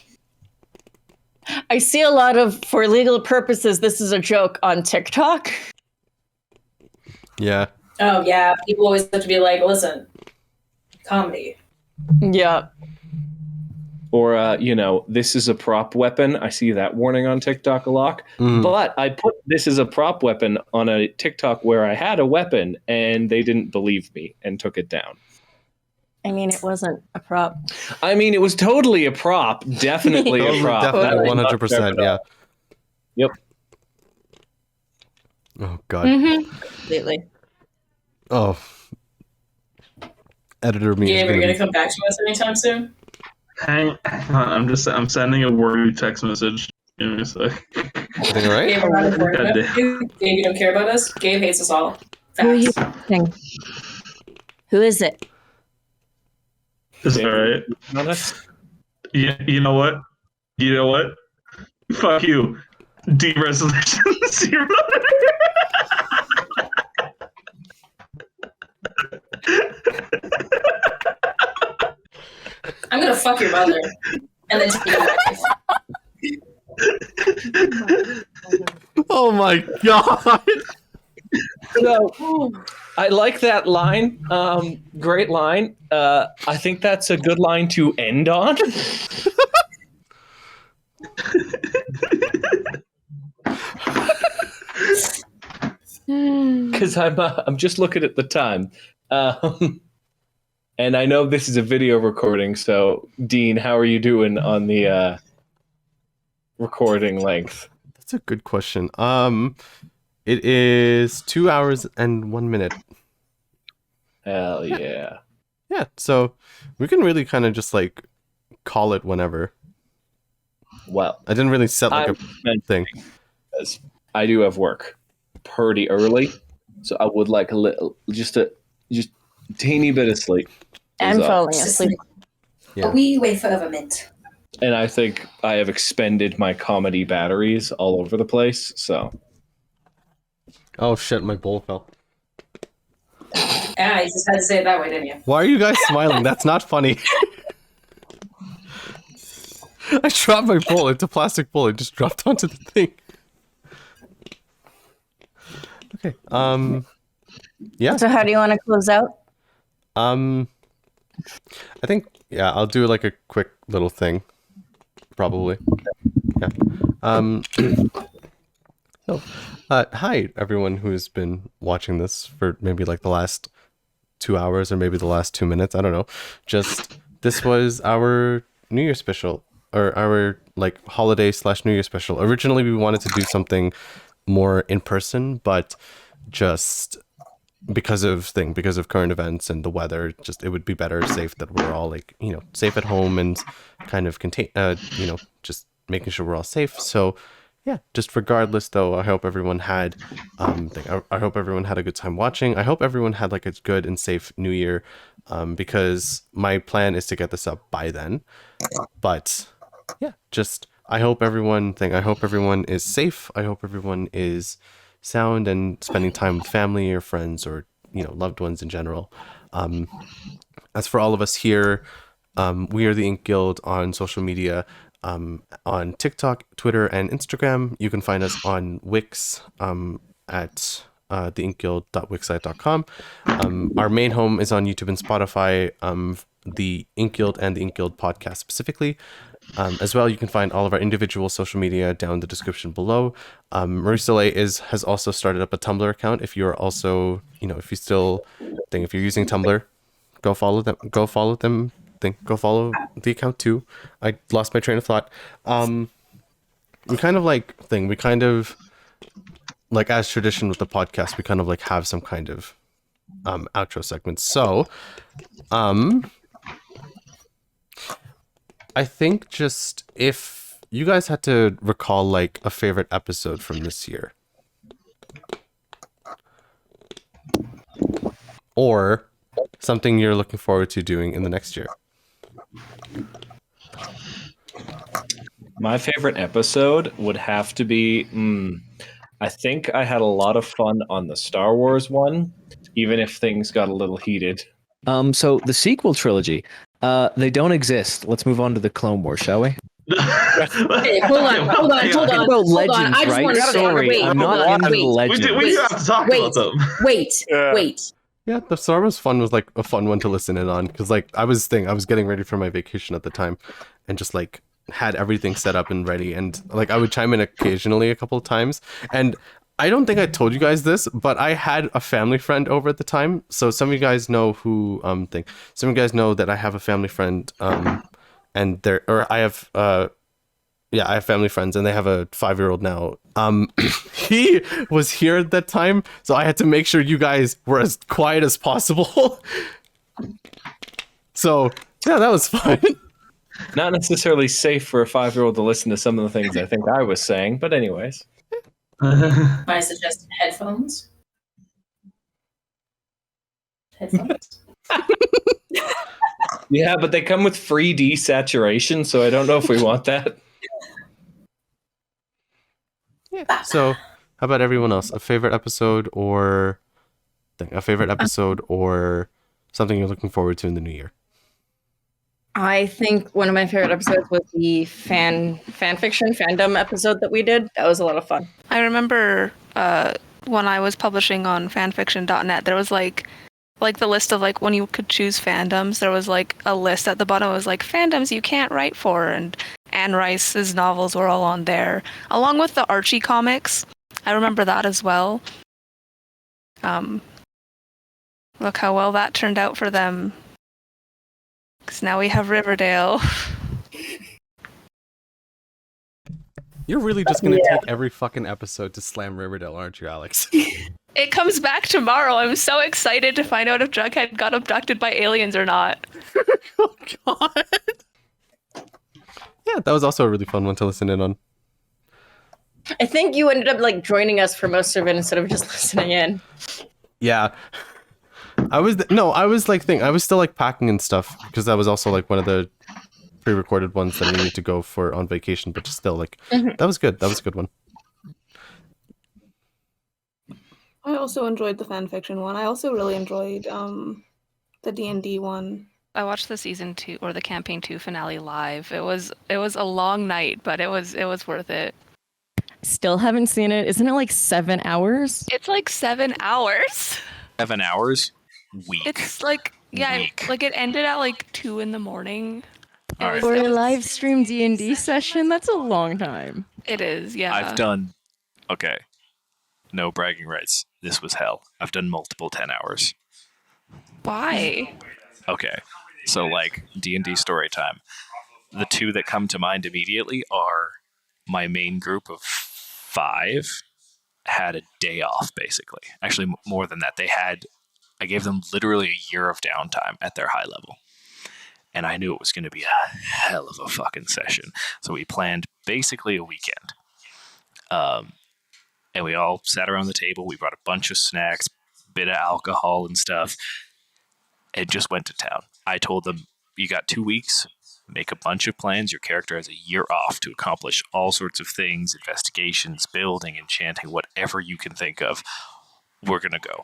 I see a lot of, for legal purposes, this is a joke on TikTok. Yeah. Oh yeah, people always have to be like, listen, comedy. Yeah. Or, this is a prop weapon. I see that warning on TikTok a lot. But I put this as a prop weapon on a TikTok where I had a weapon, and they didn't believe me and took it down. I mean, it wasn't a prop. I mean, it was totally a prop. Definitely a prop. Definitely 100%. Yeah. Yep. Oh God. Completely. Oh. Editor me. Gabe, are you gonna come back to us anytime soon? Hang on, I'm sending a wordy text message. Give me a sec. Everything all right? Gabe, we're not important God enough. Gabe, you don't care about us? Gabe hates us all. Who are you Facts. texting? Who is it? Is that right? You know what? You know what? Fuck you. De-resolution 0. I'm gonna fuck your mother and then take you back. Oh my God. So, I like that line. Great line. I think that's a good line to end on. Because I'm just looking at the time. And I know this is a video recording, so Dean, how are you doing on the recording length? That's a good question. It is 2 hours and 1 minute. Hell yeah. Yeah, so we can really kind of just like call it whenever. Well, I didn't really set like a thing. I do have work pretty early, so I would like a little, just teeny bit of sleep. And falling asleep. A wee wafer of a mint. And I think I have expended my comedy batteries all over the place, so. Oh shit, my bowl fell. Yeah, you just had to say it that way, didn't you? Why are you guys smiling? That's not funny. I dropped my bowl. It's a plastic bowl. It just dropped onto the thing. Okay. Yeah. So how do you want to close out? I think, yeah, I'll do like a quick little thing. Probably. Yeah. So, hi everyone who's been watching this for maybe like the last 2 hours or maybe the last 2 minutes. I don't know. Just, this was our New Year special, or our like holiday / New Year special. Originally we wanted to do something more in person, but just because of current events and the weather, just it would be better safe that we're all like, safe at home and kind of contain, just making sure we're all safe. So yeah, just regardless though, I hope everyone had I hope everyone had a good time watching. I hope everyone had like a good and safe New Year, because my plan is to get this up by then. But yeah, just I hope everyone is safe. I hope everyone is sound and spending time with family or friends or loved ones in general. As for all of us here, we are the Ink Guild on social media, on TikTok, Twitter, and Instagram. You can find us on Wix at theinkguild.wixsite.com. Our main home is on YouTube and Spotify, the Ink Guild and the Ink Guild podcast specifically. As well, you can find all of our individual social media down in the description below. Marie-Soleil has also started up a Tumblr account. If you're also, if you're using Tumblr, go follow them. Go follow the account too. I lost my train of thought. We kind of as tradition with the podcast, we kind of like have some kind of outro segments. So, I think just if you guys had to recall like a favorite episode from this year, or something you're looking forward to doing in the next year. My favorite episode would have to be, I think I had a lot of fun on the Star Wars one, even if things got a little heated. So the sequel trilogy, they don't exist. Let's move on to the Clone Wars, shall we? Hey, hold on. About legends, I just right? want to say, Sorry, wait, I'm hold not on, into wait, legends. We do have to talk about them. Wait. Yeah, the Star Wars fun was like a fun one to listen in on because like I was getting ready for my vacation at the time, and just like had everything set up and ready, and like I would chime in occasionally a couple of times. And I don't think I told you guys this, but I had a family friend over at the time. So some of you guys know who some of you guys know that I have a family friend, and I have family friends, and they have a 5-year-old now. He was here at that time, so I had to make sure you guys were as quiet as possible. So yeah, that was fun. Not necessarily safe for a 5-year-old to listen to some of the things I think I was saying, but anyways. I suggest headphones. Yeah, but they come with free desaturation, so I don't know if we want that. So how about everyone else? A favorite episode or something you're looking forward to in the new year? I think one of my favorite episodes was the fan fiction fandom episode that we did. That was a lot of fun. I remember when I was publishing on fanfiction.net, there was like the list of like when you could choose fandoms, there was like a list at the bottom. It was like fandoms you can't write for, and Anne Rice's novels were all on there, along with the Archie comics. I remember that as well. Look how well that turned out for them. Because now we have Riverdale. You're really just gonna take every fucking episode to slam Riverdale, aren't you, Alex? It comes back tomorrow. I'm so excited to find out if Jughead got abducted by aliens or not. Oh god. Yeah, that was also a really fun one to listen in on. I think you ended up like joining us for most of it instead of just listening in. Yeah. I was still like packing and stuff because that was also like one of the pre-recorded ones that I needed to go for on vacation, but still like that was good. That was a good one. I also enjoyed the fanfiction one. I also really enjoyed the D&D one. I watched the season 2 or the campaign 2 finale live. It was a long night, but it was worth it. Still haven't seen it. Isn't it like 7 hours? It's like 7 hours. 7 hours? Week. It's like like it ended at like 2 a.m. For a live stream D&D session, that's a long time. It is, yeah. I've done, okay, no bragging rights. This was hell. I've done multiple 10 hours. Why? Okay, so like D&D story time. The two that come to mind immediately are my main group of 5 had a day off, basically. Actually, more than that. I gave them literally a year of downtime at their high level. And I knew it was going to be a hell of a fucking session. So we planned basically a weekend. And we all sat around the table. We brought a bunch of snacks, bit of alcohol and stuff, and just went to town. I told them, you got 2 weeks, make a bunch of plans. Your character has a year off to accomplish all sorts of things, investigations, building, enchanting, whatever you can think of. We're going to go.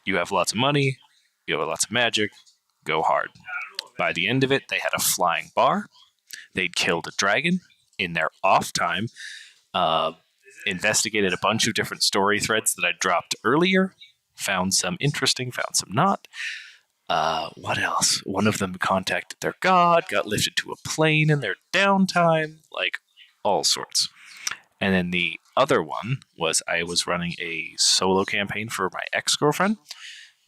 You have lots of money. You have lots of magic. Go hard. By the end of it, they had a flying bar. They'd killed a dragon in their off time. Investigated a bunch of different story threads that I dropped earlier. Found some interesting, found some not. What else? One of them contacted their god, got lifted to a plane in their downtime, like all sorts. And then the other one was I was running a solo campaign for my ex-girlfriend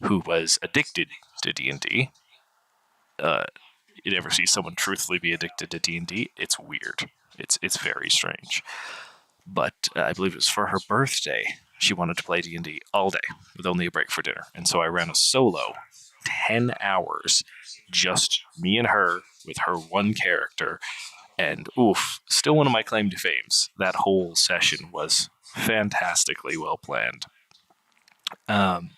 who was addicted to D&D. You never see someone truthfully be addicted to D&D. It's weird. It's very strange. But I believe it was for her birthday. She wanted to play D&D all day with only a break for dinner. And so I ran a solo 10 hours, just me and her with her one character. And still one of my claim to fames. That whole session was fantastically well planned. And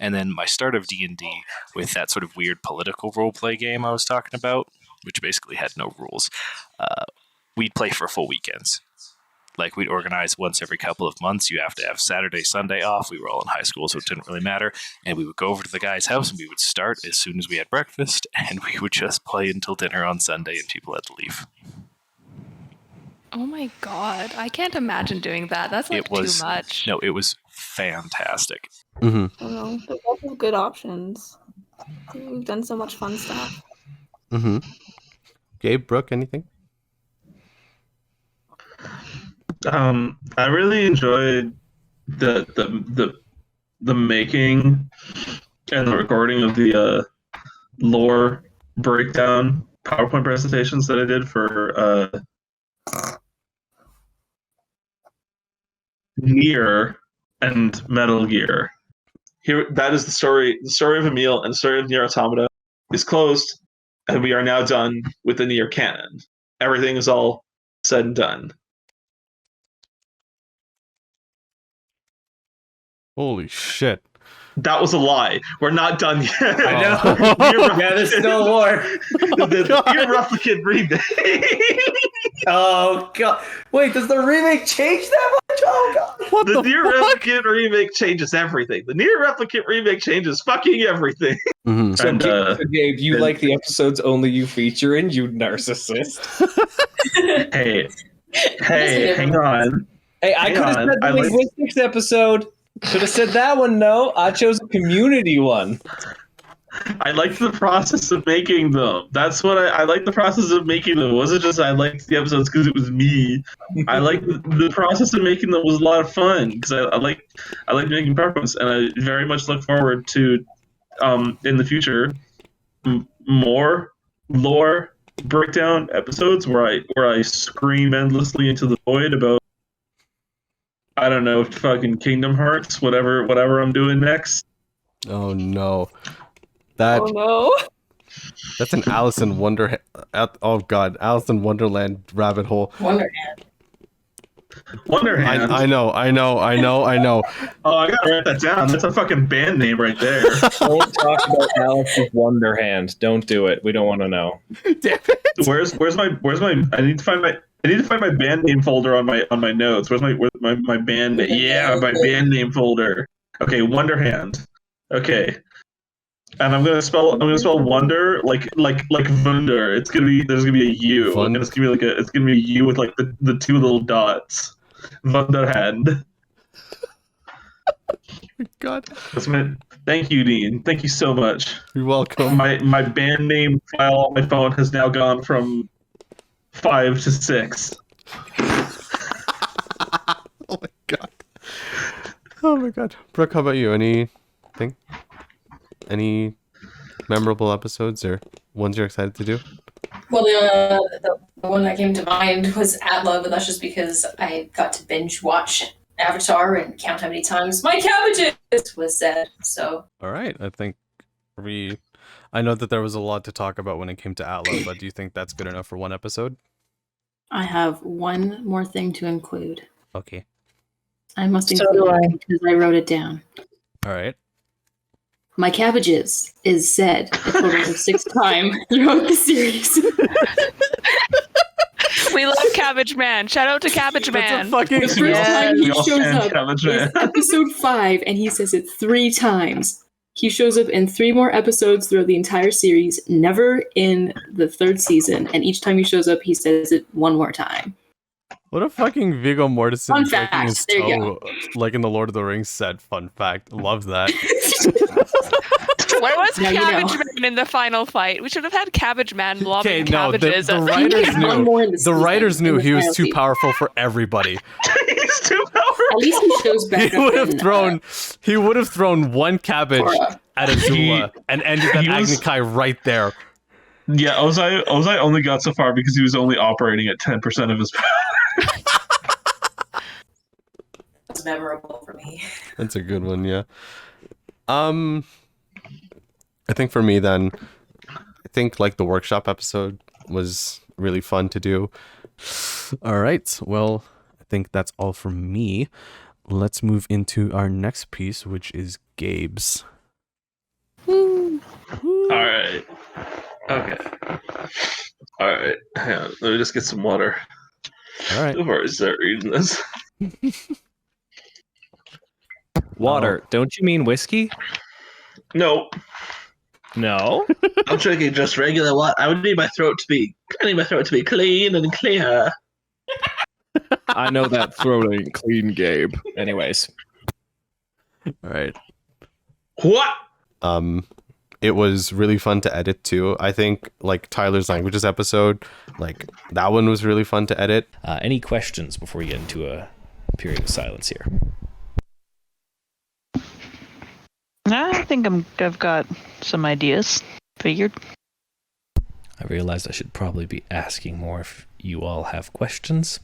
And then my start of D&D with that sort of weird political roleplay game I was talking about, which basically had no rules, we'd play for full weekends. Like, we'd organize once every couple of months. You have to have Saturday, Sunday off. We were all in high school, so it didn't really matter. And we would go over to the guy's house, and we would start as soon as we had breakfast, and we would just play until dinner on Sunday, and people had to leave. Oh my god, I can't imagine doing that. That's like too much. No, it was fantastic. I don't know. There's lots of good options. We've done so much fun stuff. Gabe, Brooke, anything? I really enjoyed the making and the recording of the lore breakdown PowerPoint presentations that I did for Nier and Metal Gear. Here, that is the story. The story of Emil and the story of Nier Automata is closed, and we are now done with the Nier canon. Everything is all said and done. Holy shit. That was a lie. We're not done yet. I know. Yeah, there's still more. The Nier Replicant remake. Oh god! Wait, does the remake change that much? Oh god! What the Nier Replicant remake changes everything. The Nier Replicant remake changes fucking everything. So, And, Gabe, you like the episodes only you feature in, you narcissist. Hey, hang on. Hey, I could have said the linguistics episode. Could have said that one. No, I chose a community one. I liked the process of making them. That's what I liked the process of making them. It wasn't just I liked the episodes because it was me. I liked the process of making them was a lot of fun because I like making PowerPoints, and I very much look forward to in the future more lore breakdown episodes where I scream endlessly into the void about, I don't know, fucking Kingdom Hearts, whatever I'm doing next. Oh no. Oh no. That's an Alice in Wonder. Oh god, Alice in Wonderland rabbit hole. Wonderhand. Wonderhand. I know. Oh, I gotta write that down. That's a fucking band name right there. Don't talk about Alice's Wonderhand. Don't do it. We don't want to know. Damn it. Where's my? I need to find my band name folder on my notes. Where's my band name? Yeah, my band name folder. Okay, Wonderhand. Okay. And I'm gonna spell wonder like Wunder. There's gonna be a U, and it's gonna be a U with like the two little dots. Wunderhand. God. That's thank you, Dean. Thank you so much. You're welcome. My band name file on my phone has now gone from 5 to 6. Oh my god. Oh my god. Brooke, how about you? Anything? Any memorable episodes or ones you're excited to do? Well, the one that came to mind was Atla, but that's just because I got to binge watch Avatar and count how many times my cabbages was said. So. All right. I think I know that there was a lot to talk about when it came to Atla, but do you think that's good enough for one episode? I have one more thing to include. Okay. I must So include do I. it because I wrote it down. All right. My cabbages is said a total of 6 times throughout the series. We love Cabbage Man. Shout out to Cabbage Man. The first time he shows up is episode 5, and he says it 3 times. He shows up in 3 more episodes throughout the entire series, never in the 3rd season, and each time he shows up, he says it 1 more time. What a fucking Viggo Mortensen Fun breaking fact. his There you toe, like in the Lord of the Rings said. Fun fact. Love that. Where was Now you Cabbage know. Man in the final fight? We should have had Cabbage Man Okay, lobbing no, cabbages. the at writers One more in knew. the The season, writers in knew the he was final too season. powerful for everybody. He's too powerful. At least he shows back He up would have in, thrown. He would have thrown one cabbage Korra. at Azula and ended that he was- Agni Kai right there. Yeah, Ozai only got so far because he was only operating at 10% of his power. That's memorable for me. That's a good one, yeah. I think for me then, I think like the workshop episode was really fun to do. All right, well, I think that's all from me. Let's move into our next piece, which is Gabe's. All right. Okay. All right. Hang on. Let me just get some water. All right. Before I start reading this. Water. Don't you mean whiskey? No. No? I'm drinking just regular water. I need my throat to be clean and clear. I know that throat ain't clean, Gabe. Anyways. All right. What? It was really fun to edit too. I think like Tyler's languages episode, like that one was really fun to edit. Any questions before we get into a period of silence here? I think I've got some ideas figured. I realized I should probably be asking more if you all have questions.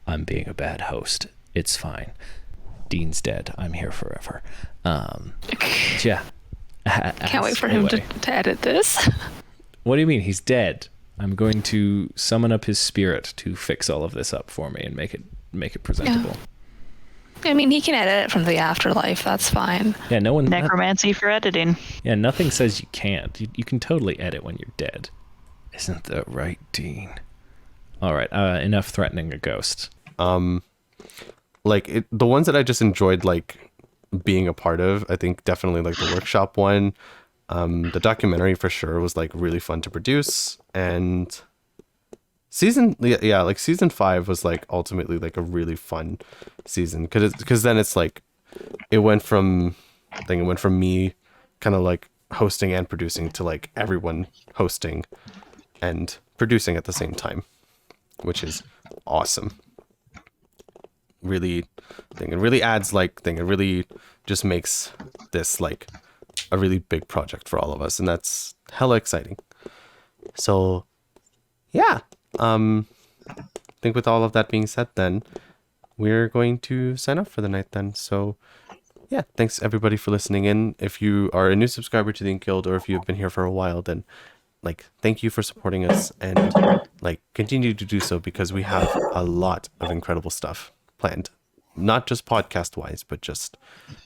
I'm being a bad host. It's fine. Dean's dead. I'm here forever. Yeah. Can't wait for him to edit this. What do you mean? He's dead. I'm going to summon up his spirit to fix all of this up for me and make it presentable. Yeah. I mean, he can edit it from the afterlife. That's fine. Yeah, no one. Necromancy for editing. Yeah, nothing says you can't. You can totally edit when you're dead. Isn't that right, Dean? All right. Enough threatening a ghost. Like the ones that I just enjoyed like being a part of, I think definitely like the workshop one. The documentary for sure was like really fun to produce, and season 5 was like ultimately like a really fun season because then it's like it went from me kind of like hosting and producing to like everyone hosting and producing at the same time, which is awesome. Really thing. It really adds like thing. It really just makes this like a really big project for all of us, and that's hella exciting. So yeah. I think with all of that being said, then we're going to sign off for the night then. So yeah, thanks everybody for listening in. If you are a new subscriber to the InkGuild, or if you've been here for a while, then like thank you for supporting us, and like continue to do so, because we have a lot of incredible stuff planned, not just podcast wise, but just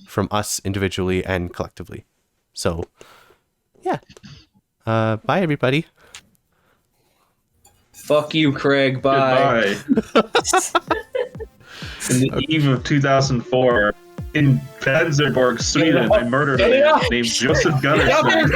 from us individually and collectively. So yeah, bye everybody. Fuck you, Craig. Bye. In the eve of 2004, in Panzerborg, Sweden, I murdered a man named Joseph Gunnarsson.